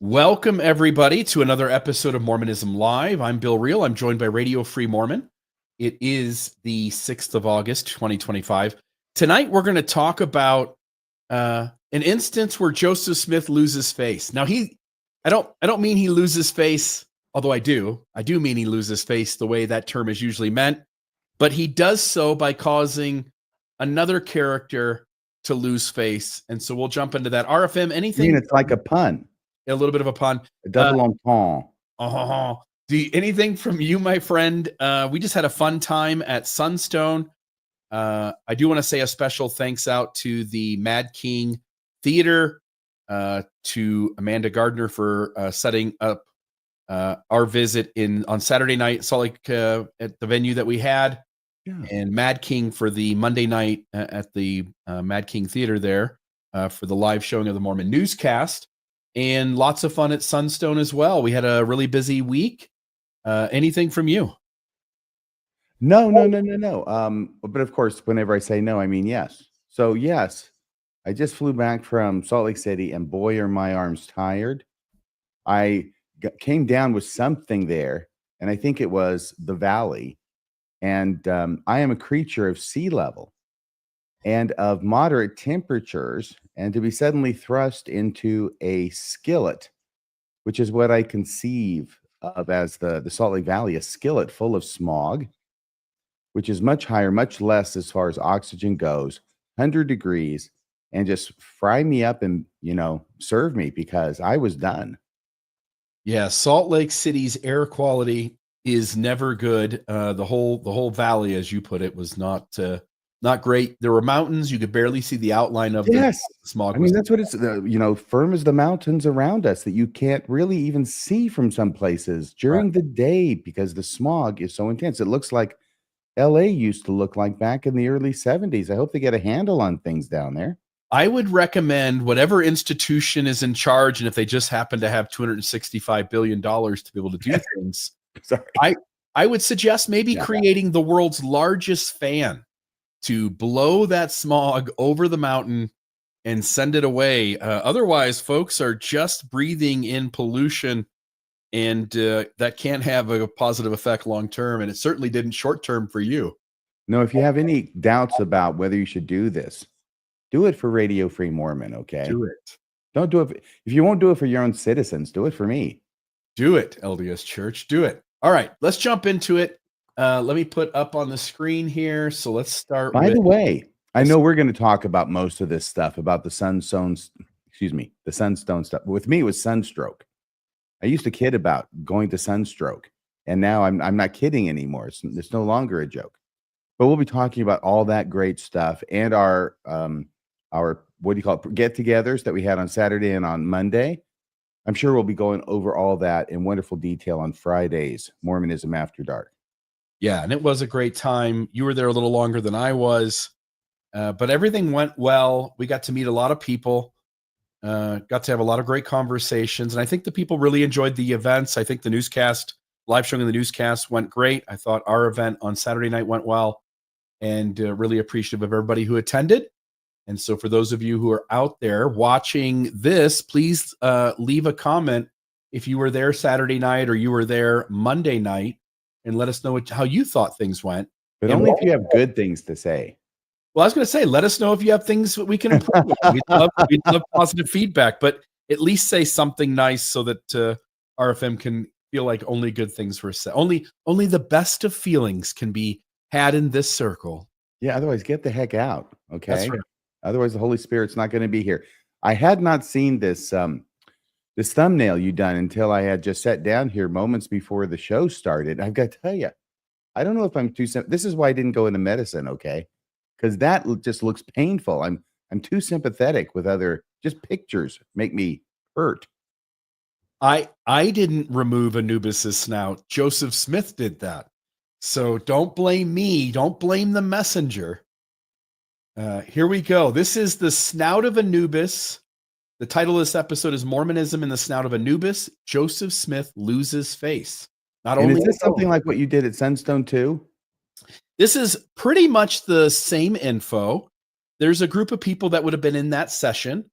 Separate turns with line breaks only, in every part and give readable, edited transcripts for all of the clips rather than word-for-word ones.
Welcome, everybody, to another episode of Mormonism Live. I'm Bill Reel. I'm joined by Radio Free Mormon. It is the 6th of August, 2025. Tonight, we're going to talk about an instance where Joseph Smith loses face. Now, I don't mean he loses face, although I do. I do mean he loses face the way that term is usually meant, but he does so by causing another character to lose face. And so we'll jump into that. RFM, anything?
I mean, it's like a pun.
A little bit of a pun.
A double entendre.
Anything from you, my friend? We just had a fun time at Sunstone. I do want to say a special thanks out to the Mad King Theater, to Amanda Gardner for setting up our visit on Saturday night, Salt Lake, at the venue that we had, and Mad King for the Monday night at the Mad King Theater there for the live showing of the Mormon newscast. And lots of fun at Sunstone as well. We had a really busy week. Anything from you?
No. But of course, whenever I say no, I mean yes. So yes, I just flew back from Salt Lake City, and boy, are my arms tired. I came down with something there, and I think it was the valley. And I am a creature of sea level and of moderate temperatures, and to be suddenly thrust into a skillet, which is what I conceive of as the Salt Lake Valley, a skillet full of smog, which is much higher, much less as far as oxygen goes, 100 degrees, and just fry me up and, serve me, because I was done.
Yeah, Salt Lake City's air quality is never good. The whole valley, as you put it, was not great. There were mountains. You could barely see the outline of the smog.
I mean, that's what it's, firm as the mountains around us that you can't really even see from some places during the day because the smog is so intense. It looks like LA used to look like back in the early 70s. I hope they get a handle on things down there.
I would recommend whatever institution is in charge, and if they just happen to have $265 billion to be able to do things, I would suggest maybe creating the world's largest fan to blow that smog over the mountain and send it away. Otherwise, folks are just breathing in pollution, and that can't have a positive effect long term. And it certainly didn't short term for you.
No, if you have any doubts about whether you should do this, do it for Radio Free Mormon, okay?
Do it.
Don't do it. If you won't do it for your own citizens, do it for me.
Do it, LDS Church. Do it. All right, let's jump into it. Let me put up on the screen here. So let's start.
By the way, I know we're going to talk about most of this stuff about the Sunstone stuff. With me, it was sunstroke. I used to kid about going to sunstroke, and now I'm not kidding anymore. It's no longer a joke. But we'll be talking about all that great stuff and our what do you call it, get-togethers that we had on Saturday and on Monday. I'm sure we'll be going over all that in wonderful detail on Friday's Mormonism After Dark.
Yeah, and it was a great time. You were there a little longer than I was, but everything went well. We got to meet a lot of people, got to have a lot of great conversations, and I think the people really enjoyed the events. I think the newscast, live showing of the newscast went great. I thought our event on Saturday night went well, and really appreciative of everybody who attended. And so for those of you who are out there watching this, please leave a comment if you were there Saturday night or you were there Monday night, and let us know how you thought things went.
But only if you have good things to say.
Well, I was going to say, let us know if you have things that we can improve. We'd love positive feedback, but at least say something nice so that RFM can feel like only good things were said. Only the best of feelings can be had in this circle.
Yeah, otherwise get the heck out, okay?
That's right.
Otherwise the Holy Spirit's not going to be here. I had not seen this this thumbnail you done until I had just sat down here moments before the show started. I've got to tell you, I don't know if I'm too this is why I didn't go into medicine, okay? Because that just looks painful. I'm too sympathetic with other just pictures make me hurt.
I didn't remove Anubis's snout. Joseph Smith did that. So don't blame me. Don't blame the messenger. Here we go. This is the snout of Anubis. The title of this episode is Mormonism in the Snout of Anubis. Joseph Smith loses face.
Is this something like what you did at Sunstone too?
This is pretty much the same info. There's a group of people that would have been in that session.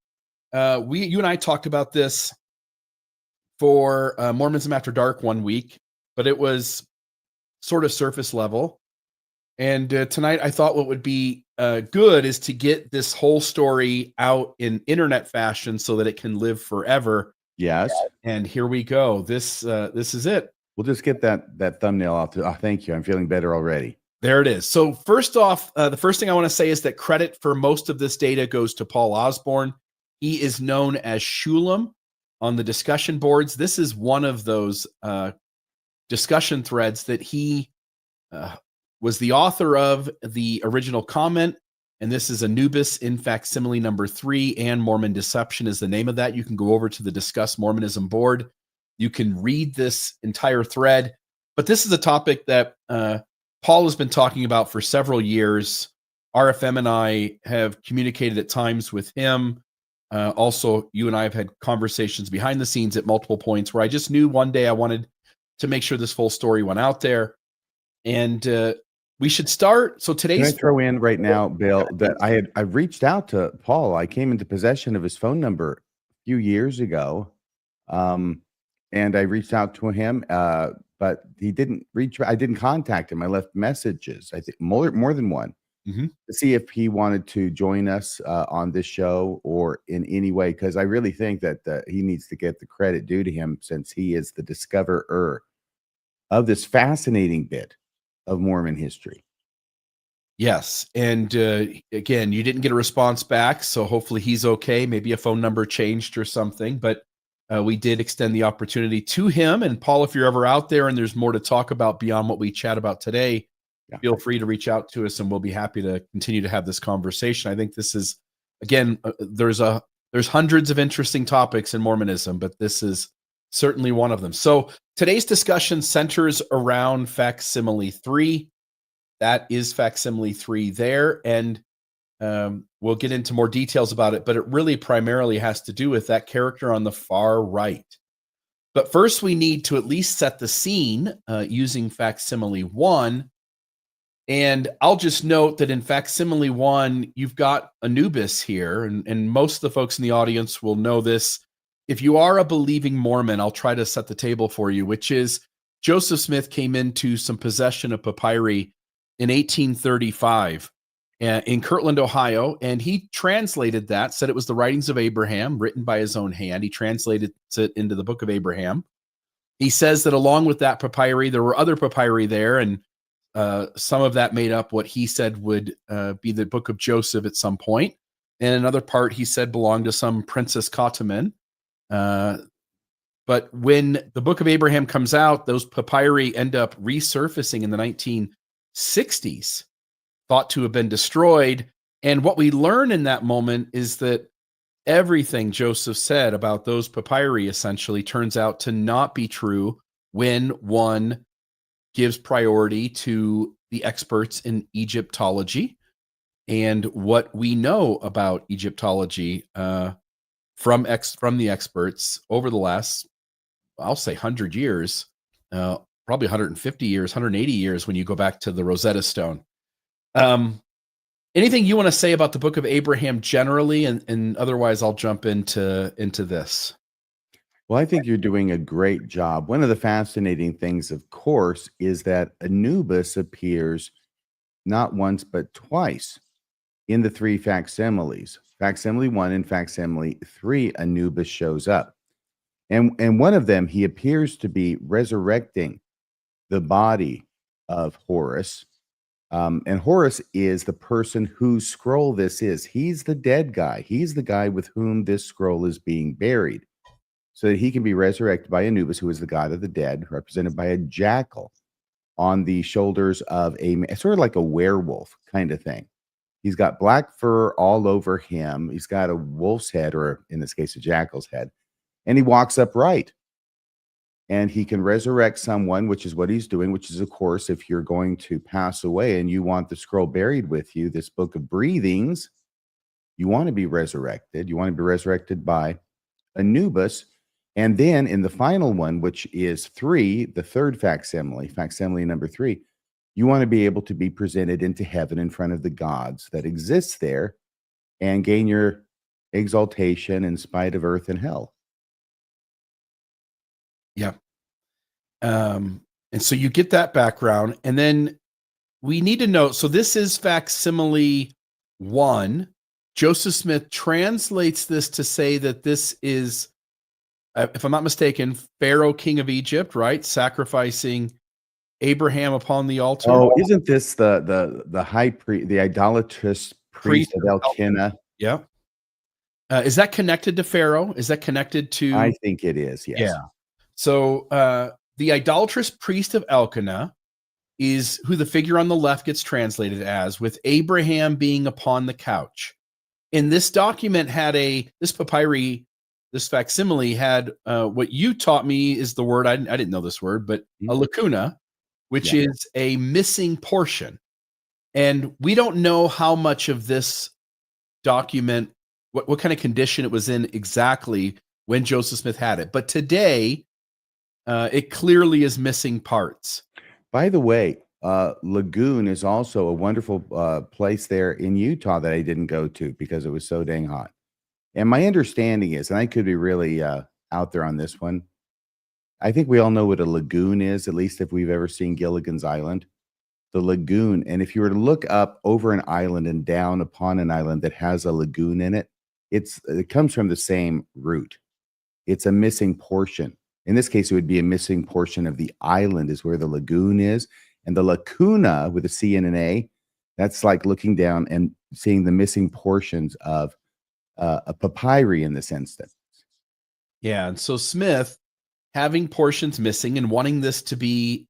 You and I talked about this for Mormonism After Dark one week, but it was sort of surface level. And tonight I thought what would be good is to get this whole story out in internet fashion so that it can live forever.
Yes.
And here we go. This is it.
We'll just get that thumbnail out. Thank you. I'm feeling better already.
There it is. So first off, the first thing I want to say is that credit for most of this data goes to Paul Osborne. He is known as Shulam on the discussion boards. This is one of those discussion threads that he was the author of the original comment. And this is Anubis in facsimile number 3, and Mormon Deception is the name of that. You can go over to the Discuss Mormonism board. You can read this entire thread. But this is a topic that Paul has been talking about for several years. RFM and I have communicated at times with him. Also, you and I have had conversations behind the scenes at multiple points where I just knew one day I wanted to make sure this full story went out there. And we should start. So today's—
Can I throw in right now, Bill, that I've reached out to Paul. I came into possession of his phone number a few years ago. And I reached out to him, but he didn't reach. I didn't contact him. I left messages, I think more than one, to see if he wanted to join us on this show or in any way, because I really think that he needs to get the credit due to him, since he is the discoverer of this fascinating bit of Mormon history.
Yes. And again, you didn't get a response back, so hopefully he's okay. Maybe a phone number changed or something, but we did extend the opportunity to him. And Paul, if you're ever out there and there's more to talk about beyond what we chat about today, feel free to reach out to us and we'll be happy to continue to have this conversation. I think this is, again, there's hundreds of interesting topics in Mormonism, but this is certainly one of them. So today's discussion centers around facsimile 3. That is facsimile 3 there. And we'll get into more details about it, but it really primarily has to do with that character on the far right. But first, we need to at least set the scene using facsimile 1. And I'll just note that in facsimile 1, you've got Anubis here, and most of the folks in the audience will know this. If you are a believing Mormon, I'll try to set the table for you, which is Joseph Smith came into some possession of papyri in 1835 in Kirtland, Ohio, and he translated that, said it was the writings of Abraham written by his own hand. He translated it into the Book of Abraham. He says that along with that papyri, there were other papyri there, and some of that made up what he said would be the Book of Joseph at some point. And another part he said belonged to some Princess Kotaman. But when the Book of Abraham comes out, those papyri end up resurfacing in the 1960s, thought to have been destroyed. And what we learn in that moment is that everything Joseph said about those papyri essentially turns out to not be true when one gives priority to the experts in Egyptology and what we know about Egyptology from the experts over the last, I'll say 100 years, probably 150 years, 180 years when you go back to the Rosetta Stone. Anything you want to say about the Book of Abraham generally, and otherwise I'll jump into this.
Well, I think you're doing a great job. One of the fascinating things, of course, is that Anubis appears not once but twice in the 3 facsimiles. Facsimile 1 and facsimile 3, Anubis shows up. And one of them, he appears to be resurrecting the body of Horus. And Horus is the person whose scroll this is. He's the dead guy. He's the guy with whom this scroll is being buried, so that he can be resurrected by Anubis, who is the god of the dead, represented by a jackal on the shoulders of sort of like a werewolf kind of thing. He's got black fur all over him. He's got a wolf's head, or in this case, a jackal's head, and he walks upright. And he can resurrect someone, which is what he's doing, which is, of course, if you're going to pass away and you want the scroll buried with you, this book of breathings, you want to be resurrected. You want to be resurrected by Anubis. And then in the final one, which is 3, the third facsimile, facsimile number 3, you want to be able to be presented into heaven in front of the gods that exist there and gain your exaltation in spite of earth and hell.
Yeah. And so you get that background, and then we need to know. So this is facsimile 1. Joseph Smith translates this to say that this is, if I'm not mistaken, Pharaoh, king of Egypt, right? Sacrificing Abraham upon the altar.
Oh, isn't this the high priest, the idolatrous priest
Priest
of
of
Elkanah?
Yeah. Is that connected to Pharaoh? Is that connected
I
to?
think it is,
Yeah.
yes.
So the idolatrous priest of Elkanah is who the figure on the left gets translated as, with Abraham being upon the couch. And this document had this papyri, this facsimile had what you taught me is the word, I didn't know this word, but a
Mhm.
lacuna, which
Yeah.
is a missing portion. And we don't know how much of this document, what kind of condition it was in exactly when Joseph Smith had it. But today, it clearly is missing parts.
By the way, Lagoon is also a wonderful place there in Utah that I didn't go to because it was so dang hot. And my understanding is, and I could be really out there on this one, I think we all know what a lagoon is, at least if we've ever seen Gilligan's Island. The lagoon, and if you were to look up over an island and down upon an island that has a lagoon in it, it comes from the same root. It's a missing portion. In this case, it would be a missing portion of the island is where the lagoon is. And the lacuna with a C and an A, that's like looking down and seeing the missing portions of a papyri in this instance.
Yeah. And so Smith, having portions missing and wanting this to be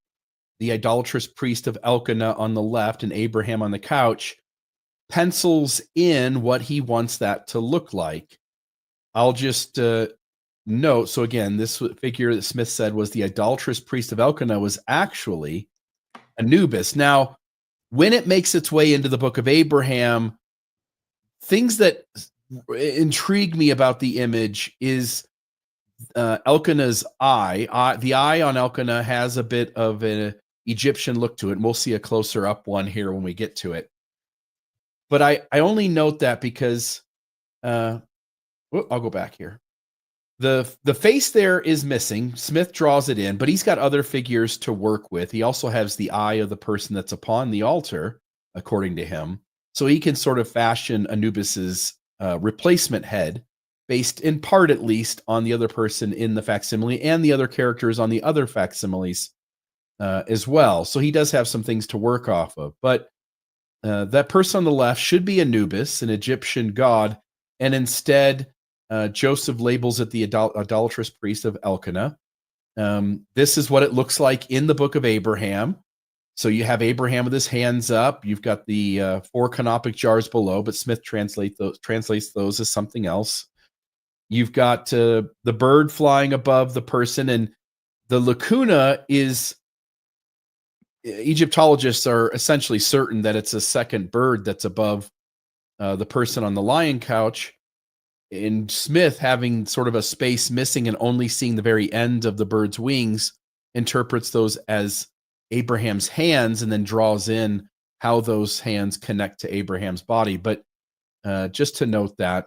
the idolatrous priest of Elkanah on the left and Abraham on the couch, pencils in what he wants that to look like. I'll just note. So again, this figure that Smith said was the idolatrous priest of Elkanah was actually Anubis. Now, when it makes its way into the book of Abraham, things that intrigue me about the image is Elkanah's eye. The eye on Elkanah has a bit of an Egyptian look to it, and we'll see a closer up one here when we get to it. But I only note that because I'll go back here. The face there is missing. Smith draws it in, but he's got other figures to work with. He also has the eye of the person that's upon the altar, according to him. So he can sort of fashion Anubis's replacement head, based in part at least on the other person in the facsimile and the other characters on the other facsimiles as well. So he does have some things to work off of. But that person on the left should be Anubis, an Egyptian god, and instead Joseph labels it the idolatrous priest of Elkanah. This is what it looks like in the book of Abraham. So you have Abraham with his hands up. You've got the 4 canopic jars below, but Smith translates those as something else. You've got the bird flying above the person, and the lacuna is, Egyptologists are essentially certain that it's a second bird that's above the person on the lion couch. And Smith, having sort of a space missing and only seeing the very end of the bird's wings, interprets those as Abraham's hands and then draws in how those hands connect to Abraham's body. But just to note that.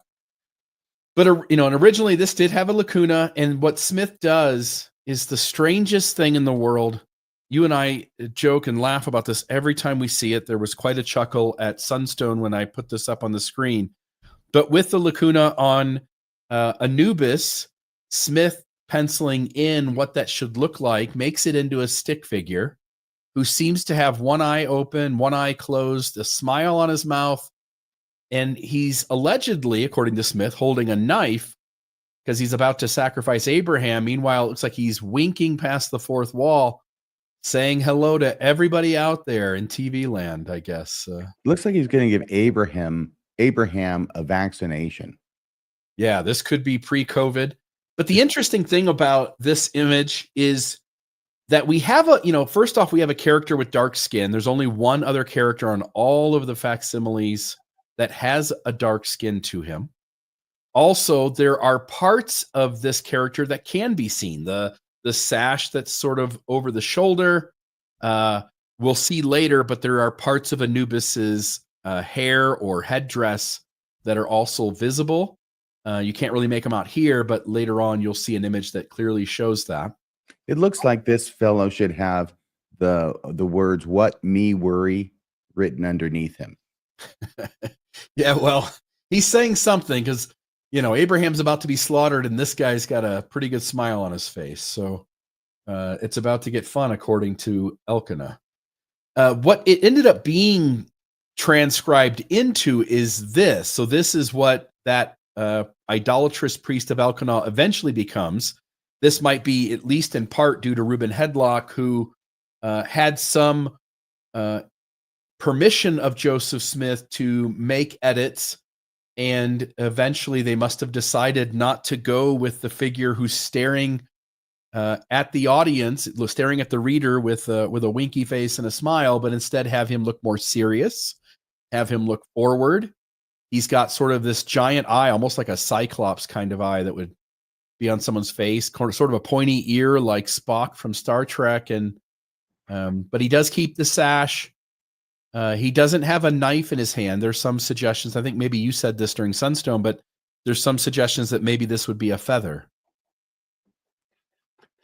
But, and originally this did have a lacuna. And what Smith does is the strangest thing in the world. You and I joke and laugh about this every time we see it. There was quite a chuckle at Sunstone when I put this up on the screen. But with the lacuna on Anubis, Smith penciling in what that should look like makes it into a stick figure who seems to have one eye open, one eye closed, a smile on his mouth. And he's allegedly, according to Smith, holding a knife because he's about to sacrifice Abraham. Meanwhile, it looks like he's winking past the fourth wall, saying hello to everybody out there in TV land, I guess.
Looks like he's going to give Abraham a vaccination.
Yeah, this could be pre-COVID. But the interesting thing about this image is that we have first off, we have a character with dark skin. There's only one other character on all of the facsimiles that has a dark skin to him. Also, there are parts of this character that can be seen. The sash that's sort of over the shoulder, we'll see later, but there are parts of Anubis's hair or headdress that are also visible. You can't really make them out here, but later on you'll see an image that clearly shows that.
It looks like this fellow should have the words "What me worry" written underneath him.
Yeah, well, he's saying something because Abraham's about to be slaughtered, and this guy's got a pretty good smile on his face. So it's about to get fun, according to Elkanah. What it ended up being transcribed into is this. So this is what that idolatrous priest of Elkanah eventually becomes. This might be, at least in part, due to Reuben Hedlock, who had some permission of Joseph Smith to make edits, and eventually they must have decided not to go with the figure who's staring at the audience, staring at the reader with a winky face and a smile, but instead have him look more serious, have him look forward. He's got sort of this giant eye, almost like a cyclops kind of eye that would be on someone's face, sort of a pointy ear like Spock from Star Trek. And but he does keep the sash. He doesn't have a knife in his hand. There's some suggestions. I think maybe you said this during Sunstone, but there's some suggestions that maybe this would be a feather.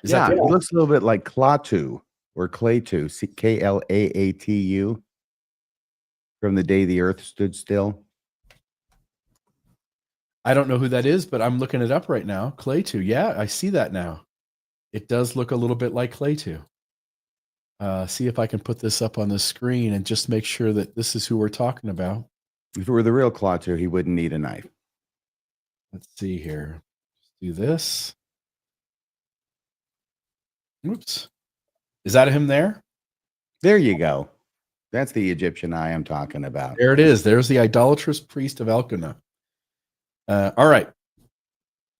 It looks a little bit like Klaatu or Claytu, Klaatu, from the day the earth stood still.
I don't know who that is, but I'm looking it up right now. Claytu. Yeah, I see that now. It does look a little bit like Claytu. See if I can put this up on the screen and just make sure that this is who we're talking about.
If it were the real Klaatu, he wouldn't need a knife.
Let's see here. Let's do this. Oops. Is that him there?
There you go. That's the Egyptian eye I'm talking about.
There it is. There's the idolatrous priest of Elkanah. All right.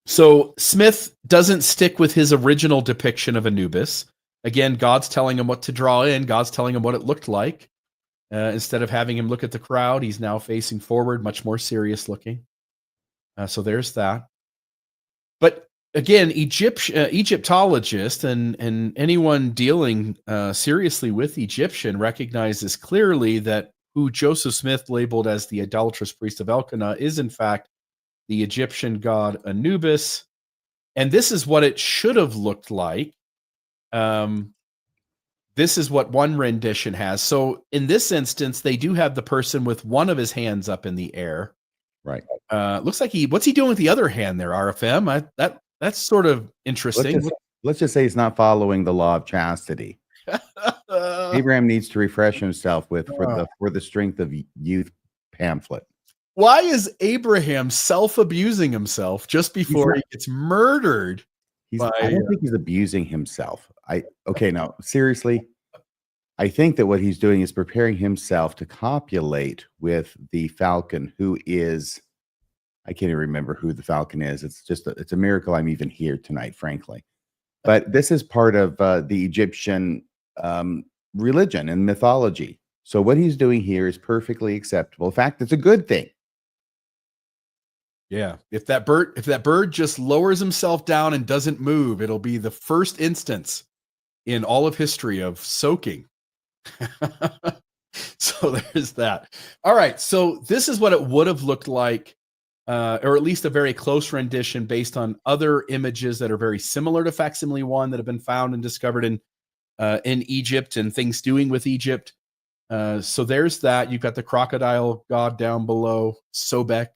So Smith doesn't stick with his original depiction of Anubis. Again, God's telling him what to draw in. God's telling him what it looked like. Instead of having him look at the crowd, he's now facing forward, much more serious looking. So there's that. But again, Egyptologists and anyone dealing seriously with Egyptian recognizes clearly that who Joseph Smith labeled as the idolatrous priest of Elkanah is in fact the Egyptian god Anubis. And this is what it should have looked like. This is what one rendition has. So in this instance, they do have the person with one of his hands up in the air.
Right.
Looks like what's he doing with the other hand there, RFM? That's sort of interesting.
Let's just say he's not following the law of chastity. Abraham needs to refresh himself for the strength of youth pamphlet.
Why is Abraham self-abusing himself just before he gets murdered?
I don't think he's abusing himself. No, seriously. I think that what he's doing is preparing himself to copulate with the falcon, who is, I can't even remember who the falcon is. It's a miracle I'm even here tonight, frankly. But this is part of the Egyptian religion and mythology. So what he's doing here is perfectly acceptable. In fact, it's a good thing.
Yeah. If that bird just lowers himself down and doesn't move, it'll be the first instance in all of history of soaking. So there's that. All right. So this is what it would have looked like, or at least a very close rendition based on other images that are very similar to facsimile 1 that have been found and discovered in Egypt and things doing with Egypt. So there's that. You've got the crocodile god down below, Sobek.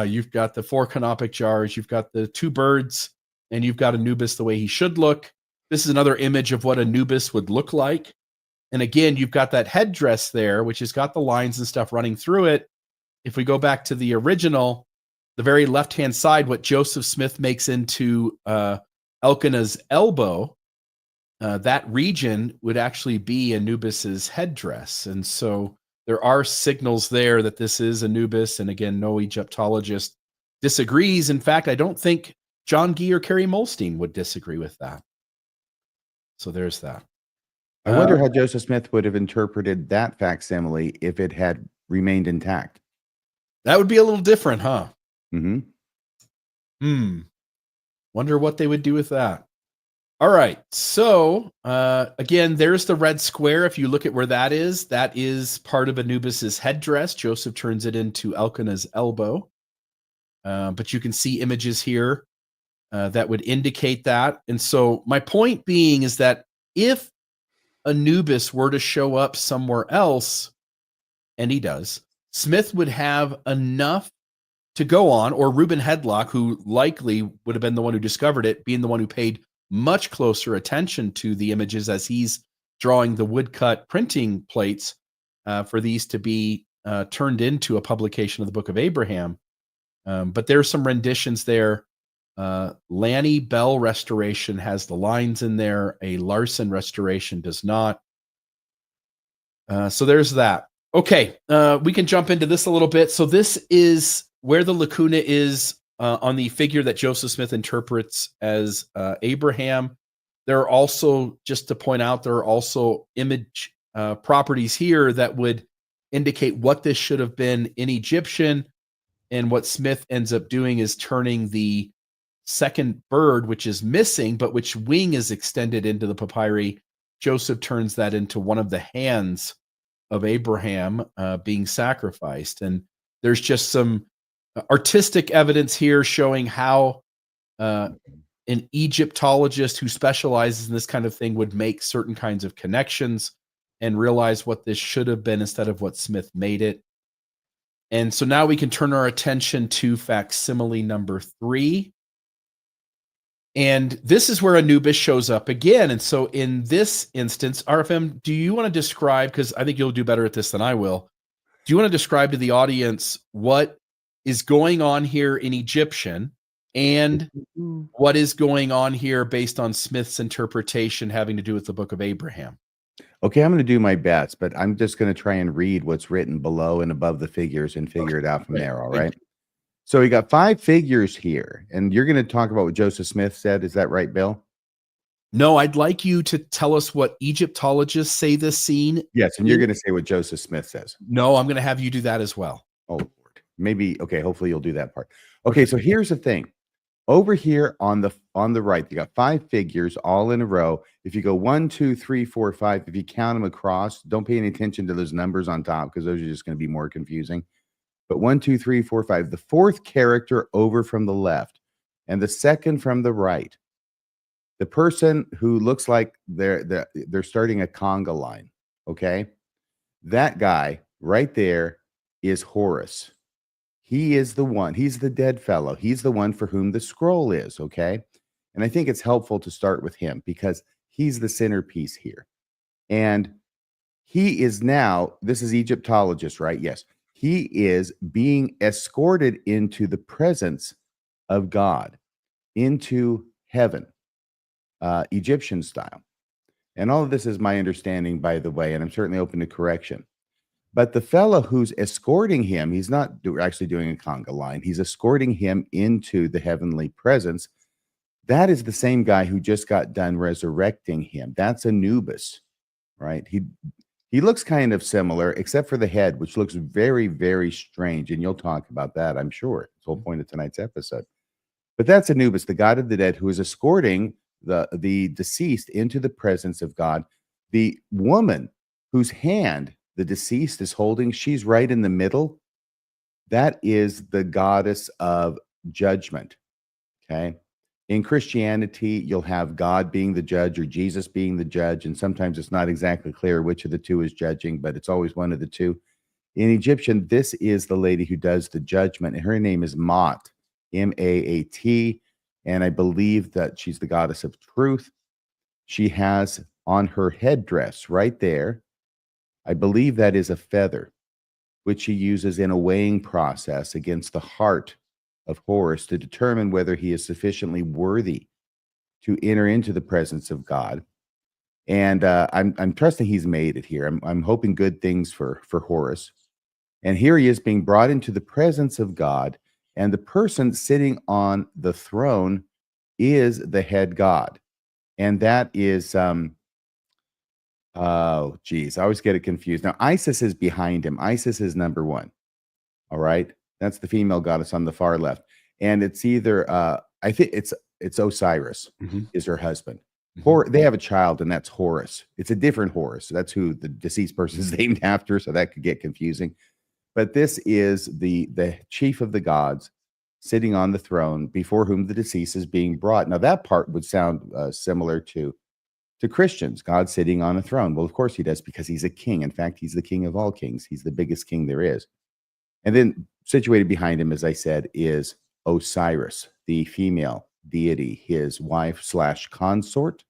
You've got the 4 canopic jars. You've got the 2 birds, and you've got Anubis the way he should look. This is another image of what Anubis would look like. And again, you've got that headdress there, which has got the lines and stuff running through it. If we go back to the original, the very left-hand side, what Joseph Smith makes into Elkanah's elbow, that region would actually be Anubis's headdress. And so there are signals there that this is Anubis. And again, no Egyptologist disagrees. In fact, I don't think John Gee or Kerry Molstein would disagree with that. So there's that.
I wonder how Joseph Smith would have interpreted that facsimile if it had remained intact.
That would be a little different, huh?
Mm-hmm.
Wonder what they would do with that. All right. So again, there's the red square. If you look at where that is part of Anubis's headdress. Joseph turns it into Elkanah's elbow. But you can see images here that would indicate that. And so my point being is that if Anubis were to show up somewhere else, and he does, Smith would have enough to go on, or Reuben Hedlock, who likely would have been the one who discovered it, being the one who paid much closer attention to the images as he's drawing the woodcut printing plates for these to be turned into a publication of the Book of Abraham. But there's some renditions there. Lanny Bell restoration has the lines in there. A Larson restoration does not. So there's that. Okay, we can jump into this a little bit. So this is where the lacuna is on the figure that Joseph Smith interprets as Abraham. There are also, just to point out, there are also image properties here that would indicate what this should have been in Egyptian. And what Smith ends up doing is turning the second bird, which is missing, but which wing is extended into the papyri. Joseph turns that into one of the hands of Abraham being sacrificed. And there's just some artistic evidence here showing how an Egyptologist who specializes in this kind of thing would make certain kinds of connections and realize what this should have been instead of what Smith made it. And so now we can turn our attention to facsimile number 3. And this is where Anubis shows up again. And so in this instance, RFM, do you want to describe, because I think you'll do better at this than I will, do you want to describe to the audience what is going on here in Egyptian and what is going on here based on Smith's interpretation having to do with the Book of Abraham?
Okay, I'm going to do my best, but I'm just going to try and read what's written below and above the figures and figure it out from there, all right? So we got 5 figures here, and you're going to talk about what Joseph Smith said. Is that right, Bill?
No, I'd like you to tell us what Egyptologists say this scene.
Yes, and you're going to say what Joseph Smith says.
No, I'm going to have you do that as well.
Oh, Lord. Maybe, okay, hopefully you'll do that part. Okay, so here's the thing. Over here on the right, you got 5 figures all in a row. If you go 1, 2, 3, 4, 5, if you count them across, don't pay any attention to those numbers on top because those are just going to be more confusing. But 1, 2, 3, 4, 5, the 4th character over from the left and the 2nd from the right, the person who looks like they're starting a conga line, okay? That guy right there is Horus. He is the one. He's the dead fellow. He's the one for whom the scroll is, okay? And I think it's helpful to start with him because he's the centerpiece here. And he is now, this is Egyptologist, right? Yes. He is being escorted into the presence of God, into heaven, Egyptian style. And all of this is my understanding, by the way, and I'm certainly open to correction. But the fellow who's escorting him, he's not actually doing a conga line. He's escorting him into the heavenly presence. That is the same guy who just got done resurrecting him. That's Anubis, right? He looks kind of similar, except for the head, which looks very, very strange. And you'll talk about that, I'm sure. It's the whole point of tonight's episode. But that's Anubis, the god of the dead, who is escorting the deceased into the presence of God. The woman whose hand the deceased is holding, she's right in the middle. That is the goddess of judgment, okay? In Christianity, you'll have God being the judge or Jesus being the judge, and sometimes it's not exactly clear which of the two is judging, but it's always one of the two. In Egyptian, this is the lady who does the judgment, and her name is Maat, M-A-A-T, and I believe that she's the goddess of truth. She has on her headdress right there, I believe that is a feather, which she uses in a weighing process against the heart of Horus to determine whether he is sufficiently worthy to enter into the presence of God. And I'm trusting he's made it here. I'm hoping good things for Horus. And here he is being brought into the presence of God, and the person sitting on the throne is the head god. And that is oh, geez, I always get it confused. Now, Isis is behind him. Isis is number 1. All right. That's the female goddess on the far left. And it's either, I think it's Osiris is her husband. They have a child, and that's Horus. It's a different Horus. That's who the deceased person is named after. So that could get confusing. But this is the chief of the gods. sitting on the throne before whom the deceased is being brought. Now, that part would sound similar to Christians, God sitting on a throne. Well, of course he does, because he's a king. In fact, he's the king of all kings. He's the biggest king there is. And then situated behind him, as I said, is Osiris, the female deity, his wife / consort.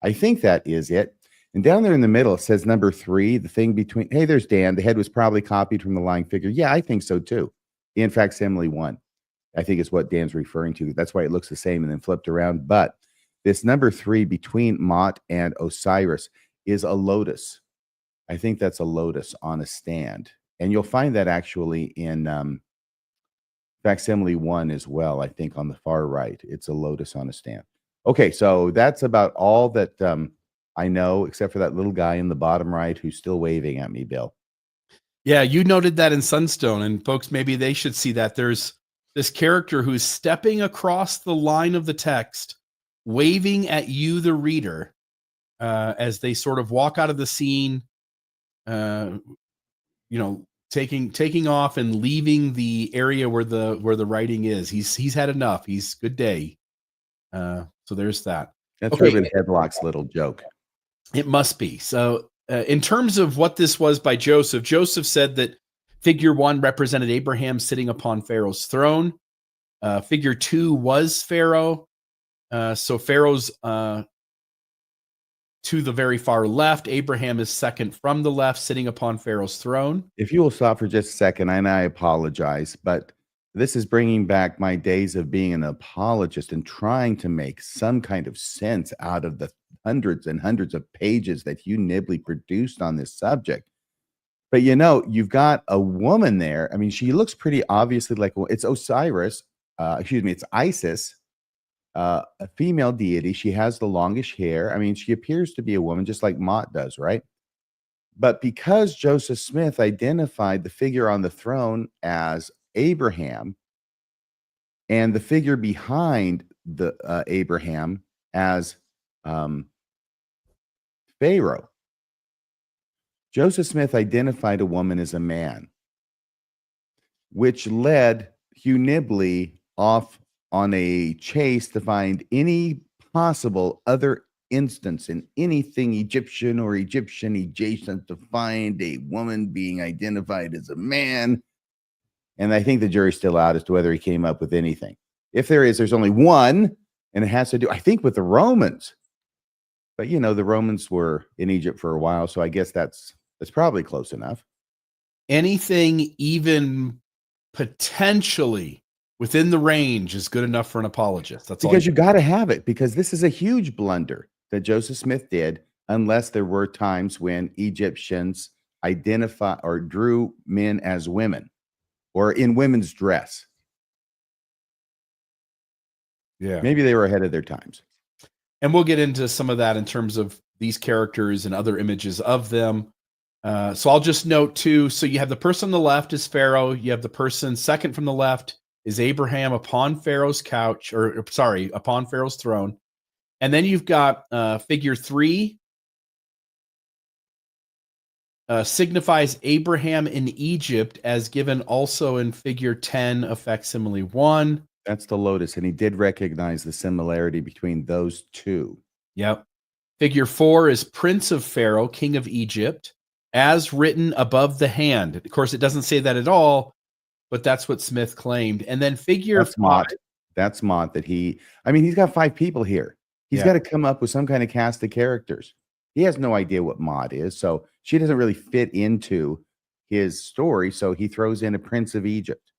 I think that is it. And down there in the middle, it says number 3, the thing between. Hey, there's Dan. The head was probably copied from the lying figure. Yeah, I think so too. In facsimile 1, I think is what Dan's referring to. That's why it looks the same and then flipped around. But this number 3 between Mot and Osiris is a lotus. I think that's a lotus on a stand. And you'll find that actually in facsimile 1 as well. I think on the far right, it's a lotus on a stand. Okay, so that's about all that I know, except for that little guy in the bottom right who's still waving at me, Bill.
Yeah, you noted that in Sunstone, and folks, maybe they should see that. There's this character who's stepping across the line of the text, waving at you, the reader, as they sort of walk out of the scene, taking off and leaving the area where the writing is. He's had enough. He's good day. So there's that.
That's Ruben Headlock's little joke.
It must be. So in terms of what this was by Joseph, Joseph said that figure 1 represented Abraham sitting upon Pharaoh's throne. Figure 2 was Pharaoh. So Pharaoh's to the very far left. Abraham is second from the left, sitting upon Pharaoh's throne.
If you will stop for just a second, and I apologize, but this is bringing back my days of being an apologist and trying to make some kind of sense out of the hundreds and hundreds of pages that Hugh Nibley produced on this subject. But you've got a woman there. I mean, she looks pretty obviously like it's Osiris. It's Isis, a female deity. She has the longish hair. I mean, she appears to be a woman, just like Mott does, right? But because Joseph Smith identified the figure on the throne as Abraham and the figure behind the Abraham as Pharaoh, Joseph Smith identified a woman as a man, which led Hugh Nibley off on a chase to find any possible other instance in anything Egyptian or Egyptian adjacent to find a woman being identified as a man. And I think the jury's still out as to whether he came up with anything. If there is, there's only one, and it has to do, I think, with the Romans. But, the Romans were in Egypt for a while, so I guess that's probably close enough.
Anything even potentially within the range is good enough for an apologist. That's
because you got to have it, because this is a huge blunder that Joseph Smith did, unless there were times when Egyptians identify or drew men as women or in women's dress.
Yeah.
Maybe they were ahead of their times.
And we'll get into some of that in terms of these characters and other images of them. So I'll just note too, so you have the person on the left is Pharaoh. You have the person second from the left is Abraham upon Pharaoh's couch, upon Pharaoh's throne. And then you've got figure 3 signifies Abraham in Egypt, as given also in figure 10 of facsimile 1.
That's the lotus, and he did recognize the similarity between those two.
Yep. Figure 4 is Prince of Pharaoh, King of Egypt, as written above the hand. Of course, it doesn't say that at all, but that's what Smith claimed. And then figure 5.
That's Mott that he's got 5 people here. He's got to come up with some kind of cast of characters. He has no idea what Mott is, so she doesn't really fit into his story, so he throws in a Prince of Egypt.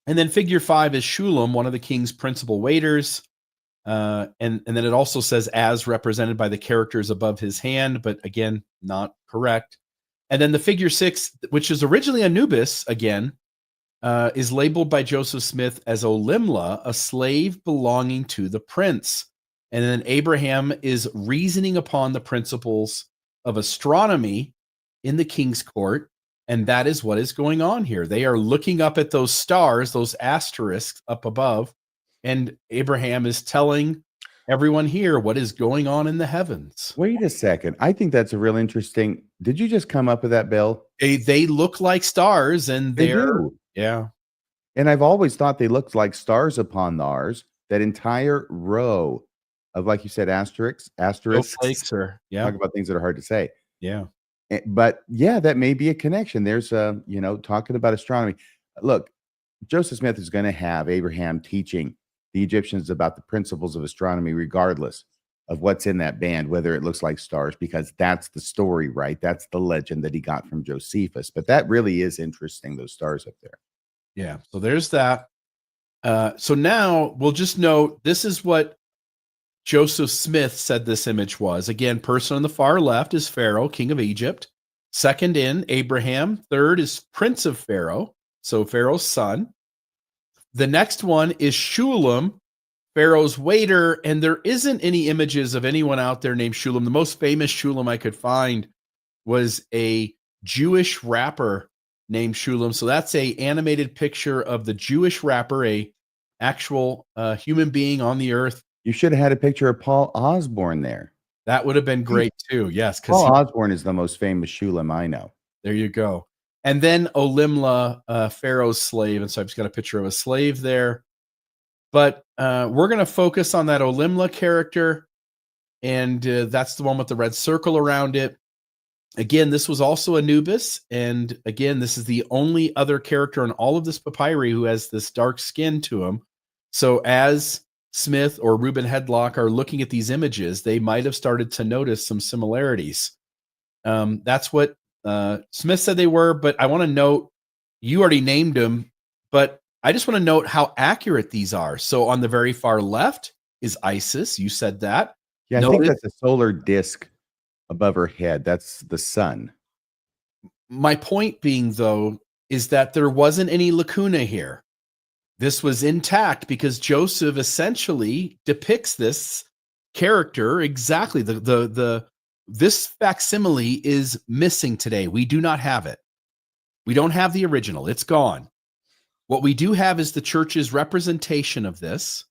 And then figure 5 is Shulam, one of the king's principal waiters. And then it also says as represented by the characters above his hand, but again, not correct. And then the figure 6, which is originally Anubis, again, is labeled by Joseph Smith as Olimla, a slave belonging to the prince. And then Abraham is reasoning upon the principles of astronomy in the king's court. And that is what is going on here. They are looking up at those stars, those asterisks up above, and Abraham is telling everyone here what is going on in the heavens.
Wait a second. I think that's a real interesting. Did you just come up with that, Bill?
They look like stars, and
they do.
Yeah.
And I've always thought they looked like stars upon ours. That entire row of, like you said, asterisks.
Snowflakes or yeah,
Talk about things that are hard to say.
yeah.
But yeah, that may be a connection. There's talking about astronomy. Look, Joseph Smith is going to have Abraham teaching the Egyptians about the principles of astronomy, regardless of what's in that band, whether it looks like stars, because that's the story, right? That's the legend that he got from Josephus. But that really is interesting, those stars up there.
Yeah. So there's that. So now we'll just note this is what Joseph Smith said this image was. Again, person on the far left is Pharaoh, king of Egypt. Second in, Abraham. Third is prince of Pharaoh, so Pharaoh's son. The next one is Shulam, Pharaoh's waiter, and there isn't any images of anyone out there named Shulam. The most famous Shulam I could find was a Jewish rapper named Shulam. So that's a animated picture of the Jewish rapper, a actual human being on the earth.
You should have had a picture of Paul Osborne there.
That would have been great too. Yes, because
Paul Osborne is the most famous Shulam I know.
there you go. And then Olimla, Pharaoh's slave. And so I've just got a picture of a slave there. But we're going to focus on that Olimla character. And that's the one with the red circle around it. Again, this was also Anubis. And again, this is the only other character in all of this papyri who has this dark skin to him. So as Smith or Reuben Hedlock are looking at these images, they might have started to notice some similarities. That's what Smith said they were, but I want to note, you already named them, but I just want to note how accurate these are. So on the very far left is Isis. You said that.
Yeah, I think that's a solar disk above her head. That's the sun.
My point being, though, is that there wasn't any lacuna here. This was intact because Joseph essentially depicts this character exactly. This facsimile is missing today. We do not have it. We don't have the original. It's gone. What we do have is the church's representation of this.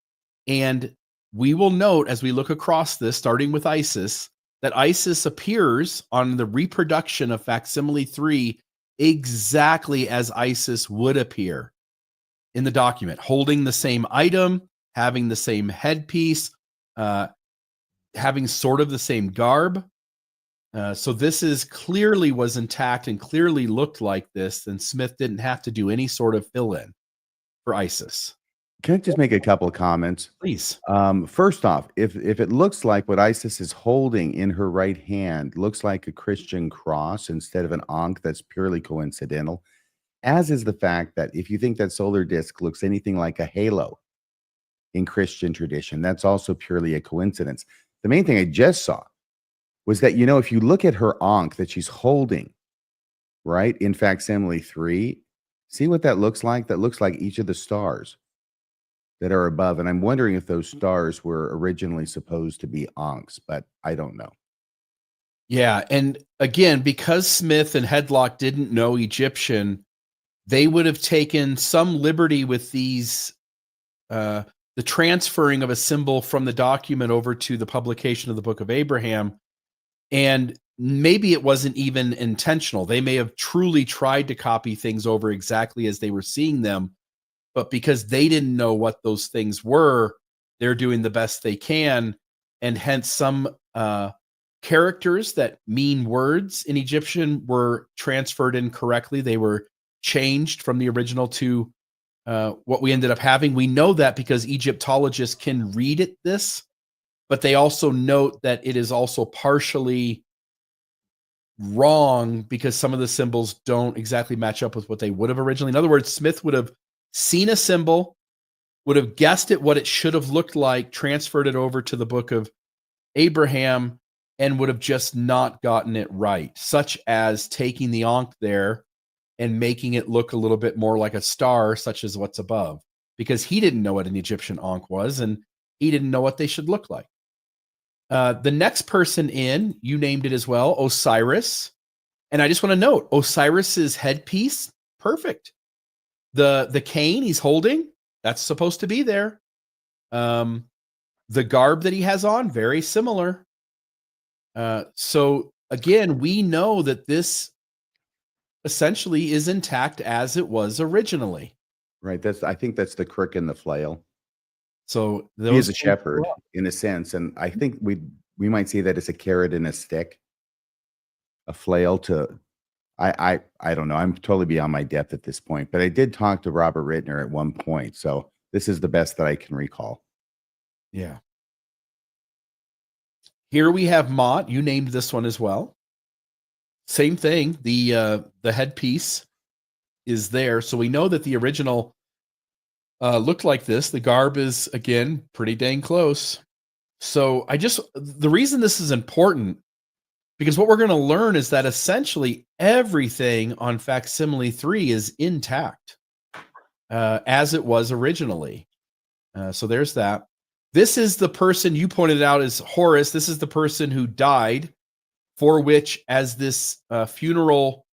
And we will note as we look across this, starting with Isis, that Isis appears on the reproduction of facsimile 3 exactly as Isis would appear in the document, holding the same item, having the same headpiece, having sort of the same garb. So this is clearly was intact and clearly looked like this, and Smith didn't have to do any sort of fill-in for Isis.
Can I just make a couple of comments?
Please.
First off, if it looks like what Isis is holding in her right hand looks like a Christian cross instead of an ankh, that's purely coincidental. As is the fact that if you think that solar disk looks anything like a halo in Christian tradition, that's also purely a coincidence. The main thing I just saw was that, if you look at her ankh that she's holding, right, in facsimile 3, see what that looks like? That looks like each of the stars that are above. And I'm wondering if those stars were originally supposed to be ankhs, but I don't know.
Yeah. And again, because Smith and Hedlock didn't know Egyptian, they would have taken some liberty with these, the transferring of a symbol from the document over to the publication of the Book of Abraham. And maybe it wasn't even intentional. They may have truly tried to copy things over exactly as they were seeing them. But because they didn't know what those things were, they're doing the best they can. And hence some characters that mean words in Egyptian were transferred incorrectly. They were changed from the original to what we ended up having. We know that because Egyptologists can read this, but they also note that it is also partially wrong because some of the symbols don't exactly match up with what they would have originally. In other words, Smith would have seen a symbol, would have guessed at what it should have looked like, transferred it over to the Book of Abraham, and would have just not gotten it right, such as taking the ankh there and making it look a little bit more like a star, such as what's above, because he didn't know what an Egyptian ankh was, and he didn't know what they should look like. The next person in, you named it as well, Osiris. And I just want to note, Osiris's headpiece, perfect. The cane he's holding, that's supposed to be there. The garb that he has on, very similar. So again, we know that this essentially is intact as it was originally.
Right. I think that's the crook and the flail.
So
He is
those
a
things go
shepherd
up.
in a sense, and I think we might see that as a carrot and a stick, a flail to I don't know. I'm totally beyond my depth at this point, but I did talk to Robert Rittner at one point, so this is the best that I can recall.
Yeah. Here we have Mott. You named this one as well. Same thing. The headpiece is there, so we know that the original looked like this. The garb is again pretty dang close. So the reason this is important, because what we're going to learn is that essentially everything on facsimile 3 is intact as it was originally. So there's that. This is the person you pointed out as Horus. This is the person who died, for which, as this funeral,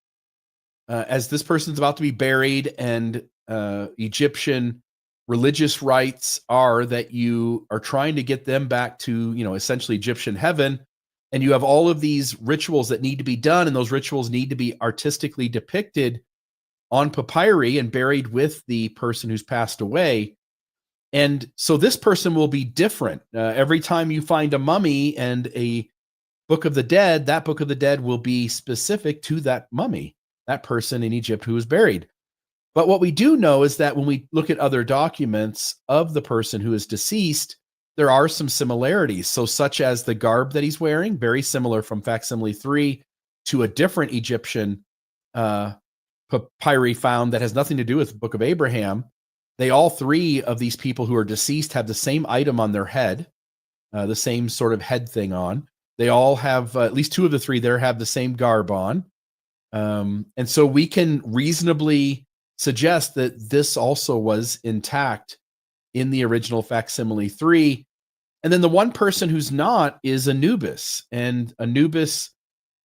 as this person's about to be buried, and Egyptian religious rites are that you are trying to get them back to, essentially Egyptian heaven. And you have all of these rituals that need to be done, and those rituals need to be artistically depicted on papyri and buried with the person who's passed away. And so this person will be different. Every time you find a mummy and a Book of the Dead, that Book of the Dead will be specific to that mummy, that person in Egypt who was buried. But what we do know is that when we look at other documents of the person who is deceased, there are some similarities. So such as the garb that he's wearing, very similar from facsimile 3 to a different Egyptian papyri found that has nothing to do with the Book of Abraham. All three of these people who are deceased have the same item on their head, the same sort of head thing on. They all have, at least two of the three there have the same garb on. And so we can reasonably suggest that this also was intact in the original facsimile 3. And then the one person who's not is Anubis. And Anubis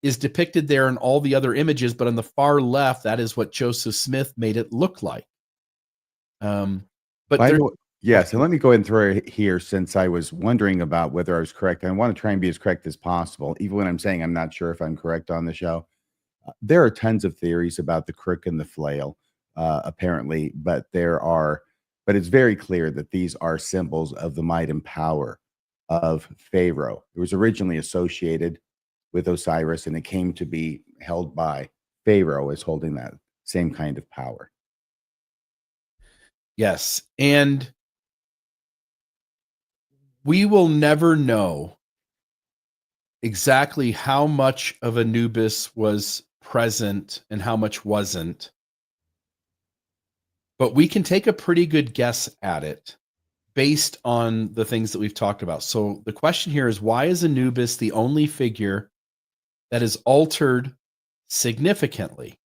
is depicted there in all the other images, but on the far left, that is what Joseph Smith made it look like. But there,
yes, and let me go ahead and throw it here, since I was wondering about whether I was correct. I want to try and be as correct as possible, even when I'm saying I'm not sure if I'm correct on the show. There are tons of theories about the crook and the flail, apparently, but it's very clear that these are symbols of the might and power of Pharaoh. It was originally associated with Osiris, and it came to be held by Pharaoh as holding that same kind of power.
yes. And we will never know exactly how much of Anubis was present and how much wasn't. But we can take a pretty good guess at it based on the things that we've talked about. So the question here is, why is Anubis the only figure that is altered significantly?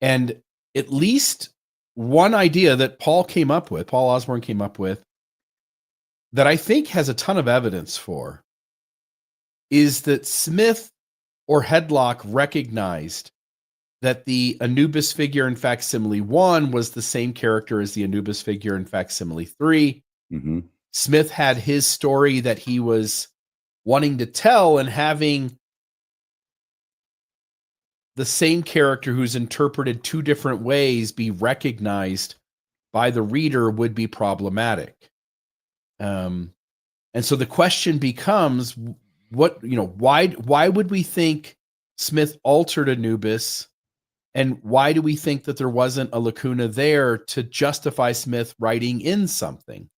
And at least one idea that Paul Osborne came up with, that I think has a ton of evidence for, is that Smith or Hedlock recognized that the Anubis figure in facsimile 1 was the same character as the Anubis figure in facsimile 3.
Mm-hmm.
Smith had his story that he was wanting to tell, and having the same character who's interpreted two different ways be recognized by the reader would be problematic. And so the question becomes, why would we think Smith altered Anubis? And why do we think that there wasn't a lacuna there to justify Smith writing in something?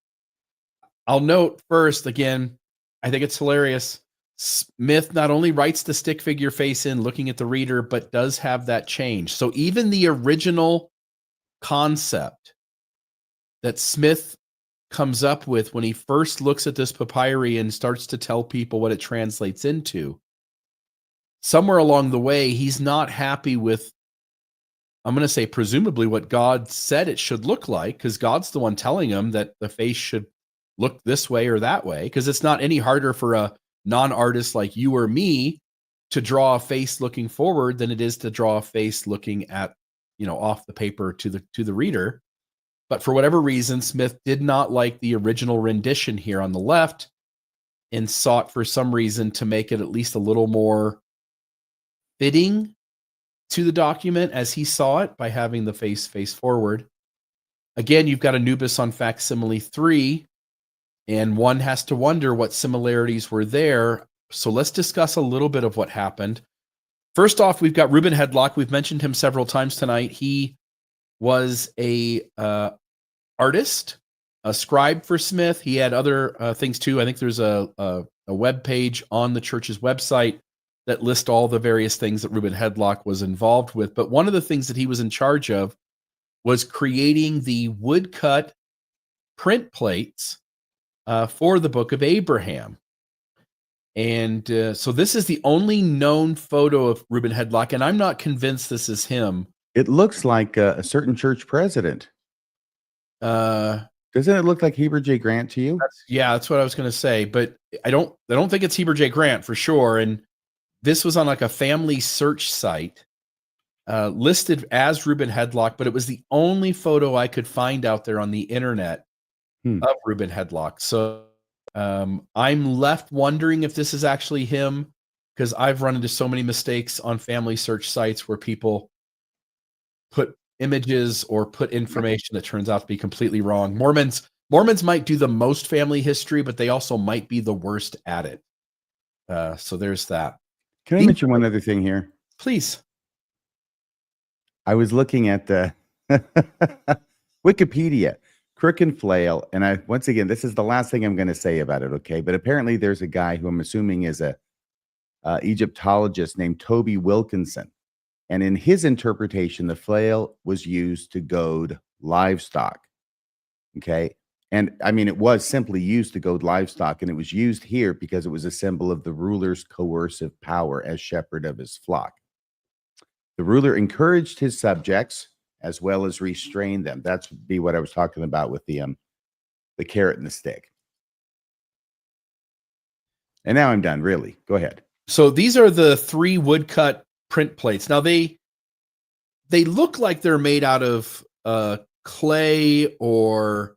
I'll note first, again, I think it's hilarious. Smith not only writes the stick figure face in looking at the reader, but does have that change. So even the original concept that Smith comes up with when he first looks at this papyri and starts to tell people what it translates into, somewhere along the way, he's not happy with, I'm going to say, presumably what God said it should look like, because God's the one telling him that the face should look this way or that way, because it's not any harder for a non-artist like you or me to draw a face looking forward than it is to draw a face looking at, off the paper to the reader. But for whatever reason, Smith did not like the original rendition here on the left and sought for some reason to make it at least a little more fitting to the document as he saw it by having the face forward. Again, you've got Anubis on facsimile 3, and one has to wonder what similarities were there. So let's discuss a little bit of what happened. First off, we've got Reuben Hedlock. We've mentioned him several times tonight. He was a artist, a scribe for Smith. He had other things too. I think there's a web page on the church's website that lists all the various things that Reuben Hedlock was involved with. But one of the things that he was in charge of was creating the woodcut print plates for the Book of Abraham. And so this is the only known photo of Reuben Hedlock, and I'm not convinced this is him.
It looks like a certain church president. Doesn't it look like Heber J. Grant to you?
That's what I was going to say, but I don't think it's Heber J. Grant for sure. And this was on like a family search site, listed as Reuben Hedlock, but it was the only photo I could find out there on the internet of Reuben Hedlock. So I'm left wondering if this is actually him, because I've run into so many mistakes on family search sites where people put images or put information that turns out to be completely wrong. Mormons might do the most family history, but they also might be the worst at it. So there's that.
Can I mention one other thing here?
Please.
I was looking at the Wikipedia, crook and flail, and once again, this is the last thing I'm going to say about it, okay? But apparently there's a guy who I'm assuming is a Egyptologist named Toby Wilkinson. And in his interpretation, the flail was used to goad livestock. Okay. And I mean, it was simply used to goad livestock, and it was used here because it was a symbol of the ruler's coercive power as shepherd of his flock. The ruler encouraged his subjects as well as restrained them. That's be what I was talking about with the carrot and the stick. And now I'm done, really. Go ahead.
So these are the 3 woodcut print plates. Now they look like they're made out of clay or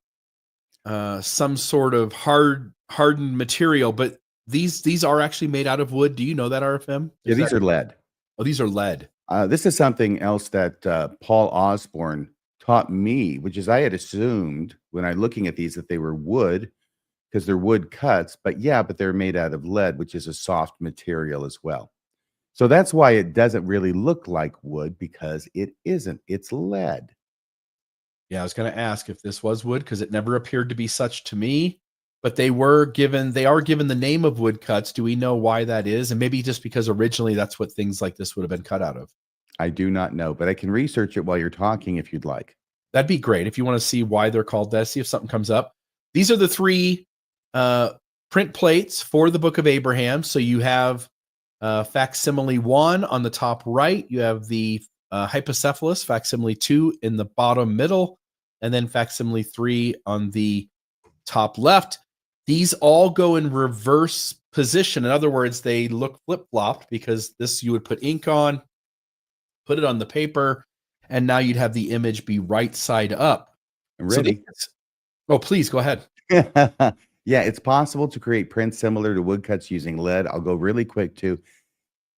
some sort of hardened material, but these are actually made out of wood. Do you know that, RFM?
Yeah, these are lead.
Oh, these are lead.
This is something else that Paul Osborne taught me, which is I had assumed when I'm looking at these that they were wood because they're wood cuts, but they're made out of lead, which is a soft material as well. So that's why it doesn't really look like wood, because it isn't. It's lead.
Yeah, I was going to ask if this was wood because it never appeared to be such to me, but they are given the name of woodcuts. Do we know why that is? And maybe just because originally that's what things like this would have been cut out of.
I do not know, but I can research it while you're talking if you'd like.
That'd be great. If you want to see why they're called that, see if something comes up. These are the 3 print plates for the Book of Abraham. So you have facsimile 1 on the top right. You have the hypocephalus, facsimile 2 in the bottom middle, and then facsimile 3 on the top left. These all go in reverse position. In other words, they look flip-flopped because this you would put ink on, put it on the paper, and now you'd have the image be right side up.
I'm ready.
Oh, please go ahead.
Yeah, it's possible to create prints similar to woodcuts using lead. I'll go really quick too.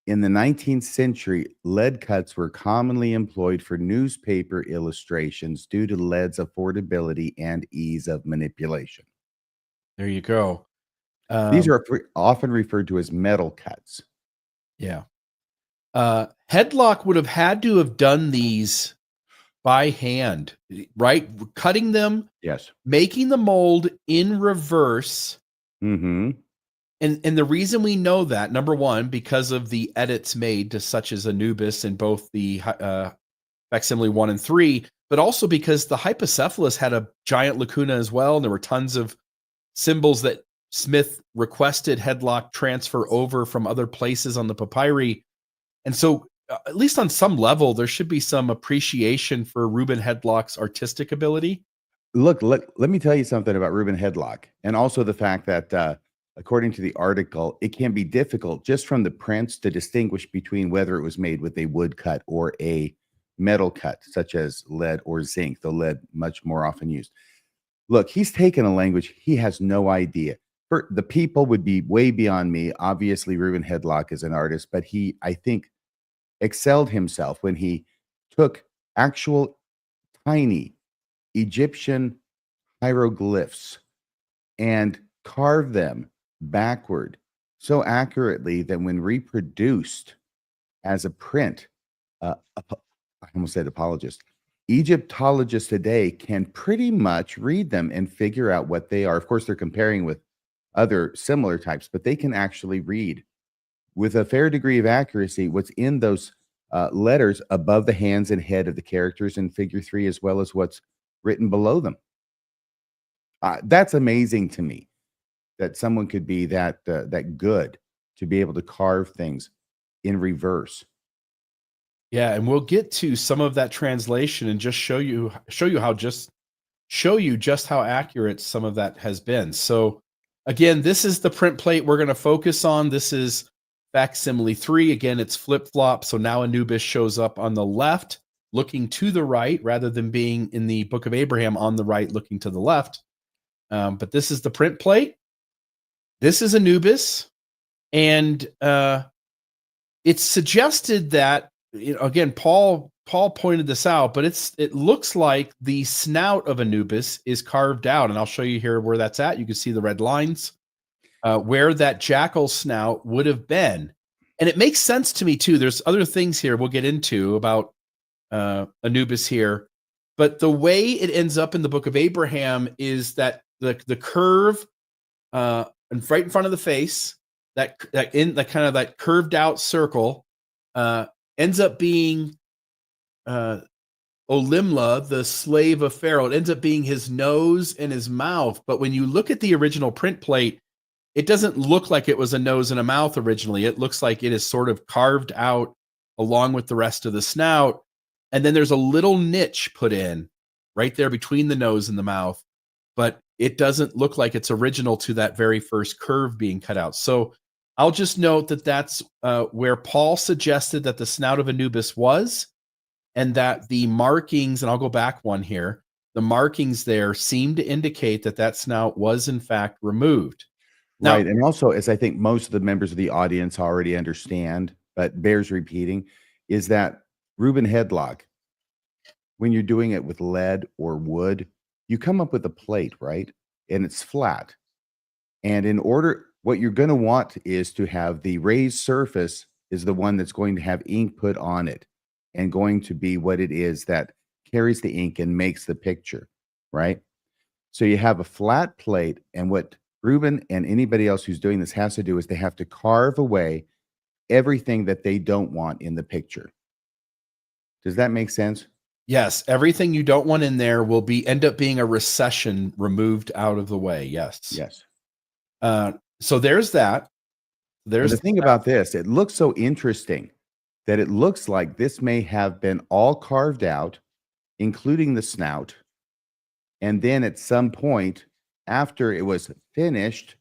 In the 19th century, lead cuts were commonly employed for newspaper illustrations due to lead's affordability and ease of manipulation.
There you go.
These are often referred to as metal cuts.
Yeah. Hedlock would have had to have done these by hand, right? Cutting them,
yes,
making the mold in reverse.
Mm-hmm.
And the reason we know that, number one, because of the edits made to such as Anubis in both the facsimile 1 and 3, but also because the hypocephalus had a giant lacuna as well, and there were tons of symbols that Smith requested Hedlock transfer over from other places on the papyri. And so, at least on some level, there should be some appreciation for Reuben Hedlock's artistic ability.
Look, let me tell you something about Reuben Hedlock, and also the fact that, according to the article, it can be difficult just from the prints to distinguish between whether it was made with a wood cut or a metal cut, such as lead or zinc, though lead much more often used. Look, he's taken a language he has no idea. The people would be way beyond me. Obviously, Reuben Hedlock is an artist, but he, I think, excelled himself when he took actual tiny Egyptian hieroglyphs and carve them backward so accurately that when reproduced as a print, I almost said apologist, Egyptologists today can pretty much read them and figure out what they are. Of course, they're comparing with other similar types, but they can actually read with a fair degree of accuracy what's in those letters above the hands and head of the characters in figure 3, as well as what's written below them. That's amazing to me that someone could be that good to be able to carve things in reverse.
Yeah, and we'll get to some of that translation and just show you just how accurate some of that has been. So again, this is the print plate we're going to focus on. This is facsimile 3. Again, it's flip-flop. So now Anubis shows up on the left, looking to the right, rather than being in the Book of Abraham on the right, looking to the left. But this is the print plate. This is Anubis. And it's suggested that, again, Paul pointed this out, but it looks like the snout of Anubis is carved out. And I'll show you here where that's at. You can see the red lines. Where that jackal snout would have been. And it makes sense to me too. There's other things here we'll get into about Anubis here. But the way it ends up in the Book of Abraham is that the curve right in front of the face, that kind of that curved out circle ends up being Olimla, the slave of Pharaoh. It ends up being his nose and his mouth. But when you look at the original print plate, it doesn't look like it was a nose and a mouth originally. It looks like it is sort of carved out along with the rest of the snout. And then there's a little niche put in right there between the nose and the mouth. But it doesn't look like it's original to that very first curve being cut out. So I'll just note that that's where Paul suggested that the snout of Anubis was, and that the markings, and I'll go back one here, the markings there seem to indicate that that snout was in fact removed. Now,
Right. And also, as I think most of the members of the audience already understand, but bears repeating, is that Reuben headlock, when you're doing it with lead or wood, you come up with a plate, right? And it's flat. And in order, what you're going to want is to have the raised surface is the one that's going to have ink put on it and going to be what it is that carries the ink and makes the picture, right? So you have a flat plate, and what Reuben and anybody else who's doing this has to do is they have to carve away everything that they don't want in the picture. Does that make sense?
yes, everything you don't want in there will end up being a recession removed out of the way. Yes.
Yes.
So there's that.
And the thing about this, it looks so interesting that it looks like this may have been all carved out, including the snout. And then at some point after it was finished,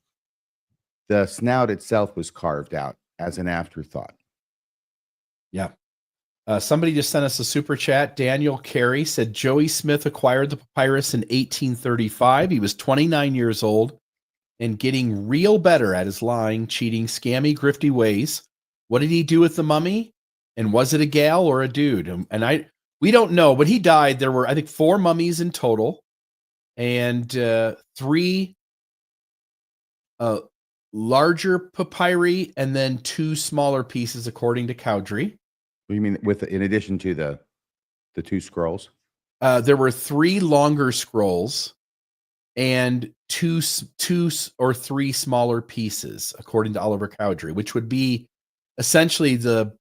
the snout itself was carved out as an afterthought.
Yeah. Somebody just sent us a super chat. Daniel Carey said Joey Smith acquired the papyrus in 1835. He was 29 years old and getting real better at his lying, cheating, scammy, grifty ways. What did he do with the mummy? And was it a gal or a dude? And we don't know. When he died, there were, I think, 4 mummies in total, and 3 larger papyri, and then 2 smaller pieces, according to Cowdrey.
What do you mean in addition to the 2 scrolls?
There were 3 longer scrolls and 2 or 3 smaller pieces, according to Oliver Cowdery, which would be essentially the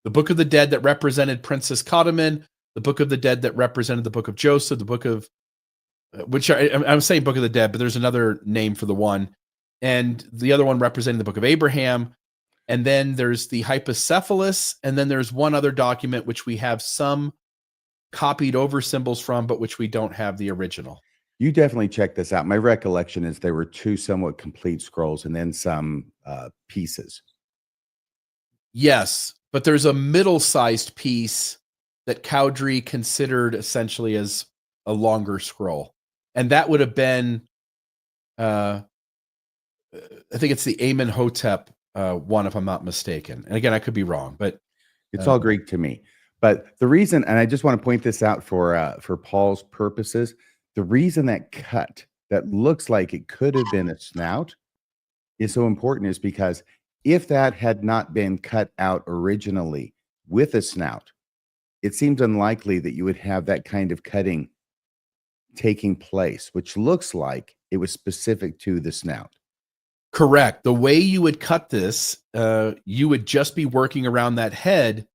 Book of the Dead that represented Princess Cottoman, the Book of the Dead that represented the Book of Joseph, the Book of, which I'm saying Book of the Dead, but there's another name for the one, and the other one representing the Book of Abraham. And then there's the Hypocephalus, and then there's one other document which we have some copied over symbols from, but which we don't have the original.
You definitely check this out. My recollection is there were 2 somewhat complete scrolls and then some pieces.
Yes, but there's a middle-sized piece that Cowdrey considered essentially as a longer scroll. And that would have been, I think it's the Amenhotep one, if I'm not mistaken. And again, I could be wrong, but
it's all Greek to me. But the reason, and I just want to point this out for Paul's purposes, The reason that cut that looks like it could have been a snout is so important is because if that had not been cut out originally with a snout, it seems unlikely that you would have that kind of cutting taking place, which looks like it was specific to the snout.
Correct. The way you would cut this, you would just be working around that head.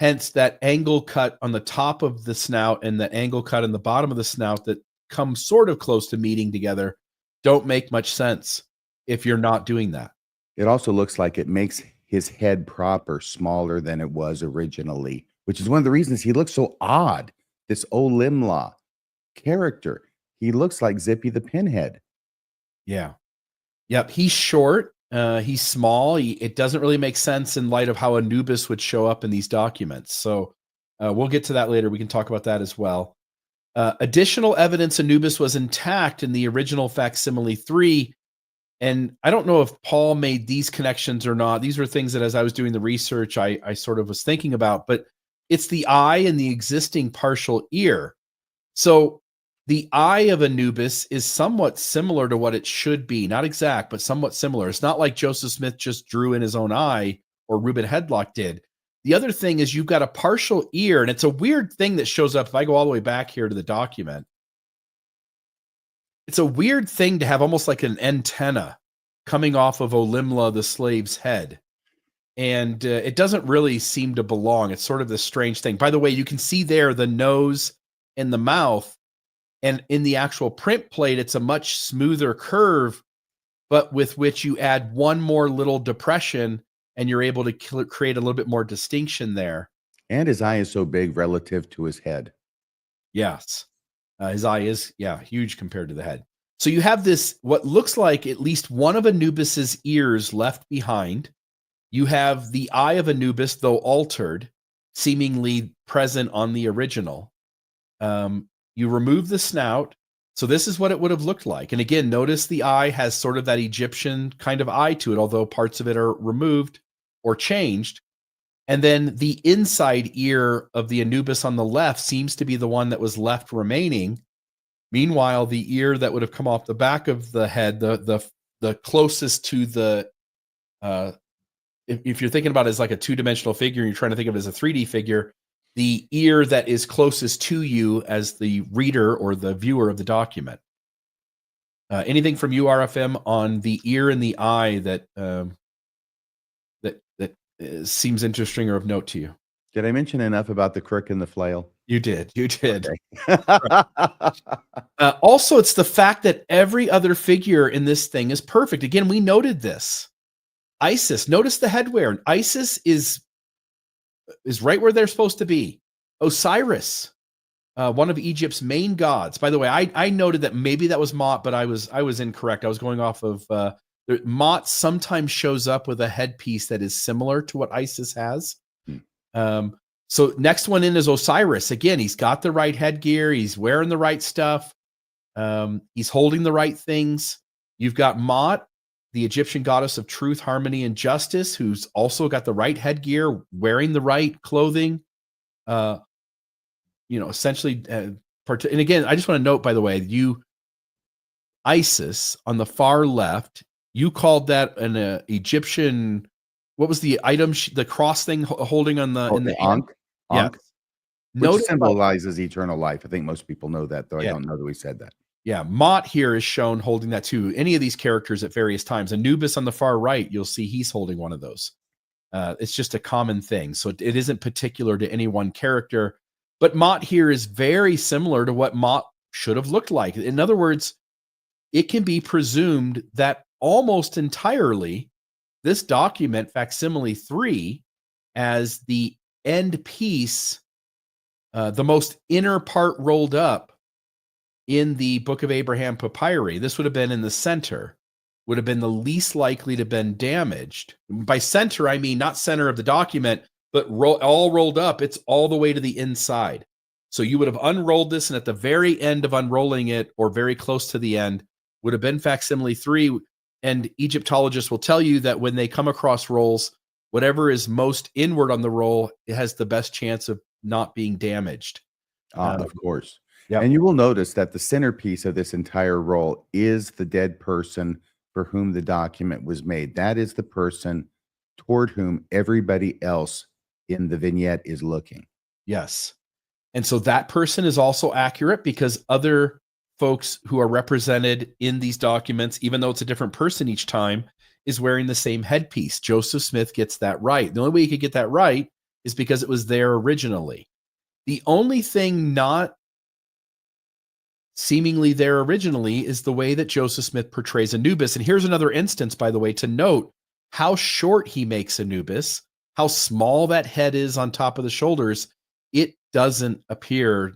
Hence, that angle cut on the top of the snout and the angle cut on the bottom of the snout that come sort of close to meeting together don't make much sense if you're not doing that.
It also looks like it makes his head proper smaller than it was originally, which is one of the reasons he looks so odd. This Olimla character, he looks like Zippy the Pinhead.
Yeah. Yep. He's short. He's small. It doesn't really make sense in light of how Anubis would show up in these documents. So we'll get to that later. We can talk about that as well. Additional evidence Anubis was intact in the original facsimile 3. And I don't know if Paul made these connections or not. These were things that as I was doing the research, I sort of was thinking about, but it's the eye and the existing partial ear. So the eye of Anubis is somewhat similar to what it should be. Not exact, but somewhat similar. It's not like Joseph Smith just drew in his own eye or Reuben Hedlock did. The other thing is you've got a partial ear, and it's a weird thing that shows up. If I go all the way back here to the document, it's a weird thing to have almost like an antenna coming off of Olimla, the slave's head. And it doesn't really seem to belong. It's sort of this strange thing. By the way, you can see there the nose and the mouth. And in the actual print plate, it's a much smoother curve, but with which you add one more little depression and you're able to create a little bit more distinction there.
And his eye is so big relative to his head.
Yes. His eye is, huge compared to the head. So you have this, what looks like at least one of Anubis's ears left behind. You have the eye of Anubis, though altered, seemingly present on the original. You remove the snout. So this is what it would have looked like. And again, notice the eye has sort of that Egyptian kind of eye to it, although parts of it are removed or changed. And then the inside ear of the Anubis on the left seems to be the one that was left remaining. Meanwhile, the ear that would have come off the back of the head, the closest to the, if you're thinking about it as like a two-dimensional figure, and you're trying to think of it as a 3D figure, the ear that is closest to you as the reader or the viewer of the document. Anything from you, RFM, on the ear and the eye that seems interesting or of note to you?
Did I mention enough about the crook and the flail?
You did. Okay.
Okay.
Also, it's the fact that every other figure in this thing is perfect. Again, we noted this. Isis, notice the headwear. Isis is right where they're supposed to be. Osiris, one of Egypt's main gods. By the way, I noted that maybe that was Mot, but I was incorrect. I was going off of Mot sometimes shows up with a headpiece that is similar to what Isis has. So next one in is Osiris. Again, he's got the right headgear. He's wearing the right stuff. He's holding the right things. You've got Mot, the Egyptian goddess of truth, harmony, and justice, who's also got the right headgear, wearing the right clothing. Essentially, and again, I just want to note, by the way, Isis on the far left, you called that an Egyptian. What was the item? The cross thing holding on the in the
Ankh.
Yeah,
Which symbolizes eternal life. I think most people know that, though. I don't know that we said that.
Yeah, Mot here is shown holding that too. Any of these characters at various times. Anubis on the far right, you'll see he's holding one of those. It's just a common thing. So it isn't particular to any one character. But Mot here is very similar to what Mot should have looked like. In other words, it can be presumed that almost entirely this document, facsimile 3, as the end piece, the most inner part rolled up in the Book of Abraham papyri, this would have been in the center, would have been the least likely to have been damaged. By center, I mean not center of the document, but all rolled up. It's all the way to the inside. So you would have unrolled this, and at the very end of unrolling it, or very close to the end, would have been facsimile 3. And Egyptologists will tell you that when they come across rolls, whatever is most inward on the roll, it has the best chance of not being damaged.
Of course.
Yep.
And you will notice that the centerpiece of this entire role is the dead person for whom the document was made. That is the person toward whom everybody else in the vignette is looking.
Yes. And so that person is also accurate because other folks who are represented in these documents, even though it's a different person each time, is wearing the same headpiece. Joseph Smith gets that right. The only way he could get that right is because it was there originally. The only thing not seemingly there originally is the way that Joseph Smith portrays Anubis. And here's another instance, by the way, to note how short he makes Anubis, how small that head is on top of the shoulders. It doesn't appear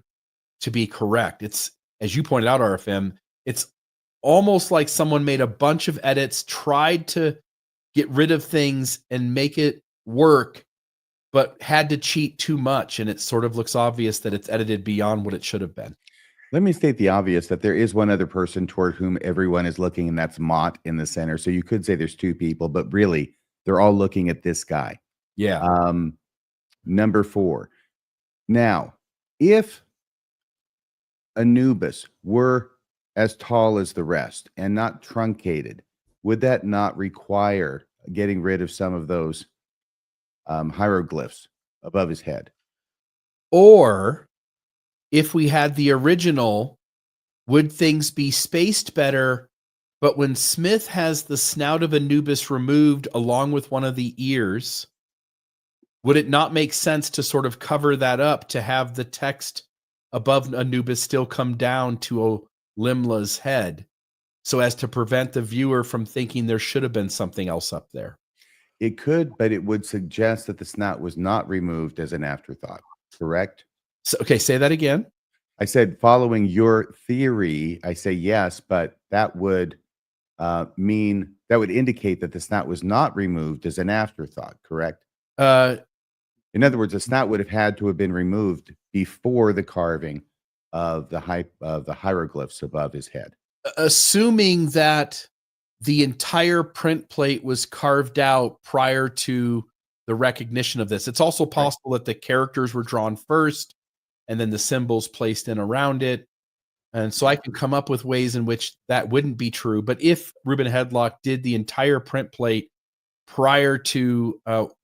to be correct. It's, as you pointed out, RFM, it's almost like someone made a bunch of edits, tried to get rid of things and make it work, but had to cheat too much. And it sort of looks obvious that it's edited beyond what it should have been.
Let me state the obvious that there is one other person toward whom everyone is looking, and that's Mott in the center. So you could say there's two people, but really they're all looking at this guy.
Yeah.
Number 4. Now, if Anubis were as tall as the rest and not truncated, would that not require getting rid of some of those hieroglyphs above his head?
Or if we had the original, would things be spaced better? But when Smith has the snout of Anubis removed along with one of the ears, would it not make sense to sort of cover that up, to have the text above Anubis still come down to Olimla's head, so as to prevent the viewer from thinking there should have been something else up there?
It could, but it would suggest that the snout was not removed as an afterthought, correct?
So, okay, say that again.
I said, following your theory, I say yes, but that would mean, that would indicate that the snout was not removed as an afterthought, correct? In other words, the snout would have had to have been removed before the carving of the hieroglyphs above his head.
Assuming that the entire print plate was carved out prior to the recognition of this. It's also possible that the characters were drawn first and then the symbols placed in around it. And so I can come up with ways in which that wouldn't be true. But if Reuben Hedlock did the entire print plate prior to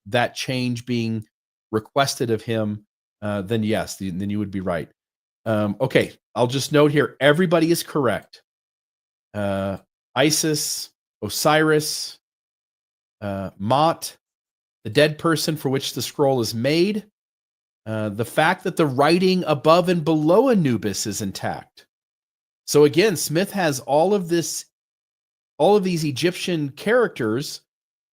that change being requested of him, then yes, then you would be right. Okay, I'll just note here, everybody is correct. Isis, Osiris, Mott, the dead person for which the scroll is made, the fact that the writing above and below Anubis is intact. So again, Smith has all of these Egyptian characters,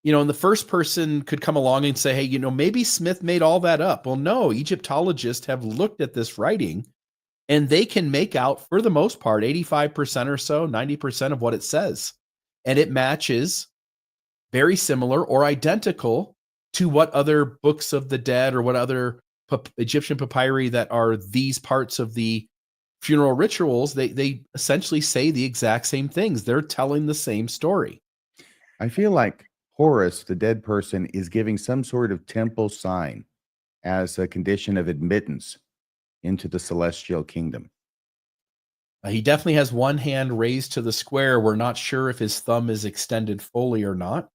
and the first person could come along and say, hey, maybe Smith made all that up. Well, no, Egyptologists have looked at this writing and they can make out, for the most part, 85% or so, 90% of what it says. And it matches very similar or identical to what other books of the dead or what other Egyptian papyri that are these parts of the funeral rituals. They essentially say the exact same things. They're telling the same story.
I feel like Horus, the dead person, is giving some sort of temple sign as a condition of admittance into the celestial kingdom.
He definitely has one hand raised to the square. We're not sure if his thumb is extended fully or not.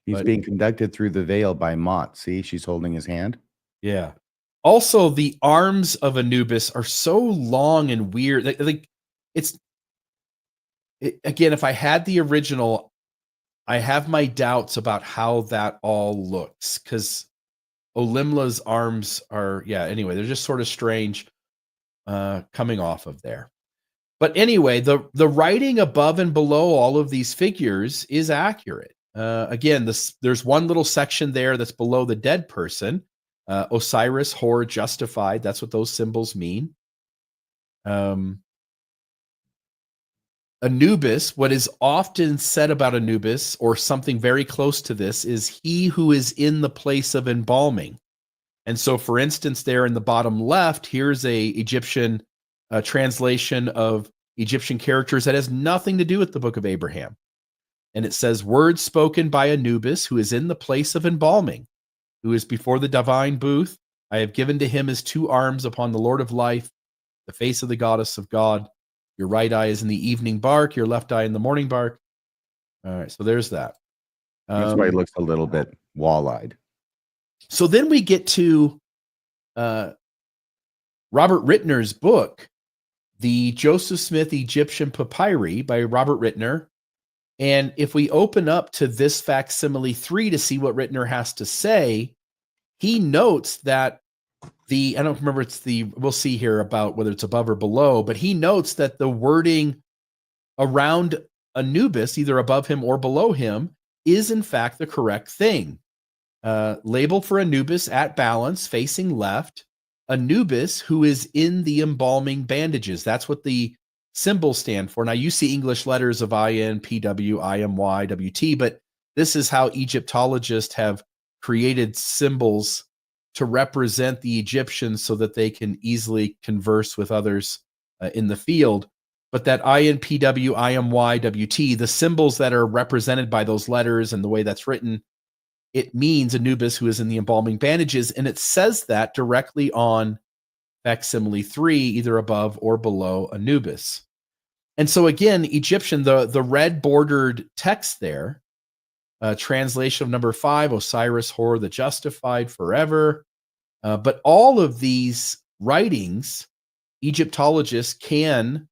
He's being conducted through the veil by Mott. See, she's holding his hand.
Yeah. Also, the arms of Anubis are so long and weird. Again, if I had the original, I have my doubts about how that all looks, because Olimla's arms are, anyway, they're just sort of strange coming off of there. But anyway, the writing above and below all of these figures is accurate. Again, there's one little section there that's below the dead person. Osiris, Hor, justified. That's what those symbols mean. Anubis, what is often said about Anubis, or something very close to this, is he who is in the place of embalming. And so, for instance, there in the bottom left, here's a Egyptian translation of Egyptian characters that has nothing to do with the Book of Abraham. And it says, words spoken by Anubis, who is in the place of embalming, who is before the divine booth. I have given to him his 2 arms upon the Lord of life, the face of the goddess of God. Your right eye is in the evening bark, your left eye in the morning bark. All right, so there's that.
That's why he looks a little bit wall-eyed.
So then we get to Robert Rittner's book, the Joseph Smith Egyptian Papyri by Robert Rittner. And if we open up to this facsimile 3 to see what Rittner has to say, he notes that I don't remember, we'll see here about whether it's above or below, but he notes that the wording around Anubis, either above him or below him, is in fact the correct thing. Label for Anubis at balance, facing left. Anubis, who is in the embalming bandages. That's what the symbols stand for. Now, you see English letters of IN, PW, IMY, WT, but this is how Egyptologists have created symbols to represent the Egyptians so that they can easily converse with others in the field. But that IN, PW, IMY, WT, the symbols that are represented by those letters and the way that's written, it means Anubis, who is in the embalming bandages, and it says that directly on facsimile 3, either above or below Anubis. And so again, Egyptian, the red bordered text there, translation of number 5, Osiris, Hor, the justified forever. But all of these writings, Egyptologists can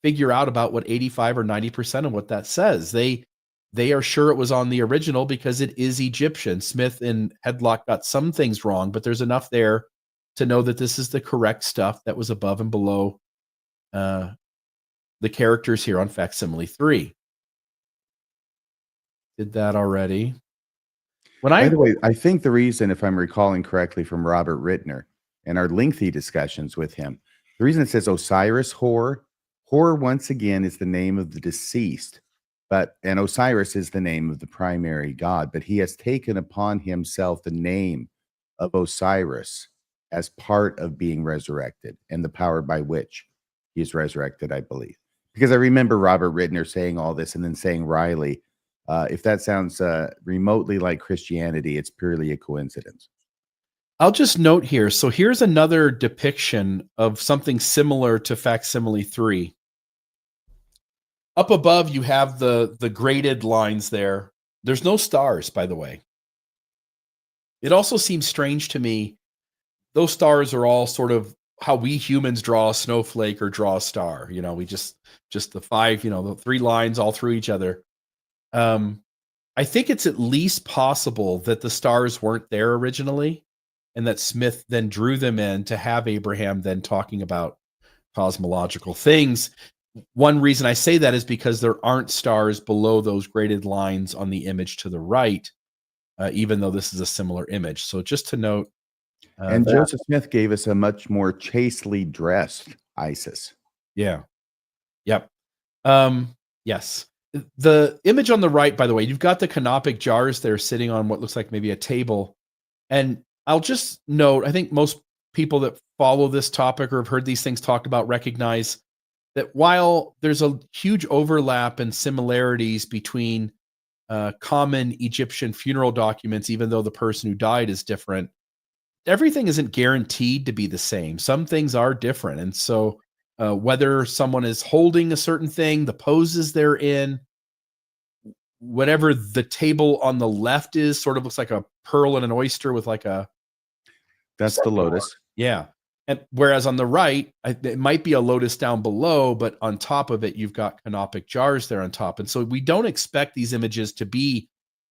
figure out about what 85 or 90% of what that says. They are sure it was on the original because it is Egyptian. Smith and Headlock got some things wrong, but there's enough there to know that this is the correct stuff that was above and below the characters here on facsimile 3. Did that already.
By the way, I think the reason, if I'm recalling correctly from Robert Rittner and our lengthy discussions with him, the reason it says Osiris Hor once again is the name of the deceased, and Osiris is the name of the primary god, but he has taken upon himself the name of Osiris as part of being resurrected and the power by which he is resurrected, I believe. Because I remember Robert Rittner saying all this and then saying, Riley, if that sounds remotely like Christianity, it's purely a coincidence.
I'll just note here. So here's another depiction of something similar to facsimile 3. Up above, you have the graded lines there. There's no stars, by the way. It also seems strange to me. Those stars are all sort of how we humans draw a snowflake or draw a star. You know, we just the 5, the 3 lines all through each other. I think it's at least possible that the stars weren't there originally and that Smith then drew them in to have Abraham then talking about cosmological things. One reason I say that is because there aren't stars below those graded lines on the image to the right, even though this is a similar image. So just to note.
And Joseph Smith gave us a much more chastely dressed Isis.
Yeah. Yep. Yes. The image on the right, by the way, you've got the canopic jars there sitting on what looks like maybe a table. And I'll just note, I think most people that follow this topic or have heard these things talked about recognize that while there's a huge overlap and similarities between common Egyptian funeral documents, even though the person who died is different, everything isn't guaranteed to be the same. Some things are different. And so whether someone is holding a certain thing, the poses they're in, whatever the table on the left is, sort of looks like a pearl and an oyster with like a...
That's the lotus.
Yeah. And whereas on the right, it might be a lotus down below, but on top of it, you've got canopic jars there on top. And so we don't expect these images to be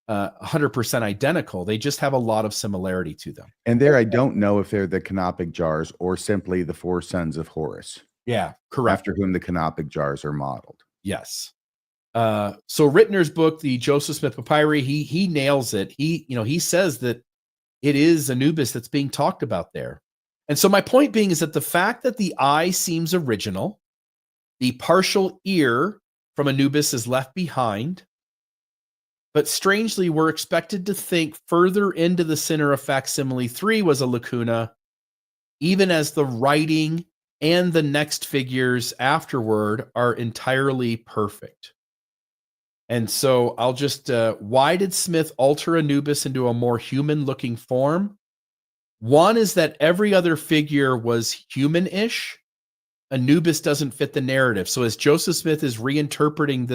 100% identical. They just have a lot of similarity to them.
And there, I don't know if they're the canopic jars or simply the 4 sons of Horus.
Yeah, correct.
After whom the canopic jars are modeled.
Yes. So Rittner's book, the Joseph Smith Papyri, he nails it. He says that it is Anubis that's being talked about there. And so my point being is that the fact that the eye seems original, the partial ear from Anubis is left behind, but strangely, we're expected to think further into the center of facsimile 3 was a lacuna, even as the writing and the next figures afterward are entirely perfect. And so I'll just, why did Smith alter Anubis into a more human-looking form? One is that every other figure was human-ish. Anubis doesn't fit the narrative. So as Joseph Smith is reinterpreting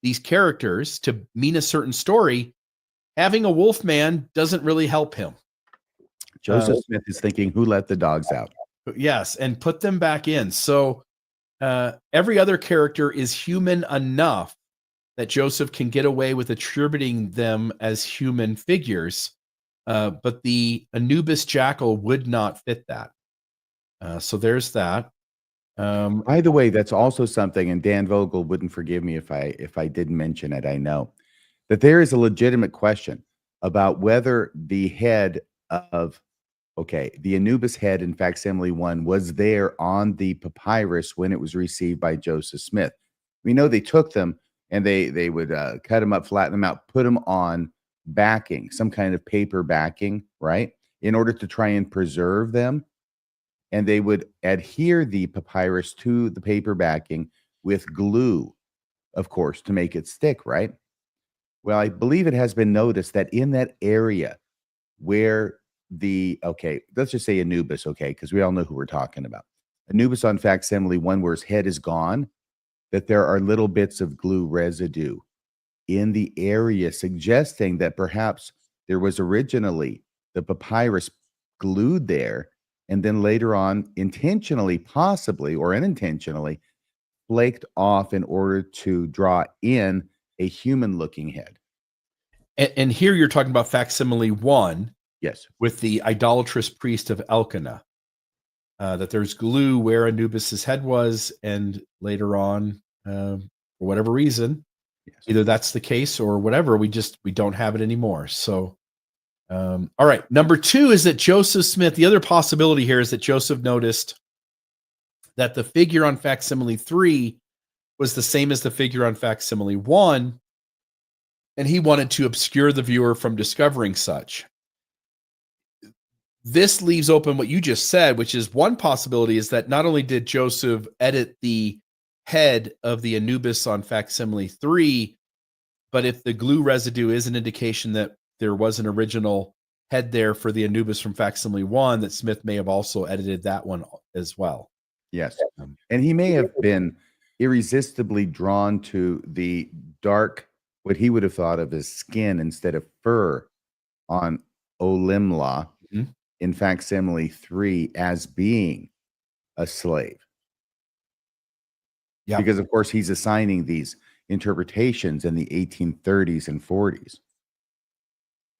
these characters to mean a certain story, having a wolf man doesn't really help him.
Joseph Smith is thinking, who let the dogs out?
Yes, and put them back in. So every other character is human enough that Joseph can get away with attributing them as human figures, but the Anubis jackal would not fit that. So there's that.
By the way, that's also something, and Dan Vogel wouldn't forgive me if I didn't mention it. I know that there is a legitimate question about whether the head of the Anubis head in facsimile 1 was there on the papyrus when it was received by Joseph Smith. We know they took them and they would cut them up, flatten them out, put them on backing, some kind of paper backing, right, in order to try and preserve them. And they would adhere the papyrus to the paper backing with glue, of course, to make it stick, right? Well, I believe it has been noticed that in that area where let's just say Anubis, because we all know who we're talking about. Anubis on facsimile 1, where his head is gone, that there are little bits of glue residue in the area, suggesting that perhaps there was originally the papyrus glued there, and then later on, intentionally, possibly, or unintentionally, flaked off in order to draw in a human-looking head.
And here you're talking about facsimile 1.
Yes.
With the idolatrous priest of Elkanah. That there's glue where Anubis's head was, and later on, for whatever reason, either that's the case or whatever, we don't have it anymore. So, all right. Number 2 is that Joseph Smith, the other possibility here is that Joseph noticed that the figure on facsimile 3 was the same as the figure on facsimile 1, and he wanted to obscure the viewer from discovering such. This leaves open what you just said, which is one possibility is that not only did Joseph edit the head of the Anubis on facsimile 3, but if the glue residue is an indication that there was an original head there for the Anubis from facsimile 1, that Smith may have also edited that one as well.
Yes. And he may have been irresistibly drawn to the dark, what he would have thought of as skin instead of fur on Olimla. Mm-hmm. In facsimile 3 as being a slave. Yeah. Because, of course, he's assigning these interpretations in the 1830s and 40s.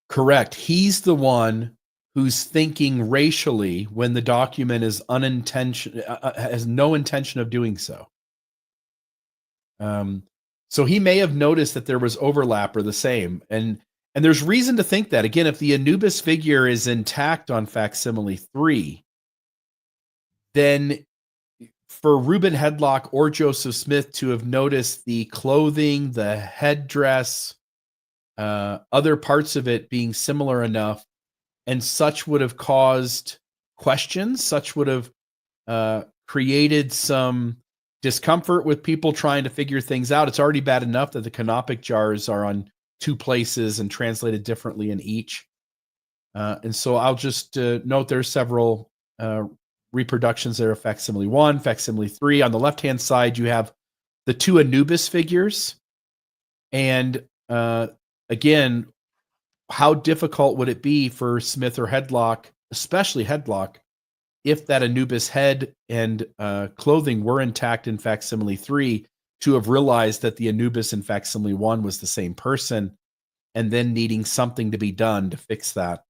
Correct. He's the one who's thinking racially when the document is has no intention of doing so. So he may have noticed that there was overlap or the same. And there's reason to think that. Again, if the Anubis figure is intact on facsimile 3, then for Reuben Hedlock or Joseph Smith to have noticed the clothing, the headdress, other parts of it being similar enough, and such would have caused questions, such would have created some discomfort with people trying to figure things out. It's already bad enough that the canopic jars are on 2 places and translated differently in each. And so I'll just note there's several reproductions there of facsimile 1, facsimile 3. On the left-hand side, you have the 2 Anubis figures. And again, how difficult would it be for Smith or Hedlock, especially Hedlock, if that Anubis head and clothing were intact in facsimile 3, to have realized that the Anubis in facsimile 1 was the same person, and then needing something to be done to fix that.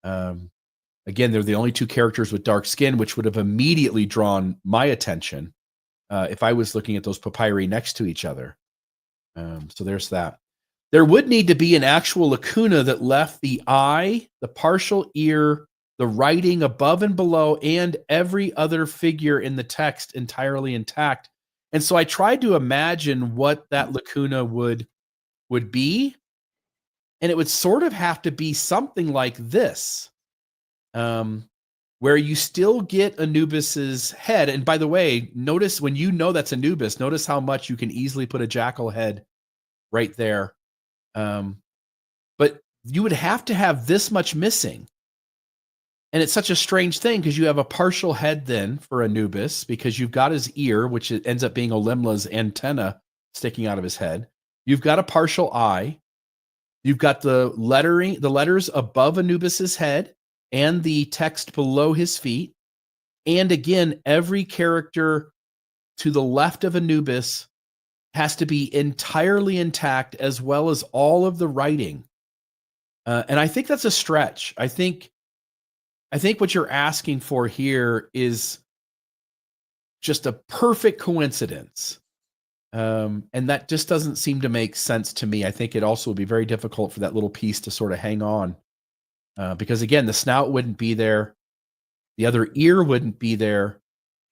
Again, they're the only 2 characters with dark skin, which would have immediately drawn my attention if I was looking at those papyri next to each other. So there's that. There would need to be an actual lacuna that left the eye, the partial ear, the writing above and below, and every other figure in the text entirely intact. And so I tried to imagine what that lacuna would be, and it would sort of have to be something like this, where you still get Anubis's head. And by the way, notice when you know that's Anubis, notice how much you can easily put a jackal head right there. But you would have to have this much missing. And it's such a strange thing because you have a partial head then for Anubis because you've got his ear, which ends up being Olimla's antenna sticking out of his head. You've got a partial eye. You've got the letters above Anubis's head and the text below his feet. And again, every character to the left of Anubis has to be entirely intact, as well as all of the writing. And I think that's a stretch. I think what you're asking for here is just a perfect coincidence. And that just doesn't seem to make sense to me. I think it also would be very difficult for that little piece to sort of hang on. Because again, the snout wouldn't be there. The other ear wouldn't be there.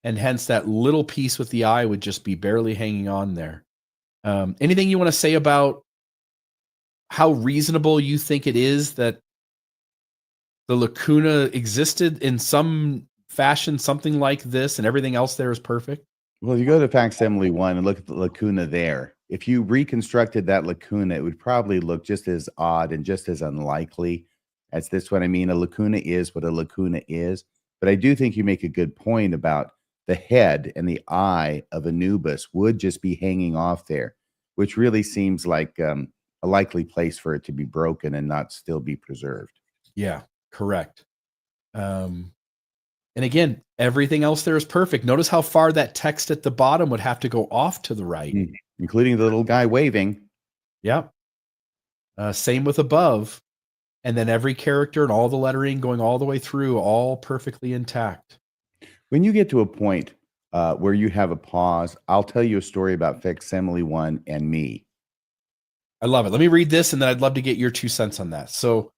And hence that little piece with the eye would just be barely hanging on there. Anything you want to say about how reasonable you think it is that the lacuna existed in some fashion, something like this, and everything else there is perfect?
Well, you go to facsimile 1 and look at the lacuna there. If you reconstructed that lacuna, it would probably look just as odd and just as unlikely as this one. I mean, a lacuna is what a lacuna is. But I do think you make a good point about the head and the eye of Anubis would just be hanging off there, which really seems like a likely place for it to be broken and not still be preserved.
Yeah, correct. And again, everything else there is perfect. Notice how far that text at the bottom would have to go off to the right.
Including the little guy waving.
Yep. Same with above. And then every character and all the lettering going all the way through, all perfectly intact.
When you get to a point where you have a pause, I'll tell you a story about facsimile 1 and me.
I love it. Let me read this, and then I'd love to get your 2 cents on that. So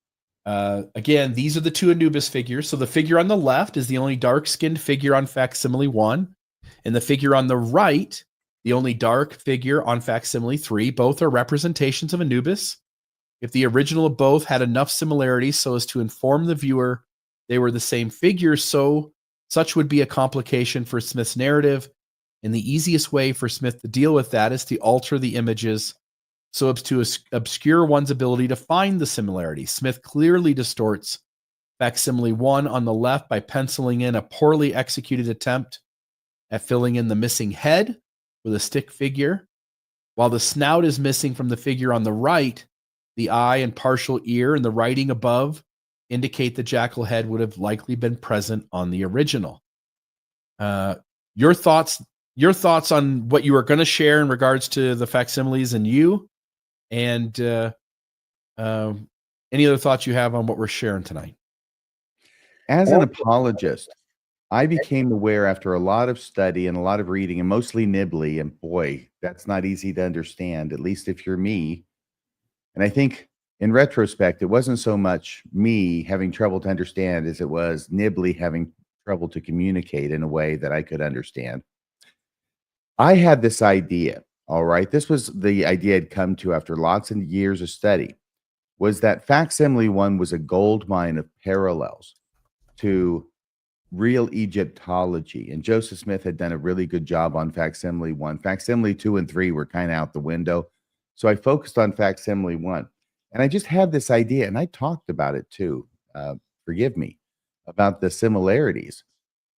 again, these are the 2 Anubis figures. So the figure on the left is the only dark-skinned figure on facsimile 1. And the figure on the right, the only dark figure on facsimile 3. Both are representations of Anubis. If the original of both had enough similarities so as to inform the viewer they were the same figures, such would be a complication for Smith's narrative. And the easiest way for Smith to deal with that is to alter the images so as to obscure one's ability to find the similarity. Smith clearly distorts facsimile 1 on the left by penciling in a poorly executed attempt at filling in the missing head with a stick figure, while the snout is missing from the figure on the right. The eye and partial ear and the writing above indicate the jackal head would have likely been present on the original. Your thoughts on what you were going to share in regards to the facsimiles and you, and any other thoughts you have on what we're sharing tonight?
As an apologist, I became aware after a lot of study and a lot of reading, and mostly nibbly, and boy, that's not easy to understand, at least if you're me. And I think in retrospect, it wasn't so much me having trouble to understand as it was nibbly having trouble to communicate in a way that I could understand. I had this idea, all right? This was the idea I'd come to after lots of years of study, was that facsimile 1 was a gold mine of parallels to real Egyptology. And Joseph Smith had done a really good job on facsimile 1. Facsimile 2 and 3 were kind of out the window. So I focused on facsimile 1. And I just had this idea, and I talked about it too, forgive me, about the similarities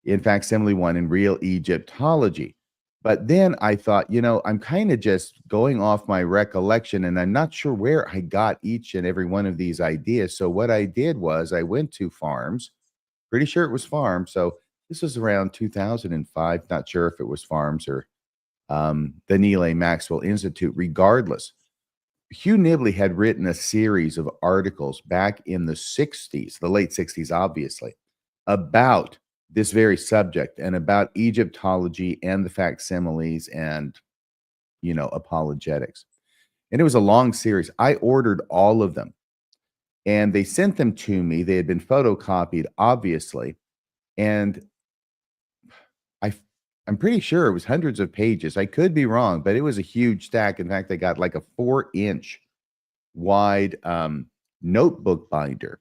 in facsimile 1 and real Egyptology. But then I thought, I'm kind of just going off my recollection, and I'm not sure where I got each and every one of these ideas. So what I did was I went to Farms, pretty sure it was Farms. So this was around 2005, not sure if it was Farms or the Neil A. Maxwell Institute. Regardless, Hugh Nibley had written a series of articles back in the 60s, the late 60s, obviously, about this very subject and about Egyptology and the facsimiles and, apologetics. And it was a long series. I ordered all of them and they sent them to me. They had been photocopied, obviously. And I'm pretty sure it was hundreds of pages. I could be wrong, but it was a huge stack. In fact, I got like a 4-inch wide notebook binder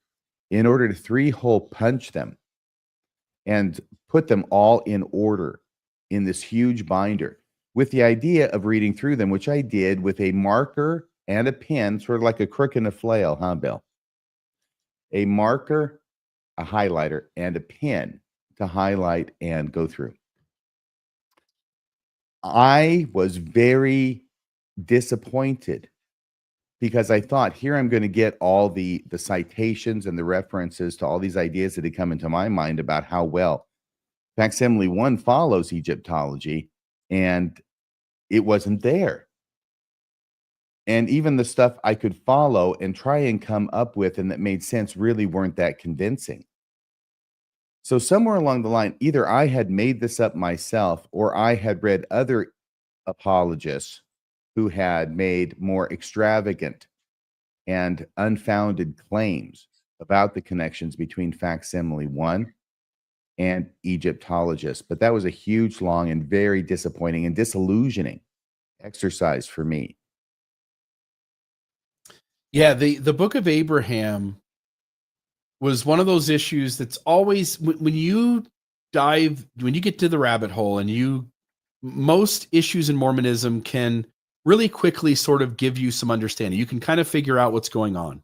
in order to 3-hole punch them and put them all in order in this huge binder with the idea of reading through them, which I did with a marker and a pen, sort of like a crook and a flail, huh, Bill? A marker, a highlighter and a pen to highlight and go through. I was very disappointed because I thought, here I'm going to get all the citations and the references to all these ideas that had come into my mind about how well facsimile 1 follows Egyptology, and it wasn't there. And even the stuff I could follow and try and come up with and that made sense really weren't that convincing. So somewhere along the line, either I had made this up myself or I had read other apologists who had made more extravagant and unfounded claims about the connections between facsimile 1 and Egyptologists. But that was a huge, long, and very disappointing and disillusioning exercise for me.
Yeah, the Book of Abraham was one of those issues that's always, when you get to the rabbit hole, and most issues in Mormonism can really quickly sort of give you some understanding. You can kind of figure out what's going on.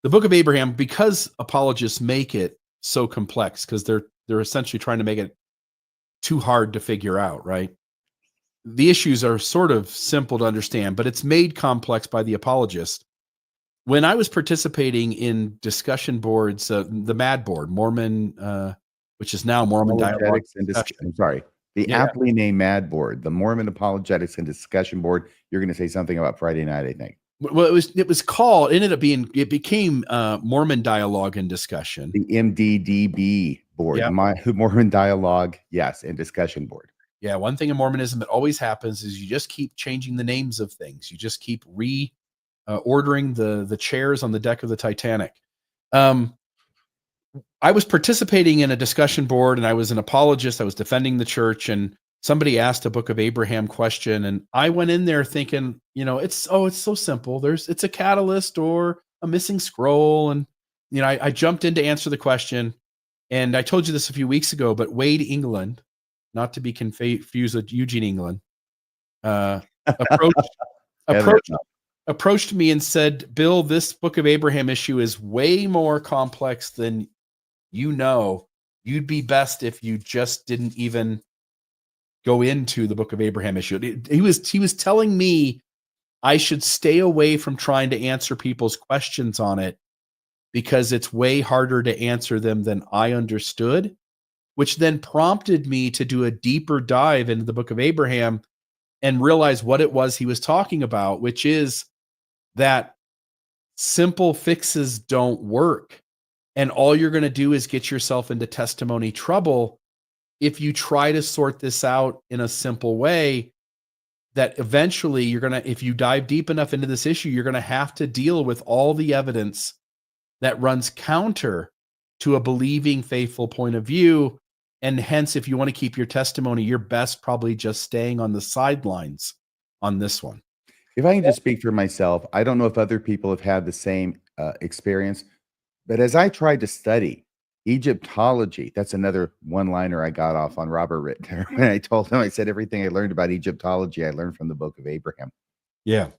The Book of Abraham, because apologists make it so complex, because they're essentially trying to make it too hard to figure out, right? The issues are sort of simple to understand, but it's made complex by the apologist. When I was participating in discussion boards, the MAD board, Mormon, which is now Mormon Dialogue.
I'm sorry. The aptly named MAD board, the Mormon Apologetics and Discussion Board. You're going to say something about Friday night, I think.
Well, it became Mormon Dialogue and Discussion.
The MDDB board, Mormon Dialogue, yes, and Discussion Board.
Yeah, one thing in Mormonism that always happens is you just keep changing the names of things. You just keep ordering the chairs on the deck of the Titanic. I was participating in a discussion board, and I was an apologist. I was defending the church, and somebody asked a Book of Abraham question, and I went in there thinking, it's so simple. It's a catalyst or a missing scroll, and I jumped in to answer the question. And I told you this a few weeks ago, but Wade England, not to be confused with Eugene England, approached me and said, Bill, this Book of Abraham issue is way more complex than you'd be best if you just didn't even go into the Book of Abraham issue. He was telling me I should stay away from trying to answer people's questions on it because it's way harder to answer them than I understood, which then prompted me to do a deeper dive into the Book of Abraham and realize what it was he was talking about, which is that simple fixes don't work. And all you're going to do is get yourself into testimony trouble if you try to sort this out in a simple way, that eventually if you dive deep enough into this issue, you're going to have to deal with all the evidence that runs counter to a believing, faithful point of view. And hence, if you want to keep your testimony, you're best probably just staying on the sidelines on this one.
If I can just speak for myself, I don't know if other people have had the same experience, but as I tried to study Egyptology, that's another one-liner I got off on Robert Rittner. When I told him, I said, everything I learned about Egyptology, I learned from the Book of Abraham.
Yeah.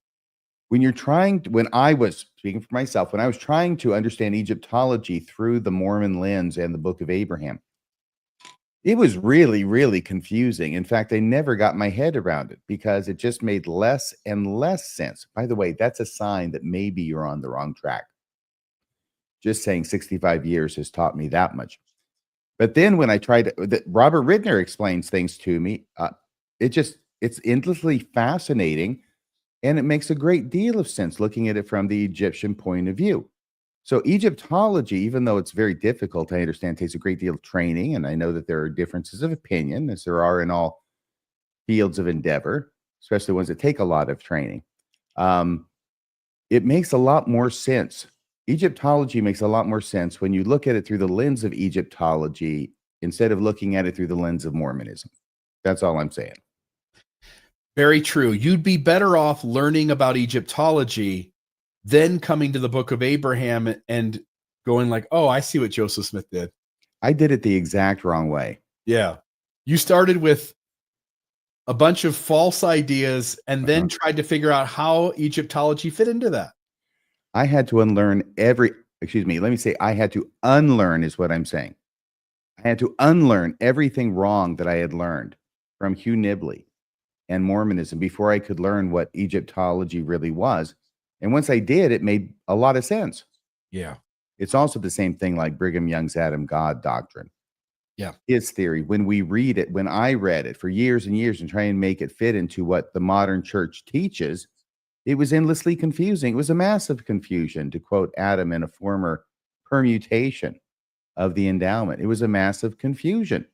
When I was speaking for myself, when I was trying to understand Egyptology through the Mormon lens and the Book of Abraham, it was really, really confusing. In fact, I never got my head around it because it just made less and less sense. By the way, that's a sign that maybe you're on the wrong track. Just saying 65 years has taught me that much. But then when I tried Robert Rittner explains things to me, it's endlessly fascinating, and it makes a great deal of sense looking at it from the Egyptian point of view. So Egyptology, even though it's very difficult, I understand, takes a great deal of training, and I know that there are differences of opinion, as there are in all fields of endeavor, especially ones that take a lot of training. It makes a lot more sense. Egyptology makes a lot more sense when you look at it through the lens of Egyptology instead of looking at it through the lens of Mormonism. That's all I'm saying.
Very true. You'd be better off learning about Egyptology, then coming to the Book of Abraham and going like, oh, I see what Joseph Smith did.
I did it the exact wrong way.
Yeah. You started with a bunch of false ideas and then tried to figure out how Egyptology fit into that.
I had to unlearn excuse me, let me say I had to unlearn is what I'm saying. I had to unlearn everything wrong that I had learned from Hugh Nibley and Mormonism before I could learn what Egyptology really was. And once I did, it made a lot of sense.
Yeah.
It's also the same thing like Brigham Young's Adam God doctrine.
Yeah.
His theory, when we read it, when I read it for years and years and try and make it fit into what the modern church teaches, it was endlessly confusing. It was a massive confusion, to quote Adam in a former permutation of the endowment. It was a massive confusion.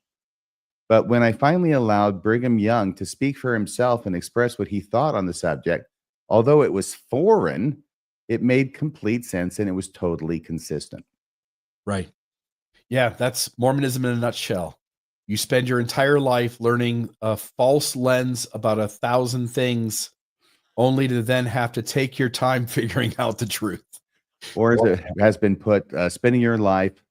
But when I finally allowed Brigham Young to speak for himself and express what he thought on the subject, although it was foreign, it made complete sense and it was totally consistent.
Right. Yeah, that's Mormonism in a nutshell. You spend your entire life learning a false lens about 1,000 things, only to then have to take your time figuring out the truth.
Or as it has been put, spending your life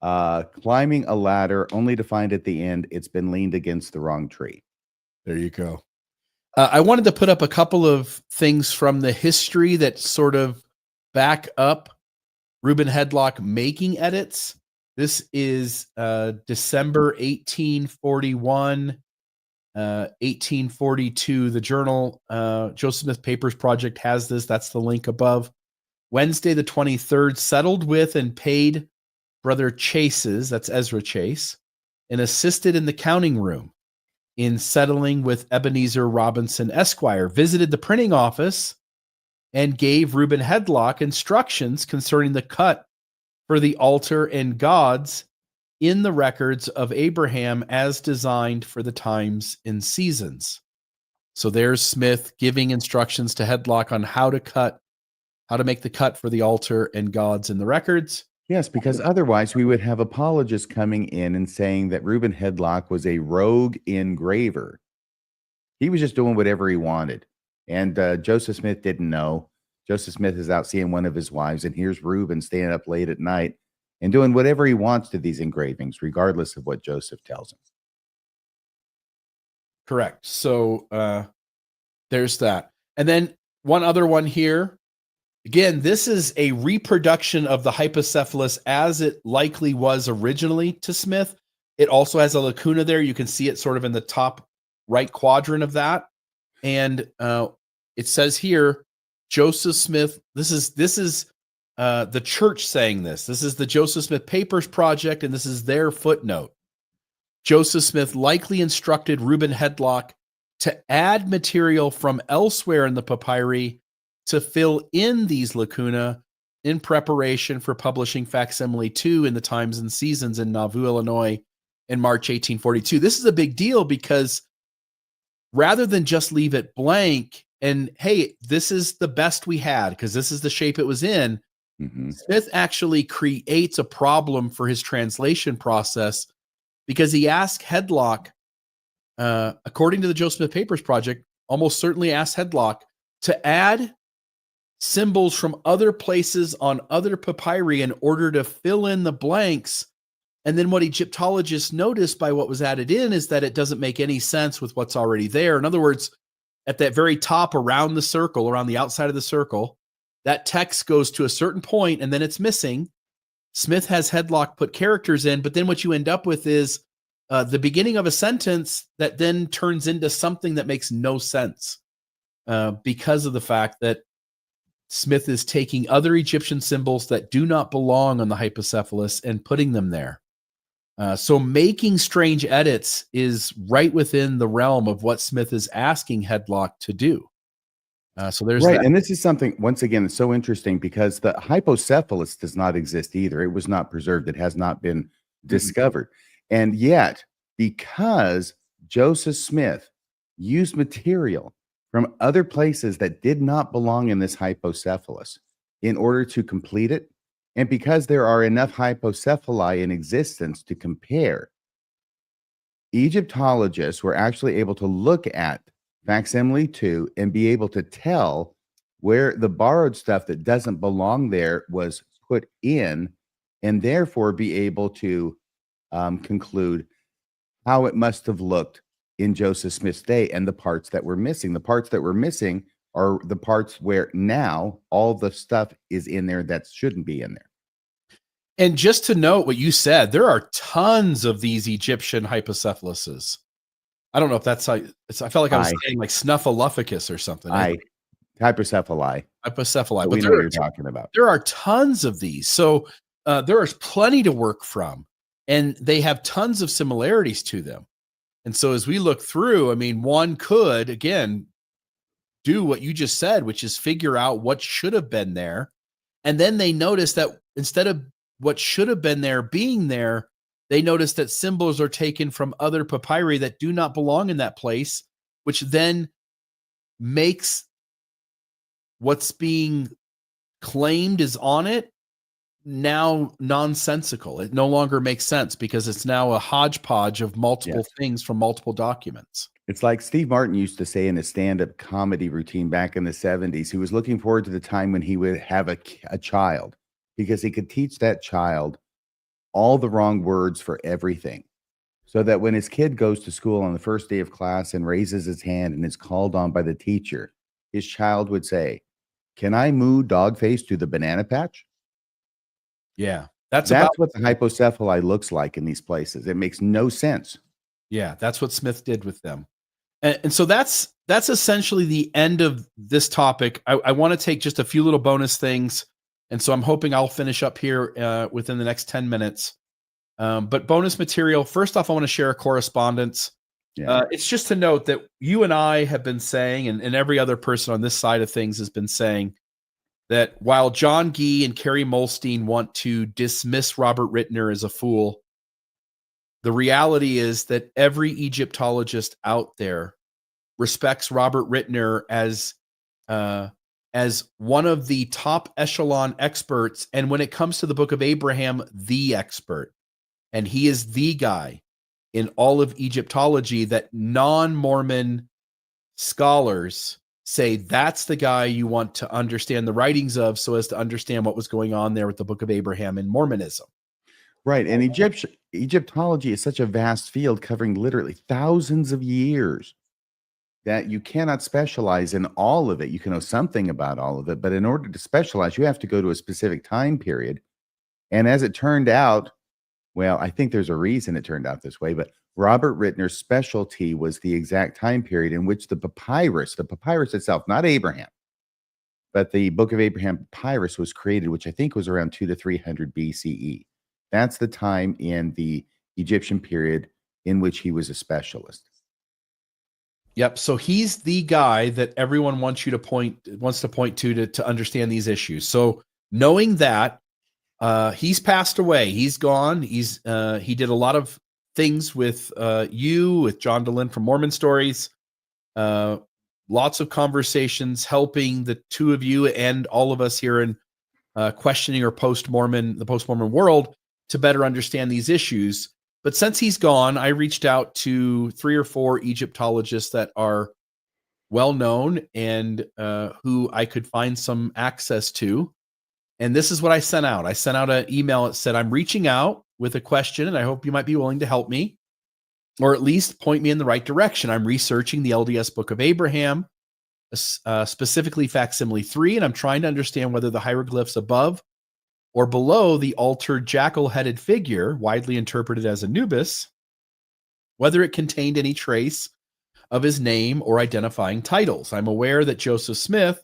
climbing a ladder only to find at the end it's been leaned against the wrong tree.
There you go. I wanted to put up a couple of things from the history that sort of back up Reuben Hedlock making edits. This is December 1841, 1842. The journal Joseph Smith Papers Project has this. That's the link above. Wednesday the 23rd, settled with and paid Brother Chase's, that's Ezra Chase, and assisted in the counting room in settling with Ebenezer Robinson Esquire, visited the printing office, and gave Reuben Hedlock instructions concerning the cut for the altar and gods in the records of Abraham as designed for the times and seasons. So there's Smith giving instructions to Hedlock on how to make the cut for the altar and gods in the records.
Yes, because otherwise we would have apologists coming in and saying that Reuben Hedlock was a rogue engraver. He was just doing whatever he wanted. And Joseph Smith didn't know. Joseph Smith is out seeing one of his wives, and here's Reuben staying up late at night and doing whatever he wants to these engravings, regardless of what Joseph tells him.
Correct. So there's that. And then one other one here. Again, this is a reproduction of the hypocephalus as it likely was originally to Smith. It also has a lacuna there. You can see it sort of in the top right quadrant of that. And it says here, Joseph Smith, this is the church saying this. This is the Joseph Smith Papers Project, and this is their footnote. Joseph Smith likely instructed Reuben Hedlock to add material from elsewhere in the papyri to fill in these lacuna in preparation for publishing facsimile 2 in the Times and Seasons in Nauvoo, Illinois in March 1842. This is a big deal because rather than just leave it blank and, hey, this is the best we had because this is the shape it was in, Smith actually creates a problem for his translation process because he asked Hedlock, according to the Joseph Smith Papers Project, almost certainly asked Hedlock to add symbols from other places on other papyri in order to fill in the blanks. And then what Egyptologists noticed by what was added in is that it doesn't make any sense with what's already there. In other words, at that very top around the circle, around the outside of the circle, that text goes to a certain point and then it's missing. Smith has Hedlock put characters in, but then what you end up with is the beginning of a sentence that then turns into something that makes no sense because of the fact that Smith is taking other Egyptian symbols that do not belong on the hypocephalus and putting them there. So making strange edits is right within the realm of what Smith is asking Hedlock to do. So there's
right.
that.
And this is something, once again, it's so interesting because the hypocephalus does not exist either. It was not preserved. It has not been discovered. And yet, because Joseph Smith used material from other places that did not belong in this hypocephalus in order to complete it, and because there are enough hypocephali in existence to compare, Egyptologists were actually able to look at facsimile 2 and be able to tell where the borrowed stuff that doesn't belong there was put in, and therefore be able to conclude how it must have looked in Joseph Smith's day and the parts that were missing. The parts that were missing are the parts where now all the stuff is in there that shouldn't be in there.
And just to note what you said, there are tons of these Egyptian hypocephalases. I don't know if that's how I felt like I was saying like snuffleupagus or something.
Hypercephali.
Hypocephali.
But we know what you're talking about.
There are tons of these. So there is plenty to work from, and they have tons of similarities to them. And so as we look through, I mean, one could, again, do what you just said, which is figure out what should have been there. And then they notice that instead of what should have been there being there, they notice that symbols are taken from other papyri that do not belong in that place, which then makes what's being claimed is on it now nonsensical. It no longer makes sense because it's now a hodgepodge of multiple things from multiple documents.
It's like Steve Martin used to say in his stand-up comedy routine back in the 70s. He was looking forward to the time when he would have a child, because he could teach that child all the wrong words for everything, so that when his kid goes to school on the first day of class and raises his hand and is called on by the teacher, his child would say, "Can I moo dog face to the banana patch?"
Yeah.
That's what the hypocephali looks like in these places. It makes no sense.
Yeah, that's what Smith did with them. And so that's essentially the end of this topic. I want to take just a few little bonus things. And so I'm hoping I'll finish up here within the next 10 minutes. But bonus material, first off, I want to share a correspondence.
Yeah.
It's just to note that you and I have been saying, and every other person on this side of things has been saying, that while John Gee and Carrie Molstein want to dismiss Robert Rittner as a fool, the reality is that every Egyptologist out there respects Robert Rittner as one of the top echelon experts. And when it comes to the Book of Abraham, the expert. And he is the guy in all of Egyptology that non-Mormon scholars say that's the guy you want to understand the writings of, so as to understand what was going on there with the Book of Abraham and Mormonism.
Right. And Egyptology is such a vast field covering literally thousands of years that you cannot specialize in all of it. You can know something about all of it, but in order to specialize, you have to go to a specific time period. And as it turned out, well, I think there's a reason it turned out this way, but Robert Rittner's specialty was the exact time period in which the papyrus itself, not Abraham, but the Book of Abraham papyrus was created, which I think was around 200 to 300 BCE. That's the time in the Egyptian period in which he was a specialist.
Yep. So he's the guy that everyone wants to point to understand these issues. So knowing that, he's passed away, he's gone. He did a lot of things with with John DeLynn from Mormon Stories. Lots of conversations helping the two of you and all of us here in questioning or the post-Mormon world to better understand these issues. But since he's gone, I reached out to 3 or 4 Egyptologists that are well known and who I could find some access to. And this is what I sent out. I sent out an email that said, I'm reaching out with a question, and I hope you might be willing to help me, or at least point me in the right direction. I'm researching the LDS Book of Abraham, specifically facsimile 3, and I'm trying to understand whether the hieroglyphs above or below the altered jackal-headed figure, widely interpreted as Anubis, whether it contained any trace of his name or identifying titles. I'm aware that Joseph Smith,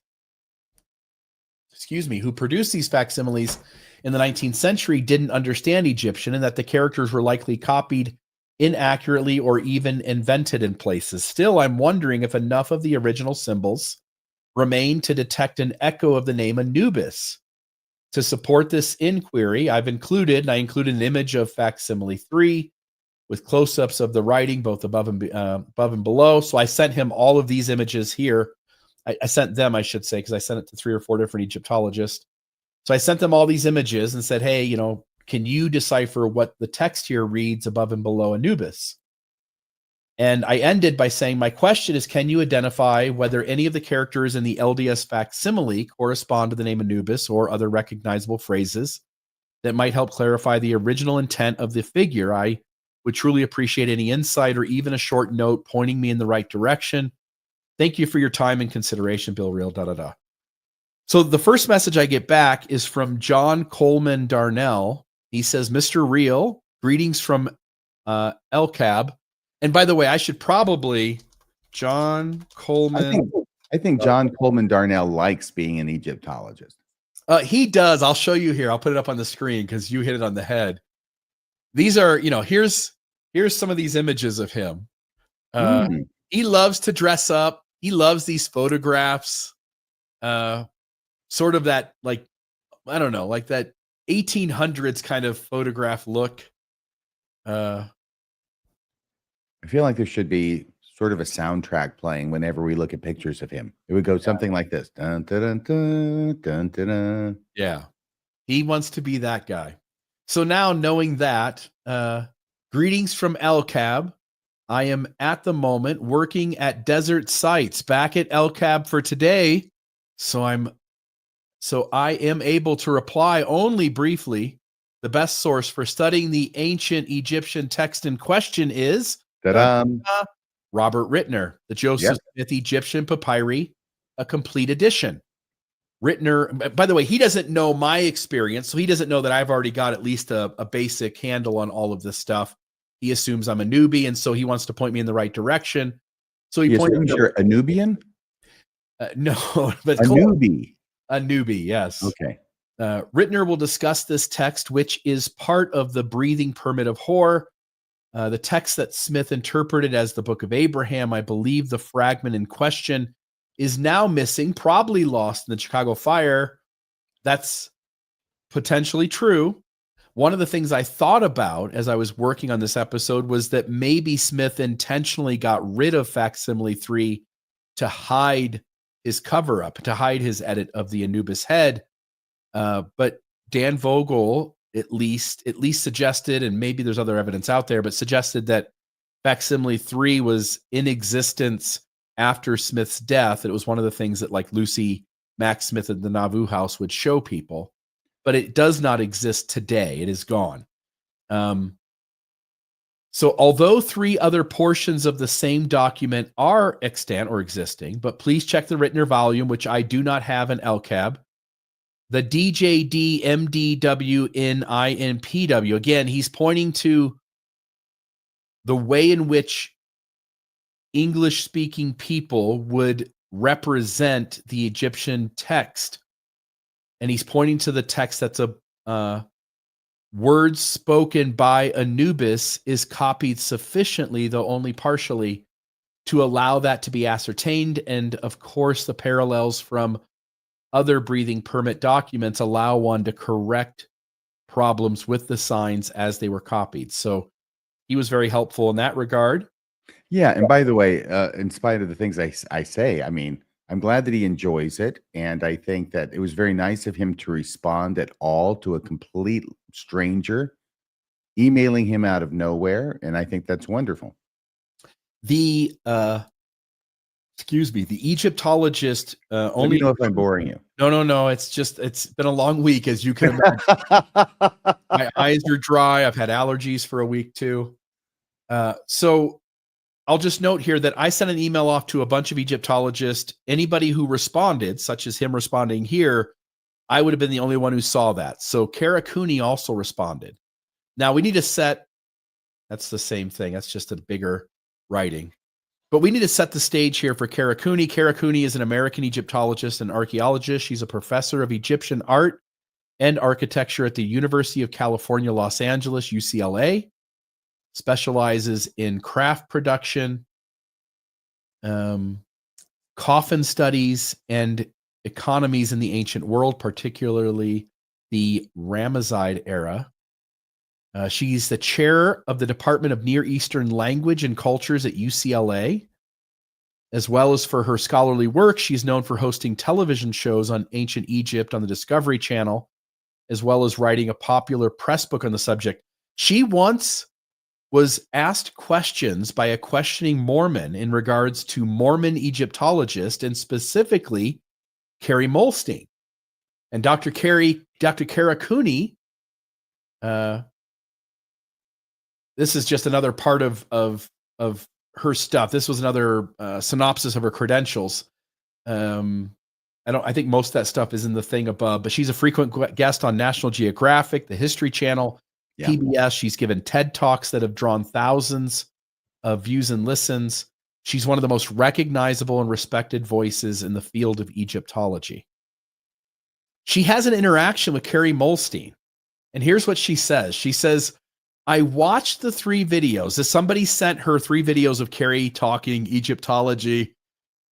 who produced these facsimiles in the 19th century, didn't understand Egyptian, and that the characters were likely copied inaccurately or even invented in places. Still, I'm wondering if enough of the original symbols remain to detect an echo of the name Anubis. To support this inquiry, I included an image of facsimile 3 with close-ups of the writing, both above and below. So I sent him all of these images here. I sent them, I should say, because I sent it to 3 or 4 different Egyptologists. So I sent them all these images and said, hey, can you decipher what the text here reads above and below Anubis? And I ended by saying, my question is, can you identify whether any of the characters in the LDS facsimile correspond to the name Anubis or other recognizable phrases that might help clarify the original intent of the figure? I would truly appreciate any insight or even a short note pointing me in the right direction. Thank you for your time and consideration, Bill Reel, So the first message I get back is from John Coleman Darnell. He says, Mr. Reel, greetings from El Cab. And by the way, I should probably, John Coleman.
I think John Coleman Darnell likes being an Egyptologist.
He does. I'll show you here. I'll put it up on the screen because you hit it on the head. These are, here's some of these images of him. He loves to dress up. He loves these photographs. Sort of that, like, I don't know, like that 1800s kind of photograph look.
I feel like there should be sort of a soundtrack playing whenever we look at pictures of him. It would go something like this. Dun, dun, dun, dun, dun, dun.
Yeah. He wants to be that guy. So now knowing that, greetings from El Cab. I am at the moment working at Desert Sites back at El Cab for today. So I am able to reply only briefly. The best source for studying the ancient Egyptian text in question is Robert Rittner, the Joseph Smith Egyptian Papyri, a complete edition. Rittner, by the way, he doesn't know my experience, so he doesn't know that I've already got at least a basic handle on all of this stuff. He assumes I'm a newbie, and so he wants to point me in the right direction. So he pointed
you're a Nubian?
No, but
a newbie.
A newbie, yes.
Okay.
Rittner will discuss this text, which is part of the breathing permit of Hor. The text that Smith interpreted as the Book of Abraham, I believe the fragment in question is now missing, probably lost in the Chicago fire. That's potentially true. One of the things I thought about as I was working on this episode was that maybe Smith intentionally got rid of facsimile 3 to hide his cover up, to hide his edit of the Anubis head. But Dan Vogel at least suggested, and maybe there's other evidence out there, but suggested that facsimile 3 was in existence after Smith's death. It was one of the things that, like, Lucy Mack Smith at the Nauvoo House would show people, but it does not exist today. It is gone. So although 3 other portions of the same document are extant or existing, but please check the Rittner volume, which I do not have in LCAB. The DJD MDWNINPW, again, he's pointing to the way in which English-speaking people would represent the Egyptian text. And he's pointing to the text that's a words spoken by Anubis is copied sufficiently, though only partially, to allow that to be ascertained. And of course, the parallels from other breathing permit documents allow one to correct problems with the signs as they were copied. So he was very helpful in that regard.
Yeah. And by the way, in spite of the things I say, I mean, I'm glad that he enjoys it. And I think that it was very nice of him to respond at all to a complete stranger emailing him out of nowhere. And I think that's wonderful.
The Egyptologist
Let me know if I'm boring you.
No. It's been a long week, as you can imagine. My eyes are dry. I've had allergies for a week too. So I'll just note here that I sent an email off to a bunch of Egyptologists. Anybody who responded, such as him responding here, I would have been the only one who saw that. So Karakuni also responded. Now we need to set, that's the same thing. That's just a bigger writing. But we need to set the stage here for Karakuni. Karakuni is an American Egyptologist and archaeologist. She's a professor of Egyptian art and architecture at the University of California, Los Angeles, UCLA. Specializes in craft production, coffin studies, and economies in the ancient world, particularly the Ramesside era. She's the chair of the Department of Near Eastern Language and Cultures at UCLA. As well as for her scholarly work, she's known for hosting television shows on ancient Egypt on the Discovery Channel, as well as writing a popular press book on the subject. She once was asked questions by a questioning Mormon in regards to Mormon Egyptologist, and specifically Carrie Molstein. And Dr. Karakuni, this is just another part of her stuff. This was another synopsis of her credentials. I think most of that stuff is in the thing above, but she's a frequent guest on National Geographic, the History Channel,
Yeah.
PBS. She's given TED Talks that have drawn thousands of views and listens. She's one of the most recognizable and respected voices in the field of Egyptology. She has an interaction with Carrie Molstein, and here's what she says. She says, I watched the 3 videos. Somebody sent her 3 videos of Carrie talking Egyptology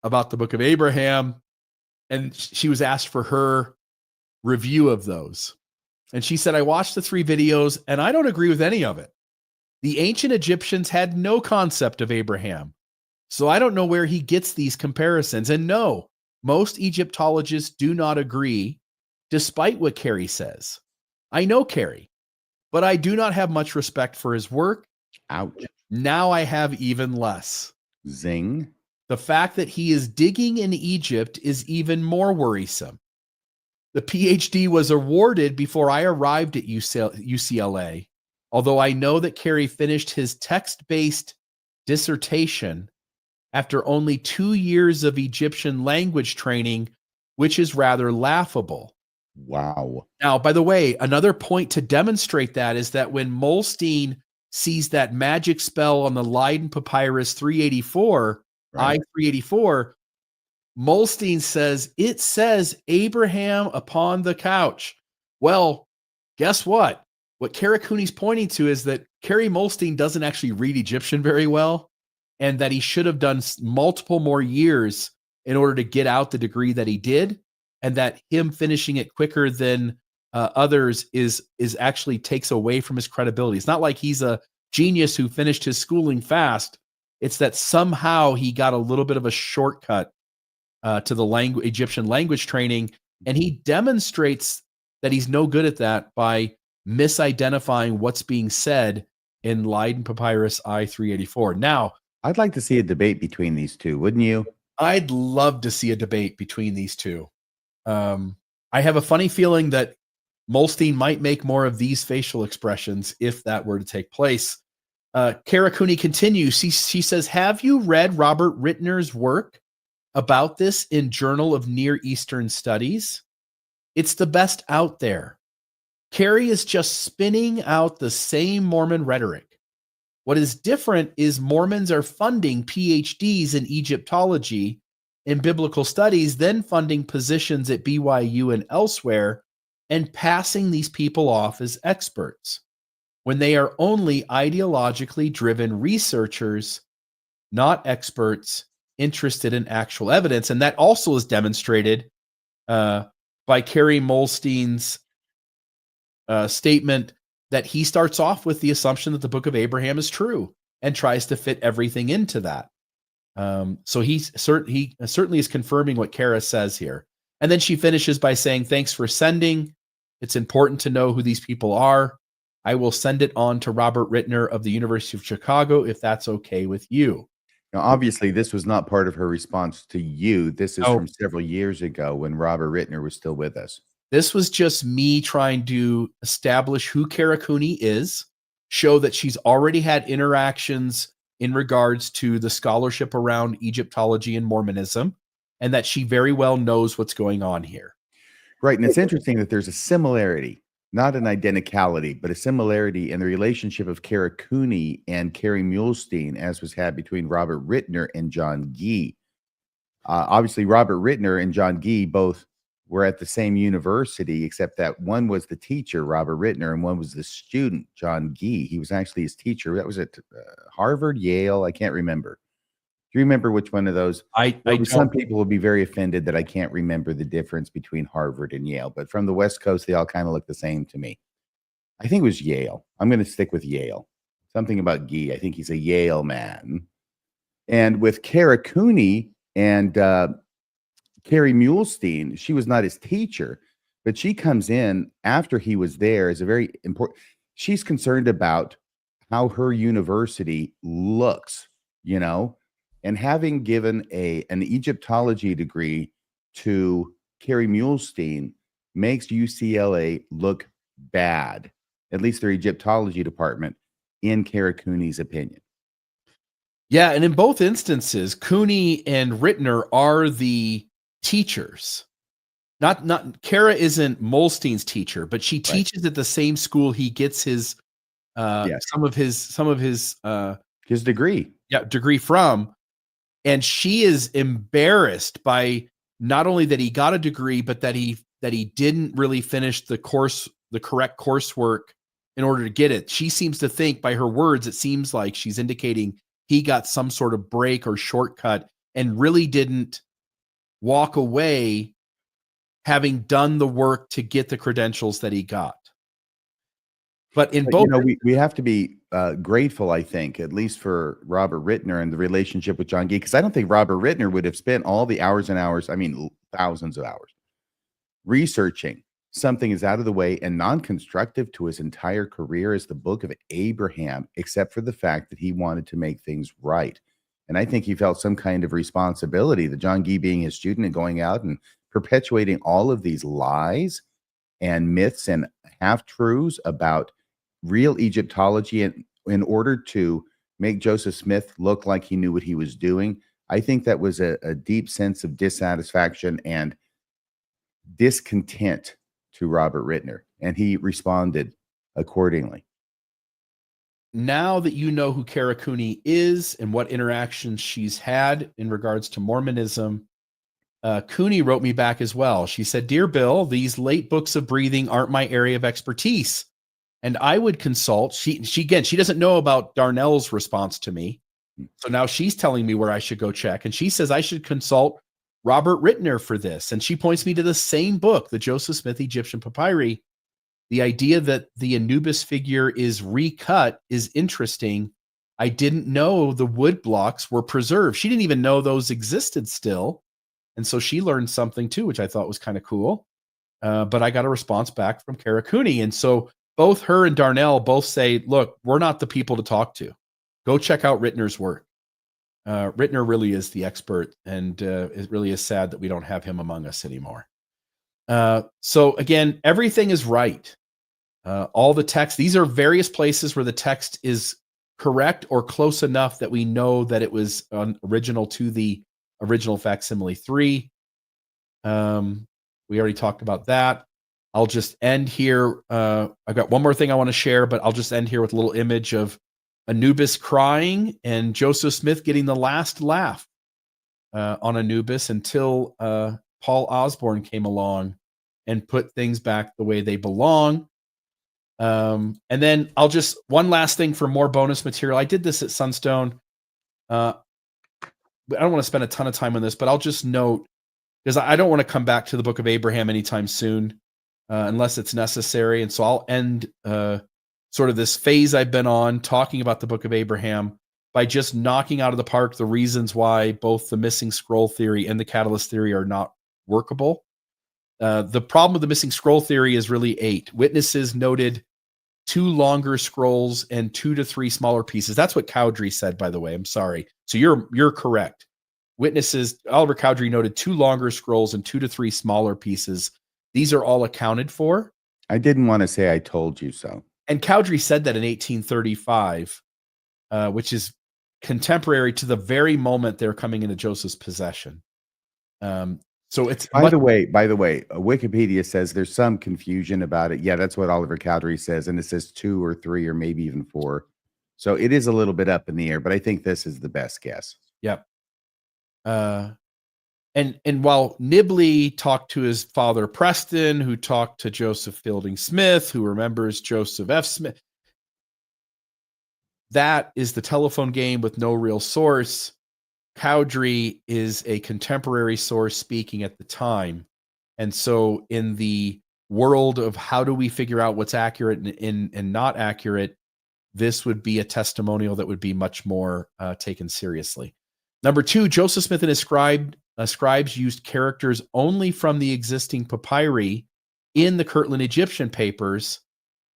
about the Book of Abraham, and she was asked for her review of those. And she said, I watched the 3 videos, and I don't agree with any of it. The ancient Egyptians had no concept of Abraham, so I don't know where he gets these comparisons. And no, most Egyptologists do not agree, despite what Carrie says. I know Carrie, but I do not have much respect for his work.
Ouch.
Now I have even less.
Zing.
The fact that he is digging in Egypt is even more worrisome. The PhD was awarded before I arrived at UCLA, although I know that Carrie finished his text-based dissertation after only 2 years of Egyptian language training, which is rather laughable.
Wow.
Now, by the way, another point to demonstrate that is that when Molstein sees that magic spell on the Leiden Papyrus 384,
Right.
I-384, Molstein says, it says Abraham upon the couch. Well, guess what? What Kara Cooney's pointing to is that Carrie Molstein doesn't actually read Egyptian very well, and that he should have done multiple more years in order to get out the degree that he did, and that him finishing it quicker than others is actually takes away from his credibility. It's not like he's a genius who finished his schooling fast. It's that somehow he got a little bit of a shortcut to the Egyptian language training, and he demonstrates that he's no good at that by misidentifying what's being said in Leiden Papyrus I-384. Now,
I'd like to see a debate between these two, wouldn't you?
I'd love to see a debate between these two. I have a funny feeling that Molstein might make more of these facial expressions if that were to take place. Kara Cooney continues. She says, have you read Robert Rittner's work about this in Journal of Near Eastern Studies? It's the best out there. Carrie is just spinning out the same Mormon rhetoric. What is different is Mormons are funding PhDs in Egyptology and biblical studies, then funding positions at BYU and elsewhere, and passing these people off as experts when they are only ideologically driven researchers, not experts interested in actual evidence. And that also is demonstrated by Carrie Molstein's statement that he starts off with the assumption that the Book of Abraham is true and tries to fit everything into that. So he certainly is confirming what Kara says here. And then she finishes by saying, thanks for sending. It's important to know who these people are. I will send it on to Robert Rittner of the University of Chicago if that's okay with you.
Now, obviously, this was not part of her response to you. This is
Oh.
from several years ago when Robert Rittner was still with us.
This was just me trying to establish who Kara Cooney is, show that she's already had interactions in regards to the scholarship around Egyptology and Mormonism, and that she very well knows what's going on here.
Right. And it's interesting that there's a similarity, not an identicality, but a similarity in the relationship of Kara Cooney and Carrie Mulestein, as was had between Robert Rittner and John Gee. Obviously, Robert Rittner and John Gee both were at the same university, except that one was the teacher, Robert Rittner, and one was the student, John Gee. He was actually his teacher. That was at Harvard, Yale. I can't remember. Do you remember which one of those? Some people will be very offended that I can't remember the difference between Harvard and Yale, but from the West Coast, they all kind of look the same to me. I think it was Yale. I'm going to stick with Yale. Something about Gee. I think he's a Yale man. And with Kara Cooney and Carrie Mulestein, she was not his teacher, but she comes in after he was there as a very important. She's concerned about how her university looks, you know, and having given an Egyptology degree to Carrie Mulestein makes UCLA look bad, at least their Egyptology department, in Kara Cooney's opinion.
Yeah, and in both instances, Cooney and Rittner are the teachers. Not Kara isn't Molstein's teacher, but she
Right.
teaches at the same school he gets his
Yes.
some of his
His degree.
degree from. And she is embarrassed by not only that he got a degree, but that he didn't really finish the correct coursework in order to get it. She seems to think, by her words, it seems like she's indicating he got some sort of break or shortcut and really didn't walk away having done the work to get the credentials that he got. But in
But,
both,
we have to be, grateful, I think, at least for Robert Rittner and the relationship with John Gee, because I don't think Robert Rittner would have spent all the hours and hours, I mean, thousands of hours, researching something as out of the way and non-constructive to his entire career as the Book of Abraham, except for the fact that he wanted to make things right. And I think he felt some kind of responsibility, that John Gee being his student and going out and perpetuating all of these lies and myths and half-truths about real Egyptology in order to make Joseph Smith look like he knew what he was doing. I think that was a deep sense of dissatisfaction and discontent to Robert Rittner, and he responded accordingly.
now that you know who Kara Cooney is and what interactions she's had in regards to Mormonism, Cooney wrote me back as well. She said, "Dear Bill, these late books of breathing aren't my area of expertise, and I would consult." She doesn't know about Darnell's response to me, so now she's telling me where I should go check, and she says I should consult Robert Rittner for this, and she points me to the same book, the Joseph Smith Egyptian Papyri. The idea that the Anubis figure is recut is interesting. I didn't know the wood blocks were preserved. She didn't even know those existed still. And so she learned something too, which I thought was kind of cool. But I got a response back from Kara Cooney. And so both her and Darnell both say, look, we're not the people to talk to. Go check out Rittner's work. Rittner really is the expert. And it really is sad that we don't have him among us anymore. So again, everything is right. All the text, these are various places where the text is correct or close enough that we know that it was original to the original facsimile 3. We already talked about that. I'll just end here. I've got one more thing I want to share, but I'll just end here with a little image of Anubis crying and Joseph Smith getting the last laugh on Anubis until Paul Osborne came along and put things back the way they belong. And then I'll just, one last thing for more bonus material. I did this at Sunstone. I don't want to spend a ton of time on this, but I'll just note, because I don't want to come back to the Book of Abraham anytime soon, unless it's necessary. And so I'll end sort of this phase I've been on talking about the Book of Abraham by just knocking out of the park the reasons why both the missing scroll theory and the catalyst theory are not workable. The problem with the missing scroll theory is really 8. Witnesses noted 2 longer scrolls and 2 to 3 smaller pieces. That's what Cowdery said, by the way. I'm sorry. So you're correct. Witnesses, Oliver Cowdery noted 2 longer scrolls and 2 to 3 smaller pieces. These are all accounted for.
I didn't want to say I told you so.
And Cowdery said that in 1835, which is contemporary to the very moment they're coming into Joseph's possession. So it's
by the way, Wikipedia says there's some confusion about it. Yeah, that's what Oliver Cowdery says, and it says 2 or 3 or maybe even 4. So it is a little bit up in the air, but I think this is the best guess.
Yep. And while Nibley talked to his father Preston, who talked to Joseph Fielding Smith, who remembers Joseph F. Smith, that is the telephone game with no real source. Cowdery is a contemporary source speaking at the time. And so in the world of how do we figure out what's accurate and not accurate, this would be a testimonial that would be much more taken seriously. Number 2, Joseph Smith and his scribes used characters only from the existing papyri in the Kirtland Egyptian papers,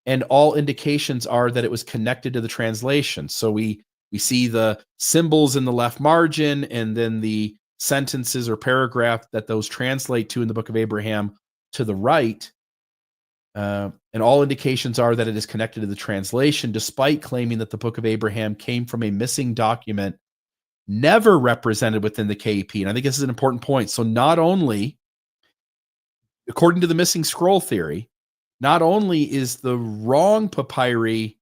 and all indications are that it was connected to the translation. So we see the symbols in the left margin and then the sentences or paragraph that those translate to in the Book of Abraham to the right. And all indications are that it is connected to the translation, despite claiming that the Book of Abraham came from a missing document never represented within the KEP. And I think this is an important point. So not only, according to the missing scroll theory, not only is the wrong papyri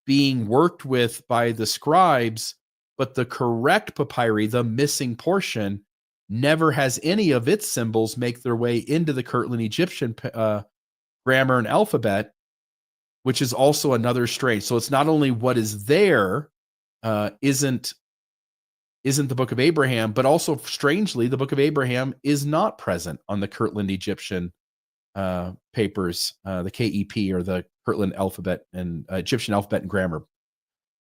being worked with by the scribes, but the correct papyri, the missing portion, never has any of its symbols make their way into the Kirtland Egyptian grammar and alphabet, which is also another strange. So it's not only what is there isn't the Book of Abraham, but also strangely, the Book of Abraham is not present on the Kirtland Egyptian papers, the KEP, or the Kirtland alphabet and Egyptian alphabet and grammar.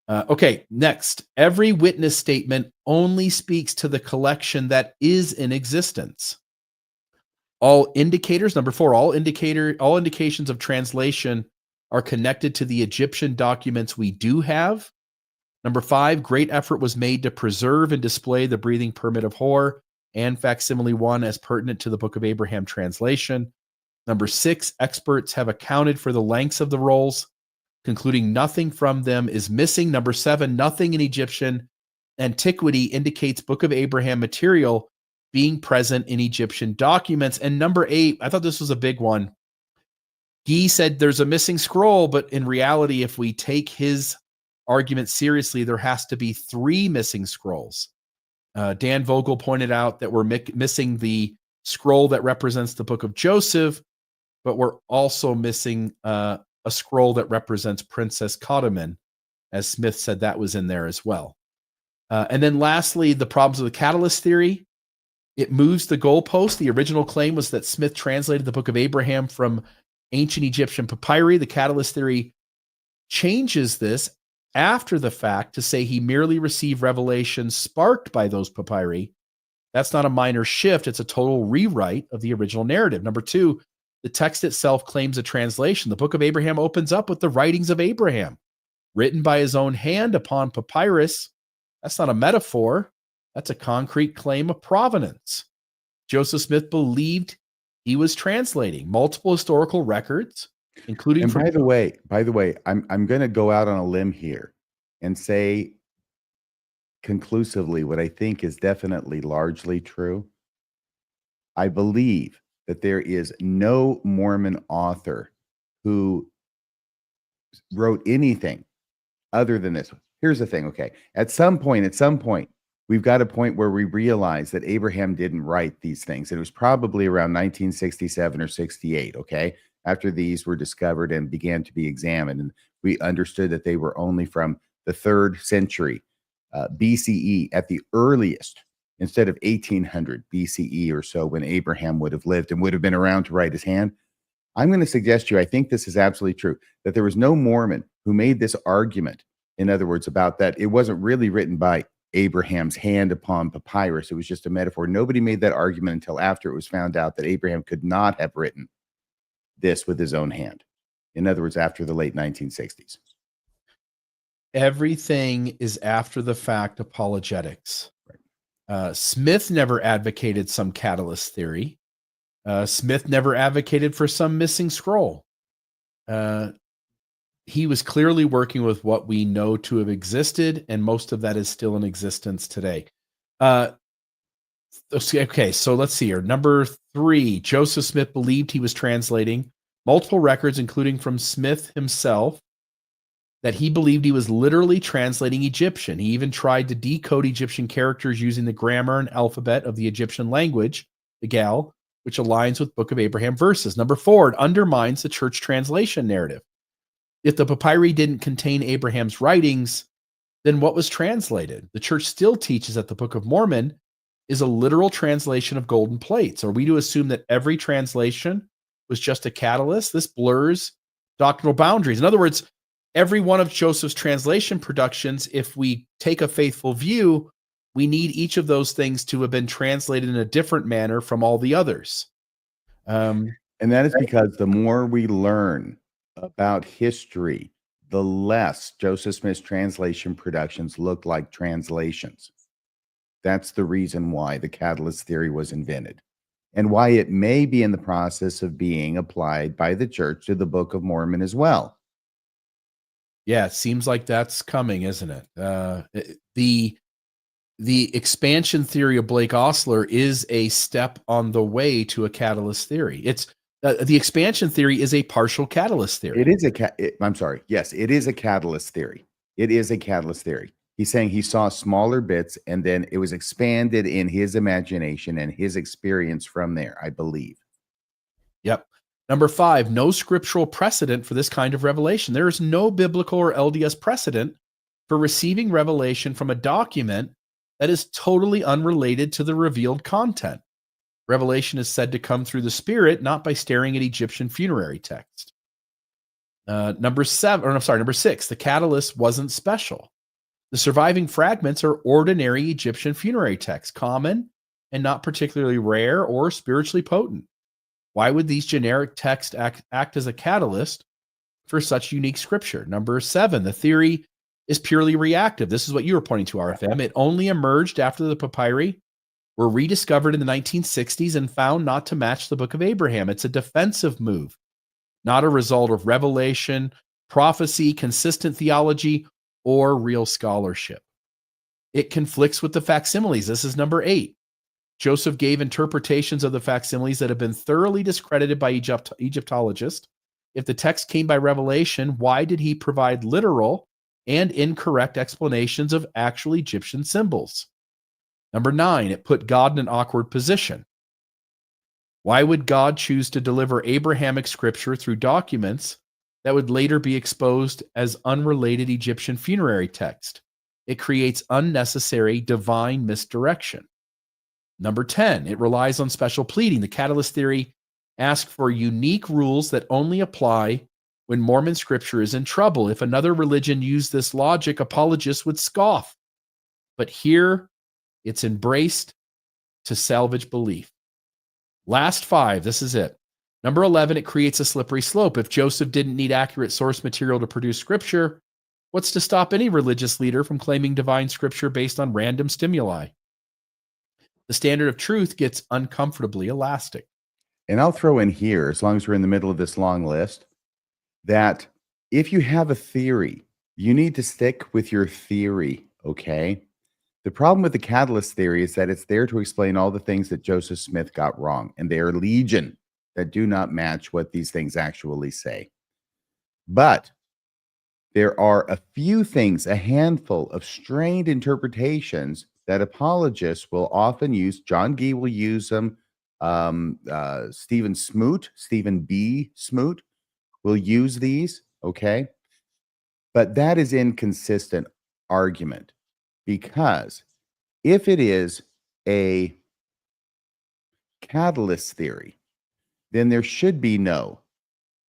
Okay, next. Every witness statement only speaks to the collection that is in existence. All indicators, number 4, all indications of translation are connected to the Egyptian documents we do have. Number 5, great effort was made to preserve and display the breathing permit of Hor and facsimile 1 as pertinent to the Book of Abraham translation. Number 6, experts have accounted for the lengths of the rolls, concluding nothing from them is missing. Number 7, nothing in Egyptian antiquity indicates Book of Abraham material being present in Egyptian documents. And number 8, I thought this was a big one. Guy said there's a missing scroll, but in reality, if we take his argument seriously, there has to be 3 missing scrolls. Dan Vogel pointed out that we're missing the scroll that represents the Book of Joseph, but we're also missing a scroll that represents Princess Cottoman, as Smith said that was in there as well. And then lastly, the problems of the catalyst theory. It moves the goalpost. The original claim was that Smith translated the Book of Abraham from ancient Egyptian papyri. The catalyst theory changes this after the fact to say he merely received revelation sparked by those papyri. That's not a minor shift. It's a total rewrite of the original narrative. Number 2, the text itself claims a translation. The Book of Abraham opens up with the writings of Abraham, written by his own hand upon papyrus. That's not a metaphor. That's a concrete claim of provenance. Joseph Smith believed he was translating multiple historical records, including.
And by the way, I'm going to go out on a limb here and say conclusively what I think is definitely largely true. I believe that there is no Mormon author who wrote anything other than this. Here's the thing, okay? At some point, we've got a point where we realize that Abraham didn't write these things. It was probably around 1967 or 68, okay? After these were discovered and began to be examined, and we understood that they were only from the 3rd century BCE at the earliest, instead of 1800 BCE or so, when Abraham would have lived and would have been around to write his hand. I'm going to suggest to you, I think this is absolutely true, that there was no Mormon who made this argument, in other words, about that it wasn't really written by Abraham's hand upon papyrus. It was just a metaphor. Nobody made that argument until after it was found out that Abraham could not have written this with his own hand. In other words, after the late 1960s.
Everything is after the fact apologetics. Smith never advocated some catalyst theory. Smith never advocated for some missing scroll. He was clearly working with what we know to have existed, and most of that is still in existence today. Okay, so let's see here. Number 3, Joseph Smith believed he was translating multiple records, including from Smith himself, that he believed he was literally translating Egyptian. He even tried to decode Egyptian characters using the grammar and alphabet of the Egyptian language, the Gal, which aligns with Book of Abraham verses. Number 4, it undermines the church translation narrative. If the papyri didn't contain Abraham's writings, then what was translated? The church still teaches that the Book of Mormon is a literal translation of golden plates. Are we to assume that every translation was just a catalyst? This blurs doctrinal boundaries. In other words, every one of Joseph's translation productions, if we take a faithful view, we need each of those things to have been translated in a different manner from all the others.
And that is because the more we learn about history, the less Joseph Smith's translation productions look like translations. That's the reason why the catalyst theory was invented, and why it may be in the process of being applied by the church to the Book of Mormon as well.
Yeah, it seems like that's coming, isn't it? The the expansion theory of Blake Ostler is a step on the way to a catalyst theory. It's the expansion theory is a partial catalyst theory.
It is I'm sorry. Yes, it is a catalyst theory. It is a catalyst theory. He's saying he saw smaller bits and then it was expanded in his imagination and his experience from there, I believe.
Yep. Number 5, no scriptural precedent for this kind of revelation. There is no biblical or LDS precedent for receiving revelation from a document that is totally unrelated to the revealed content. Revelation is said to come through the Spirit, not by staring at Egyptian funerary text. Number 6, the catalyst wasn't special. The surviving fragments are ordinary Egyptian funerary texts, common and not particularly rare or spiritually potent. Why would these generic texts act as a catalyst for such unique scripture? Number 7, the theory is purely reactive. This is what you were pointing to, RFM. It only emerged after the papyri were rediscovered in the 1960s and found not to match the Book of Abraham. It's a defensive move, not a result of revelation, prophecy, consistent theology, or real scholarship. It conflicts with the facsimiles. This is number 8. Joseph gave interpretations of the facsimiles that have been thoroughly discredited by Egyptologists. If the text came by revelation, why did he provide literal and incorrect explanations of actual Egyptian symbols? Number 9, it put God in an awkward position. Why would God choose to deliver Abrahamic scripture through documents that would later be exposed as unrelated Egyptian funerary text? It creates unnecessary divine misdirection. Number 10, it relies on special pleading. The catalyst theory asks for unique rules that only apply when Mormon scripture is in trouble. If another religion used this logic, apologists would scoff. But here, it's embraced to salvage belief. Last 5, this is it. Number 11, it creates a slippery slope. If Joseph didn't need accurate source material to produce scripture, what's to stop any religious leader from claiming divine scripture based on random stimuli? The standard of truth gets uncomfortably elastic.
And I'll throw in here, as long as we're in the middle of this long list, that if you have a theory, you need to stick with your theory, okay? The problem with the catalyst theory is that it's there to explain all the things that Joseph Smith got wrong, and they are legion that do not match what these things actually say. But there are a few things, a handful of strained interpretations that apologists will often use. John Gee will use them. Stephen B. Smoot will use these, okay? But that is inconsistent argument, because if it is a catalyst theory, then there should be no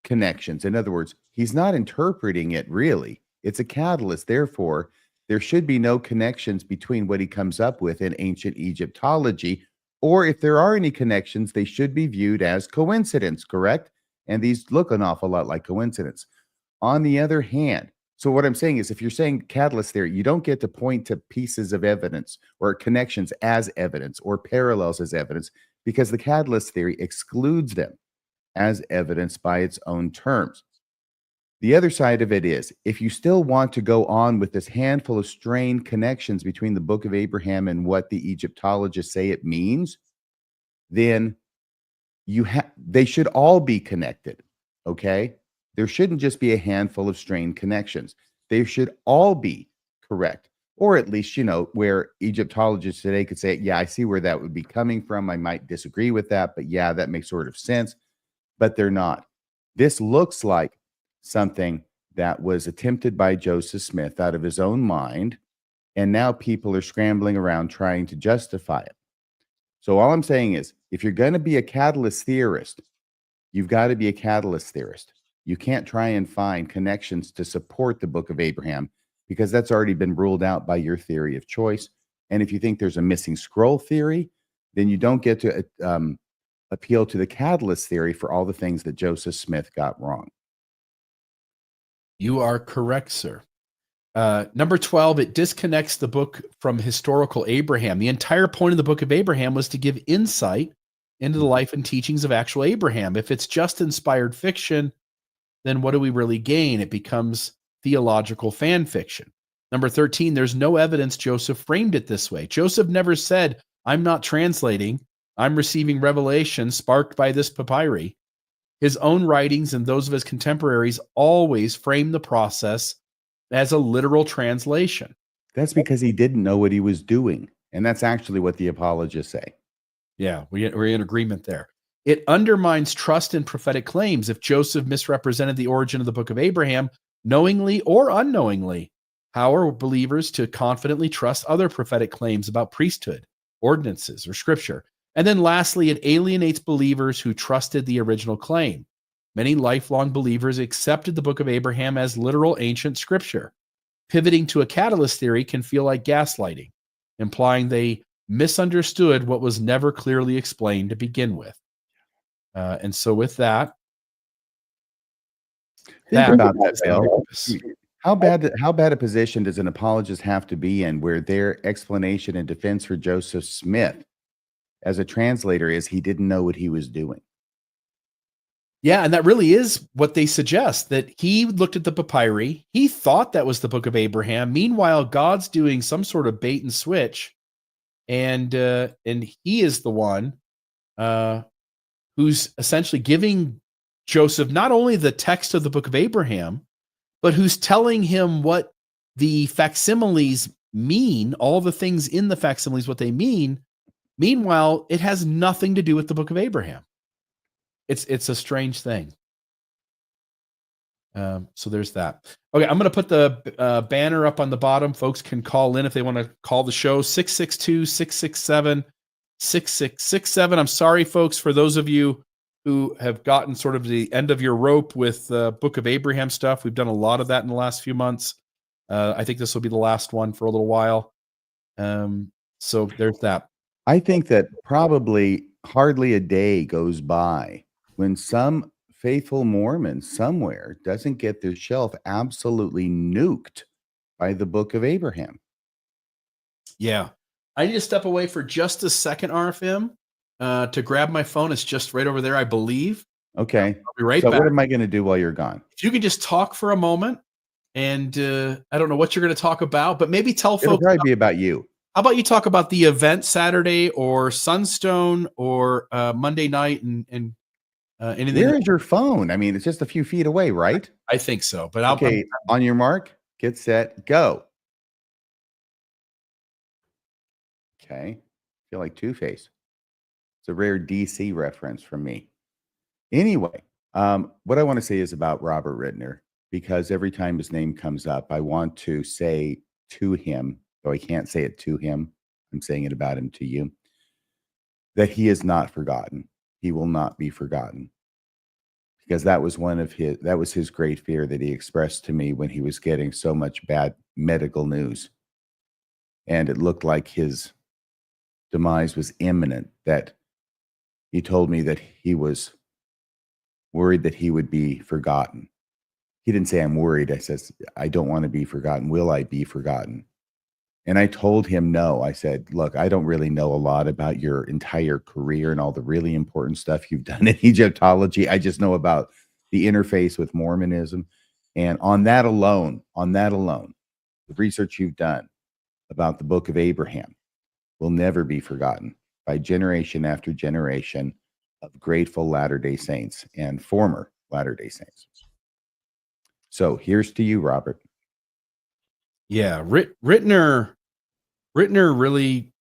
connections. In other words, he's not interpreting it really. It's a catalyst. Therefore, there should be no connections between what he comes up with in ancient Egyptology, or if there are any connections, they should be viewed as coincidence, correct? And these look an awful lot like coincidence. On the other hand, so what I'm saying is, if you're saying catalyst theory, you don't get to point to pieces of evidence or connections as evidence or parallels as evidence, because the catalyst theory excludes them as evidence by its own terms. The other side of it is, if you still want to go on with this handful of strained connections between the Book of Abraham and what the Egyptologists say it means, then they should all be connected, okay? There shouldn't just be a handful of strained connections. They should all be correct, or at least, where Egyptologists today could say, yeah, I see where that would be coming from. I might disagree with that, but yeah, that makes sort of sense. But they're not. This looks like something that was attempted by Joseph Smith out of his own mind, and now people are scrambling around trying to justify it. So all I'm saying is, if you're going to be a catalyst theorist, you've got to be a catalyst theorist. You can't try and find connections to support the Book of Abraham, because that's already been ruled out by your theory of choice. And if you think there's a missing scroll theory, then you don't get to appeal to the catalyst theory for all the things that Joseph Smith got wrong.
You are correct, sir. Number 12, it disconnects the book from historical Abraham. The entire point of the Book of Abraham was to give insight into the life and teachings of actual Abraham. If it's just inspired fiction, then what do we really gain? It becomes theological fan fiction. Number 13, there's no evidence Joseph framed it this way. Joseph never said, I'm not translating, I'm receiving revelation sparked by this papyri. His own writings and those of his contemporaries always frame the process as a literal translation.
That's because he didn't know what he was doing. And that's actually what the apologists say.
Yeah, we're in agreement there. It undermines trust in prophetic claims if Joseph misrepresented the origin of the book of Abraham, knowingly or unknowingly. How are believers to confidently trust other prophetic claims about priesthood, ordinances, or scripture? And then lastly, it alienates believers who trusted the original claim. Many lifelong believers accepted the book of Abraham as literal ancient scripture. Pivoting to a catalyst theory can feel like gaslighting, implying they misunderstood what was never clearly explained to begin with. And so with that,
Think about that,
is
Bill.
Anubis.
How bad a position does an apologist have to be in where their explanation and defense for Joseph Smith as a translator is he didn't know what he was doing?
Yeah, and that really is what they suggest, that he looked at the papyri. He thought that was the book of Abraham. Meanwhile, God's doing some sort of bait and switch, and he is the one who's essentially giving Joseph not only the text of the book of Abraham, but who's telling him what the facsimiles mean, all the things in the facsimiles, what they mean. Meanwhile, it has nothing to do with the book of Abraham. It's a strange thing. So there's that. Okay, I'm going to put the banner up on the bottom. Folks can call in if they want to call the show, 662-667-6667. I'm sorry, folks, for those of you who have gotten sort of the end of your rope with Book of Abraham stuff. We've done a lot of that in the last few months. I think this will be the last one for a little while. So there's that.
I think that probably hardly a day goes by when some faithful Mormon somewhere doesn't get their shelf absolutely nuked by the Book of Abraham.
Yeah. I need to step away for just a second, RFM, to grab my phone. It's just right over there, I believe.
Okay.
I'll be right
so
back.
What am I going to do while you're gone?
If you can just talk for a moment, and I don't know what you're going to talk about, but maybe tell
It'll
folks.
probably be about you.
How about you talk about the event Saturday or Sunstone or Monday night and anything?
Where is your phone? I mean, it's just a few feet away, right?
I think so. But
okay, on your mark, get set, go. Okay. I feel like Two-Face. It's a rare DC reference from me. Anyway, what I want to say is about Robert Rittner, because every time his name comes up, I want to say to him, though I can't say it to him, I'm saying it about him to you, that he is not forgotten. He will not be forgotten. Because that was his great fear that he expressed to me when he was getting so much bad medical news. And it looked like his demise was imminent, that he told me that he was worried that he would be forgotten. He didn't say, I'm worried. I says, I don't want to be forgotten. Will I be forgotten? And I told him no. I said, look, I don't really know a lot about your entire career and all the really important stuff you've done in Egyptology. I just know about the interface with Mormonism. And on that alone, the research you've done about the Book of Abraham will never be forgotten by generation after generation of grateful Latter-day Saints and former Latter-day Saints. So here's to you, Robert.
Yeah, Rittner really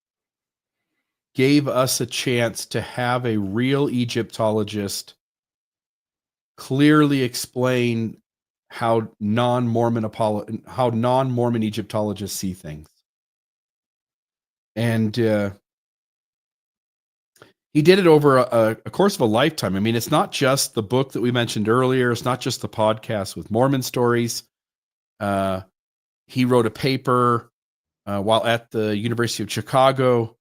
gave us a chance to have a real Egyptologist clearly explain how non-Mormon Egyptologists see things. And he did it over a course of a lifetime. I mean, it's not just the book that we mentioned earlier. It's not just the podcast with Mormon stories. He wrote a paper while at the University of Chicago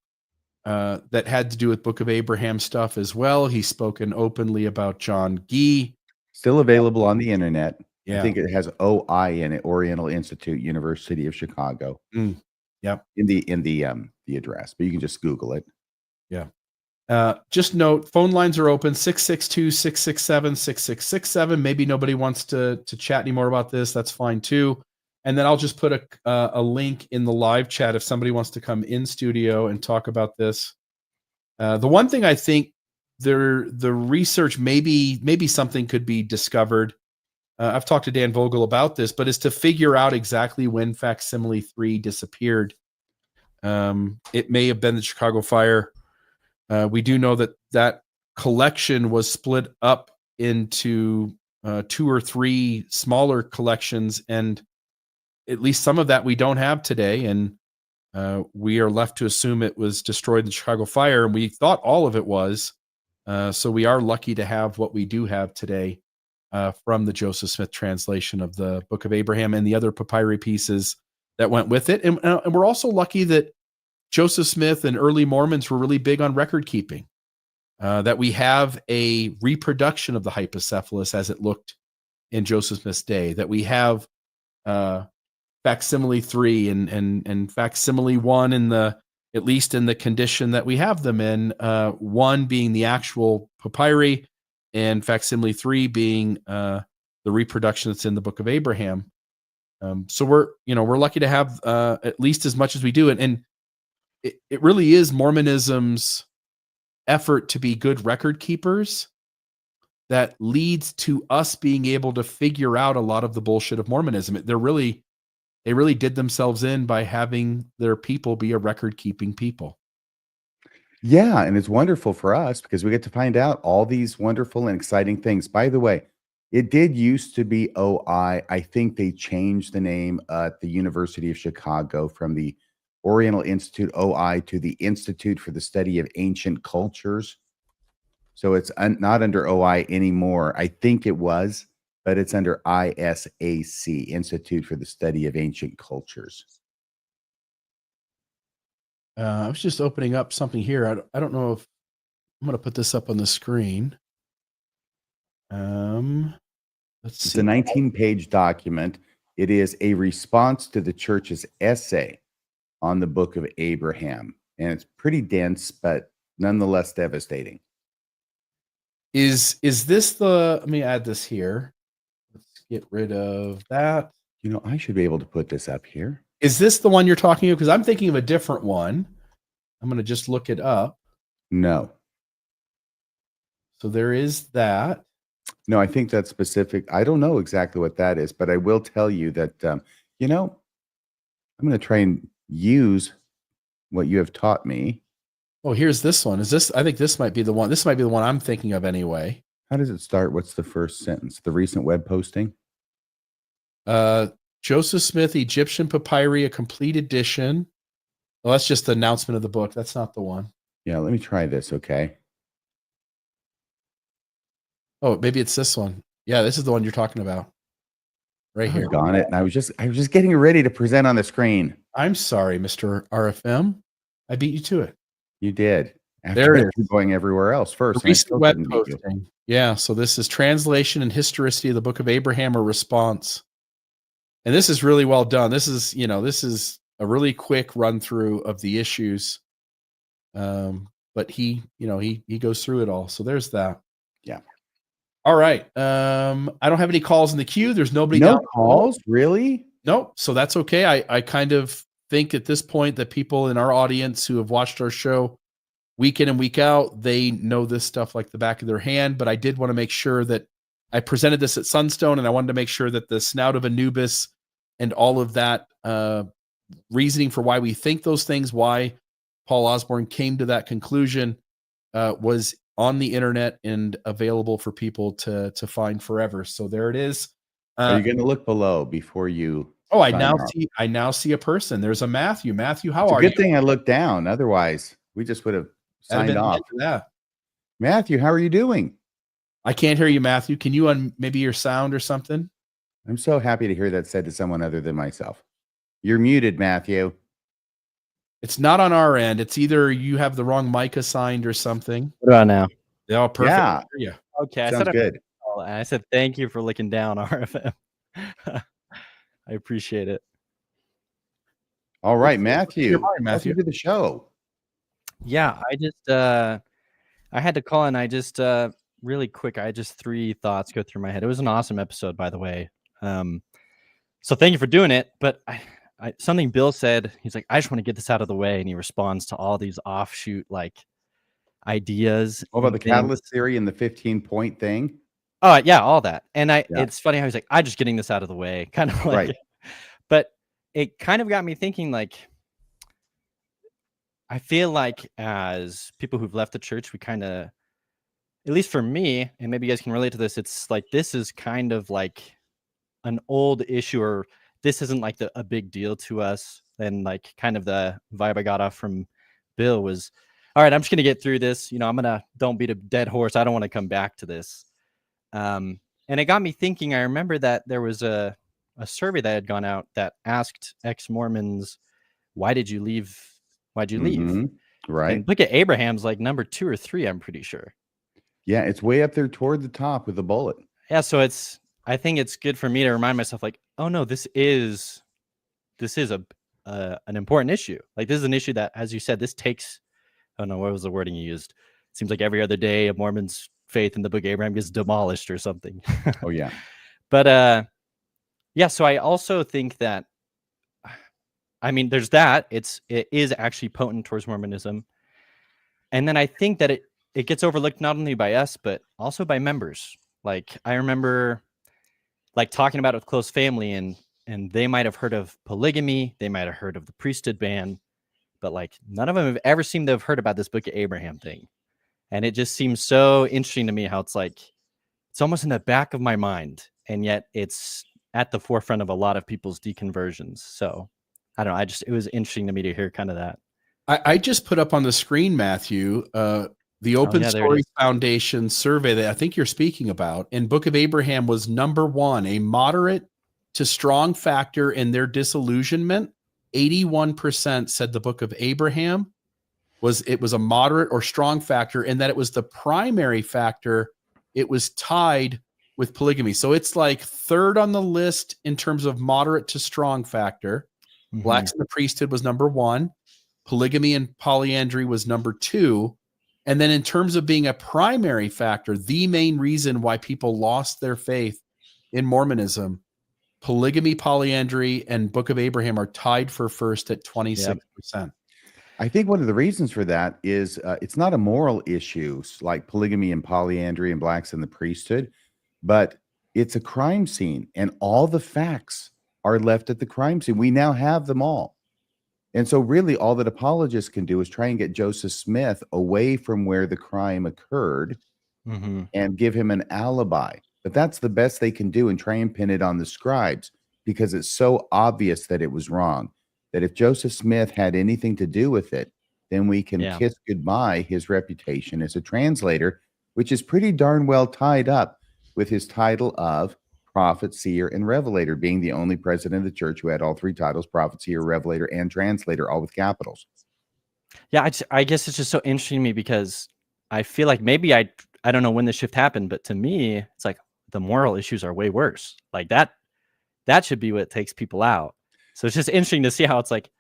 that had to do with Book of Abraham stuff as well. He's spoken openly about John Gee.
Still available on the internet.
Yeah.
I think it has OI in it, Oriental Institute, University of Chicago.
Yep.
In the address, but you can just Google it.
Yeah. Just note, phone lines are open, 662-667-6667. Maybe nobody wants to chat anymore about this. That's fine too. And then I'll just put a link in the live chat if somebody wants to come in studio and talk about this. The one thing I think the research, maybe something could be discovered. I've talked to Dan Vogel about this, but is to figure out exactly when facsimile 3 disappeared. It may have been the Chicago fire. We do know that collection was split up into 2 or 3 smaller collections, and at least some of that we don't have today. And we are left to assume it was destroyed in the Chicago fire, and we thought all of it was. So we are lucky to have what we do have today from the Joseph Smith translation of the Book of Abraham and the other papyri pieces that went with it. And we're also lucky that Joseph Smith and early Mormons were really big on record keeping, that we have a reproduction of the hypocephalus as it looked in Joseph Smith's day, that we have facsimile 3 and facsimile 1 in the, at least in the condition that we have them in, 1 being the actual papyri and facsimile 3 being the reproduction that's in the Book of Abraham. So we're lucky to have at least as much as we do. And it really is Mormonism's effort to be good record keepers that leads to us being able to figure out a lot of the bullshit of Mormonism. They really did themselves in by having their people be a record keeping people.
Yeah, and it's wonderful for us because we get to find out all these wonderful and exciting things. By the way, it did used to be OI. I think they changed the name at the University of Chicago from the Oriental Institute OI to the Institute for the Study of Ancient Cultures. So it's not under OI anymore. I think it was, but it's under ISAC, Institute for the Study of Ancient Cultures.
I was just opening up something here. I don't know if I'm going to put this up on the screen. Let's see.
It's a 19-page document. It is a response to the church's essay on the Book of Abraham, and it's pretty dense, but nonetheless devastating.
Is this the? Let me add this here. Let's get rid of that.
I should be able to put this up here.
Is this the one you're talking about? Because I'm thinking of a different one. I'm going to just look it up.
No.
So there is that.
No, I think that's specific. I don't know exactly what that is, but I will tell you that, I'm going to try and use what you have taught me.
Oh, here's this one. I think this might be the one. This might be the one I'm thinking of anyway.
How does it start? What's the first sentence? The recent web posting?
Joseph Smith, Egyptian Papyri, a complete edition. Well, that's just the announcement of the book. That's not the one.
Yeah, let me try this, okay?
Oh, maybe it's this one. Yeah, this is the one you're talking about. Right here.
Got it. And I was just getting ready to present on the screen.
I'm sorry, Mr. RFM. I beat you to it.
You did.
There it is.
Going everywhere else first.
Recent web posting. Yeah, so this is translation and historicity of the Book of Abraham, a response. And this is really well done. This is a really quick run through of the issues. But he goes through it all. So there's that.
Yeah.
All right. I don't have any calls in the queue. There's nobody.
No calls? Really?
Nope. So that's okay. I kind of think at this point that people in our audience who have watched our show week in and week out, they know this stuff like the back of their hand. But I did want to make sure that I presented this at Sunstone, and I wanted to make sure that the Snout of Anubis and all of that reasoning for why we think those things, why Paul Osborne came to that conclusion, was on the internet and available for people to find forever. So there it is.
Are you going to look below before you?
Oh, I now see a person. There's a Matthew. Matthew, how are you?
Good thing I looked down. Otherwise, we just would have signed off. Matthew, how are you doing?
I can't hear you, Matthew. Can you on maybe your sound or something?
I'm so happy to hear that said to someone other than myself. You're muted, Matthew.
It's not on our end. It's either you have the wrong mic assigned or something.
What about now?
They're all perfect.
Yeah.
Okay.
Sounds good.
I said thank you for looking down, RFM. I appreciate it.
All right, Matthew.
Matthew,
to the show.
Yeah, I had to call in. I just really quick. I just 3 thoughts go through my head. It was an awesome episode, by the way. So thank you for doing it. But something Bill said, he's like, I just want to get this out of the way. And he responds to all these offshoot like ideas.
What about
and
the
things.
catalyst theory and the 15-point thing?
Oh, yeah, all that. And
Yeah.
it's funny how he's like, I'm just getting this out of the way. Kind of like,
Right.
but it kind of got me thinking, like, I feel like as people who've left the church, we kind of, at least for me, and maybe you guys can relate to this, it's like this is kind of like an old issue, or this isn't like a big deal to us. And like kind of the vibe I got off from Bill was, all right, I'm just gonna get through this. I'm gonna don't beat a dead horse. I don't want to come back to this. And it got me thinking. I remember that there was a survey that had gone out that asked ex-Mormons, why did you leave? Why'd you leave?
Mhm. Right.
And look at Abraham's like number 2 or 3, I'm pretty sure.
Yeah, it's way up there toward the top with the bullet.
Yeah, so I think it's good for me to remind myself, like, oh no, this is an important issue. Like, this is an issue that, as you said, this takes, I don't know, what was the wording you used? It seems like every other day a Mormon's faith in the book of Abraham gets demolished or something.
Oh yeah.
But yeah, so I also think that, I mean, there's that. It is actually potent towards Mormonism. And then I think that it gets overlooked not only by us, but also by members. Like, I remember like talking about it with close family, and they might have heard of polygamy, they might have heard of the priesthood ban, but like none of them have ever seemed to have heard about this book of Abraham thing. And it just seems so interesting to me how it's like, it's almost in the back of my mind, and yet it's at the forefront of a lot of people's deconversions. So I don't know. It was interesting to me to hear kind of that.
I just put up on the screen, Matthew, the Open
yeah, there it
Story
is.
Foundation survey that I think you're speaking about. And Book of Abraham was number 1, a moderate to strong factor in their disillusionment. 81% said the Book of Abraham was a moderate or strong factor, and that it was the primary factor. It was tied with polygamy. So it's like third on the list in terms of moderate to strong factor.
Mhm.
Blacks in the priesthood was number 1. Polygamy and polyandry was number 2. And then in terms of being a primary factor, the main reason why people lost their faith in Mormonism, polygamy, polyandry, and Book of Abraham are tied for first at 26%.
I think one of the reasons for that is it's not a moral issue like polygamy and polyandry and blacks in the priesthood, but it's a crime scene, and all the facts are left at the crime scene. We now have them all. And so really all that apologists can do is try and get Joseph Smith away from where the crime occurred and give him an alibi. But that's the best they can do, and try and pin it on the scribes, because it's so obvious that it was wrong, that if Joseph Smith had anything to do with it, then we can kiss goodbye his reputation as a translator, which is pretty darn well tied up with his title of prophet, seer, and revelator, being the only president of the church who had all 3 titles: prophet, seer, revelator, and translator, all with capitals.
Yeah, I guess it's just so interesting to me, because I feel like maybe I don't know when the shift happened, but to me, it's like the moral issues are way worse. Like that should be what takes people out. So it's just interesting to see how it's like,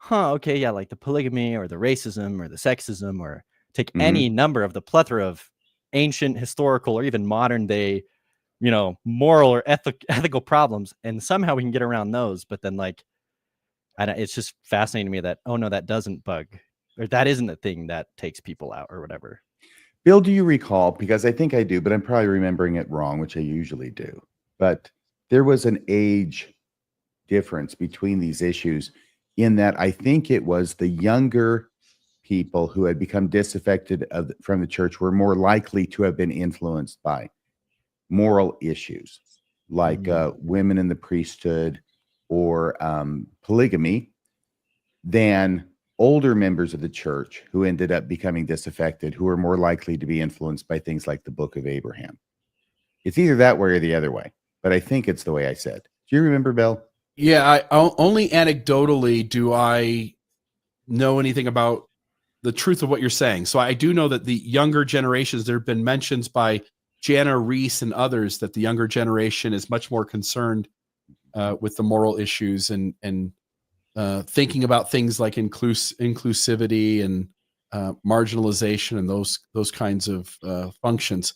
okay, yeah, like the polygamy or the racism or the sexism, or take any number of the plethora of ancient, historical, or even modern day, moral or ethical problems, and somehow we can get around those. But then, like, it's just fascinating to me that, oh no, that doesn't bug, or that isn't the thing that takes people out or whatever.
Bill, do you recall, because I think I do, but I'm probably remembering it wrong, which I usually do, but there was an age difference between these issues, in that I think it was the younger people who had become disaffected from the church were more likely to have been influenced by moral issues like women in the priesthood or polygamy than older members of the church who ended up becoming disaffected, who are more likely to be influenced by things like the Book of Abraham. It's either that way or the other way, but I think it's the way I said. Do you remember, Bill?
Yeah, only anecdotally do I know anything about the truth of what you're saying. So I do know that the younger generations, there have been mentions by Jana Reese and others that the younger generation is much more concerned with the moral issues and thinking about things like inclusivity and marginalization and those kinds of functions.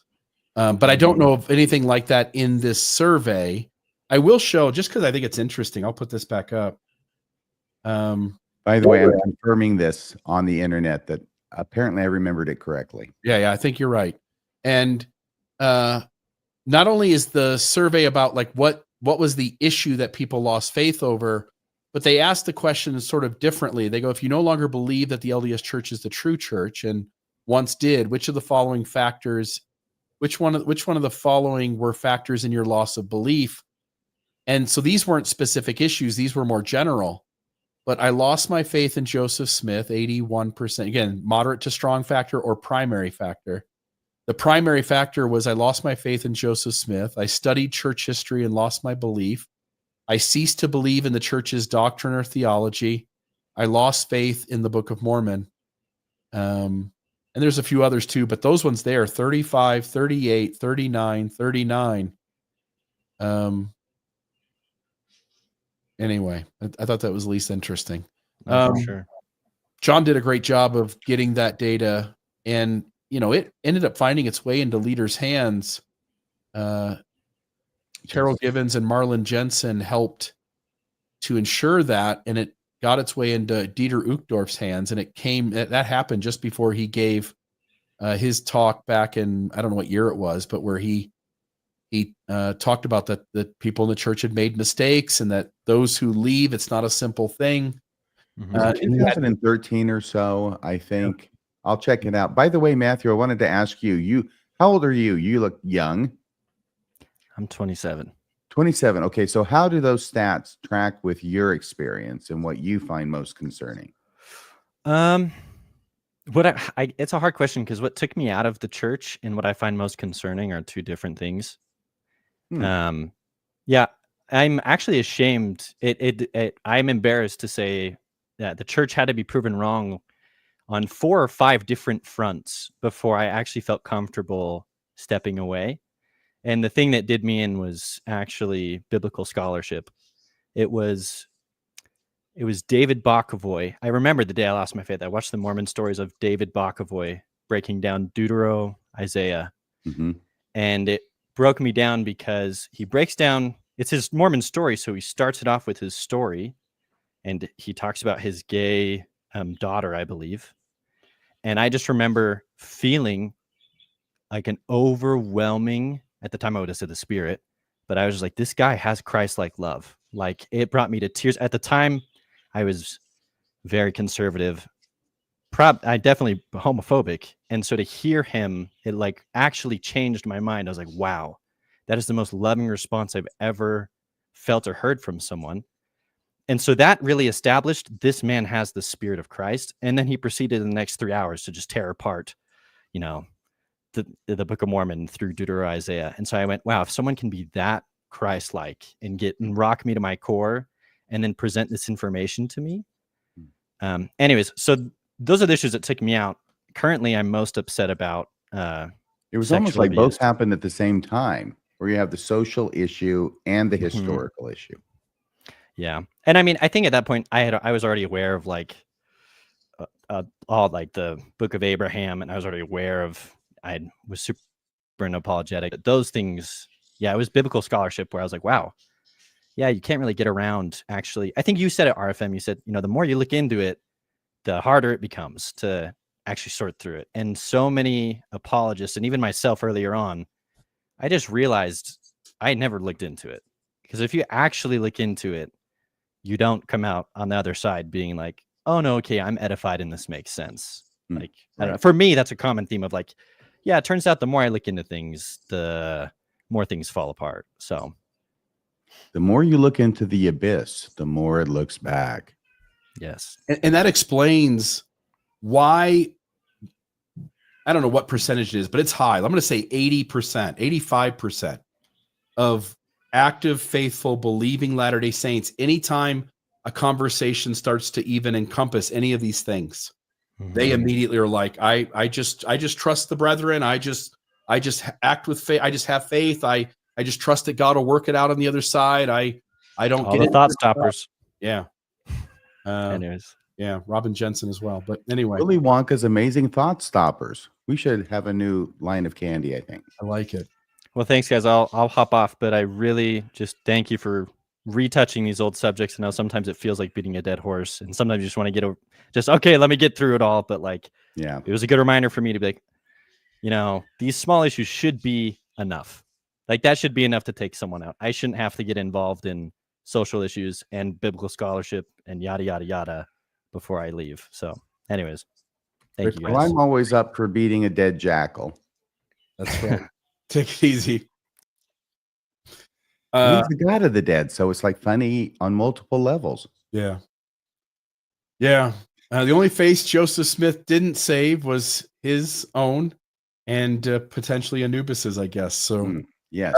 But I don't know of anything like that in this survey. I will show, just because I think it's interesting, I'll put this back up.
By the way, I'm confirming this on the internet that apparently I remembered it correctly.
Yeah, I think you're right. And not only is the survey about like what was the issue that people lost faith over, but they asked the question sort of differently. They go, if you no longer believe that the LDS Church is the true church and once did, which of the following factors, which one of the following were factors in your loss of belief? And so these weren't specific issues; these were more general. But I lost my faith in Joseph Smith, 81%. Again, moderate to strong factor or primary factor. The primary factor was I lost my faith in Joseph Smith. I studied church history and lost my belief. I ceased to believe in the church's doctrine or theology. I lost faith in the Book of Mormon. And there's a few others too, but those ones there, 35, 38, 39, 39. Anyway, I thought that was least interesting.
For sure.
John did a great job of getting that data, and it ended up finding its way into leaders' hands. Terrell Givens and Marlon Jensen helped to ensure that, and it got its way into Dieter Uchtdorf's hands, and that happened just before he gave his talk back in, I don't know what year it was, but where he talked about that people in the church had made mistakes and that those who leave, it's not a simple thing.
2013 or so, I think. Yeah. I'll check it out. By the way, Matthew, I wanted to ask you, how old are you? You look young.
I'm 27. 27.
Okay. So how do those stats track with your experience and what you find most concerning?
It's a hard question because what took me out of the church and what I find most concerning are two different things. Yeah, I'm actually ashamed. I'm embarrassed to say that the church had to be proven wrong on 4 or 5 different fronts before I actually felt comfortable stepping away. And the thing that did me in was actually biblical scholarship. It was David Bokovoy. I remember the day I lost my faith. I watched the Mormon stories of David Bokovoy breaking down Deutero, Isaiah. And it broke me down because he breaks down, it's his Mormon story. So he starts it off with his story and he talks about his gay daughter, I believe. And I just remember feeling like an overwhelming, at the time I would have said the spirit, but I was just like, this guy has Christ-like love. Like it brought me to tears. At the time, I was very conservative. I definitely homophobic. And so to hear him, it like actually changed my mind. I was like, wow, that is the most loving response I've ever felt or heard from someone. And so that really established this man has the spirit of Christ. And then he proceeded in the next 3 hours to just tear apart, the Book of Mormon through Deutero, Isaiah. And so I went, wow, if someone can be that Christ-like and rock me to my core and then present this information to me. Anyways, so those are the issues that took me out. Currently, I'm most upset about.
It was almost like both happened at the same time, where you have the social issue and the historical issue. Yeah,
and I mean, I think at that point, I was already aware of like all like the Book of Abraham, and I was already aware of. I was super unapologetic. But those things, yeah, it was biblical scholarship where I was like, wow, yeah, you can't really get around. Actually, I think you said it, RFM. You said, the more you look into it, the harder it becomes to actually sort through it. And so many apologists, and even myself earlier on, I just realized I never looked into it. Because if you actually look into it, you don't come out on the other side being like, oh no, okay, I'm edified and this makes sense. Like, I don't know. For me, that's a common theme of like, yeah, it turns out the more I look into things, the more things fall apart. So
the more you look into the abyss, the more it looks back.
Yes.
And that explains why, I don't know what percentage it is, but it's high. I'm going to say 80%, 85% of active, faithful, believing Latter-day Saints, anytime a conversation starts to even encompass any of these things, they immediately are like, I just trust the brethren. I just act with faith. I just have faith. I just trust that God will work it out on the other side. I don't
all
get
the thought stoppers.
Yeah.
Anyways.
Yeah, Robin Jensen as well. But anyway,
Willy Wonka's Amazing Thought Stoppers. We should have a new line of candy, I think.
I like it.
Well, thanks, guys. I'll hop off, but I really just thank you for retouching these old subjects. I know sometimes it feels like beating a dead horse, and sometimes you just want to get over. Just okay, let me get through it all. But like,
Yeah.
it was a good reminder for me to be like, you know, these small issues should be enough. Like that should be enough to take someone out. I shouldn't have to get involved in social issues and biblical scholarship and yada yada yada before I leave. So, anyways, thank you
Well,
guys.
I'm always up for beating a dead jackal.
That's right. Take it easy.
He's the god of the dead, so it's like funny on multiple levels.
Yeah. Yeah. The only face Joseph Smith didn't save was his own and potentially Anubis's, I guess. So,
Yes.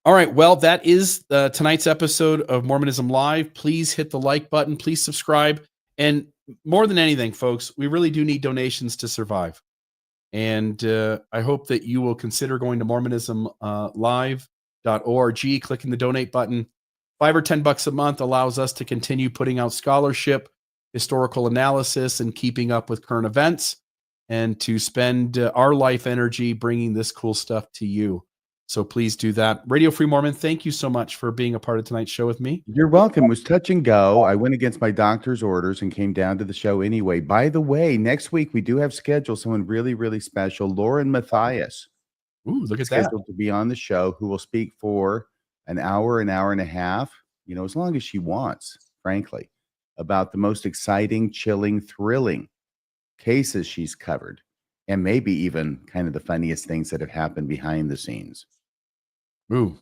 all right. Well, that is tonight's episode of Mormonism Live. Please hit the like button. Please subscribe. And more than anything, folks, we really do need donations to survive. And I hope that you will consider going to MormonismLive.org, clicking the donate button. $5 or $10 a month allows us to continue putting out scholarship, historical analysis, and keeping up with current events, and to spend our life energy bringing this cool stuff to you. So please do that. Radio Free Mormon, thank you so much for being a part of tonight's show with me.
You're welcome. It was touch and go. I went against my doctor's orders and came down to the show anyway. By the way, next week we do have scheduled someone really, really special, Lauren Matthias.
Ooh, look at that.
Scheduled to be on the show, who will speak for an hour and a half, you know, as long as she wants, frankly, about the most exciting, chilling, thrilling cases she's covered, and maybe even kind of the funniest things that have happened behind the scenes.
Ooh,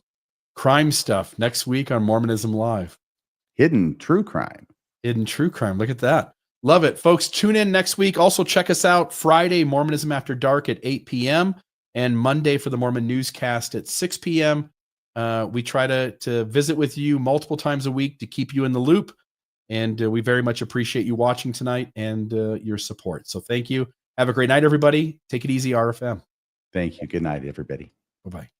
crime stuff next week on Mormonism Live.
Hidden true crime.
Hidden true crime. Look at that. Love it. Folks, tune in next week. Also, check us out Friday, Mormonism After Dark at 8 p.m. and Monday for the Mormon Newscast at 6 p.m. We try to visit with you multiple times a week to keep you in the loop. And we very much appreciate you watching tonight and your support. So thank you. Have a great night, everybody. Take it easy, RFM.
Thank you. Good night, everybody.
Bye-bye.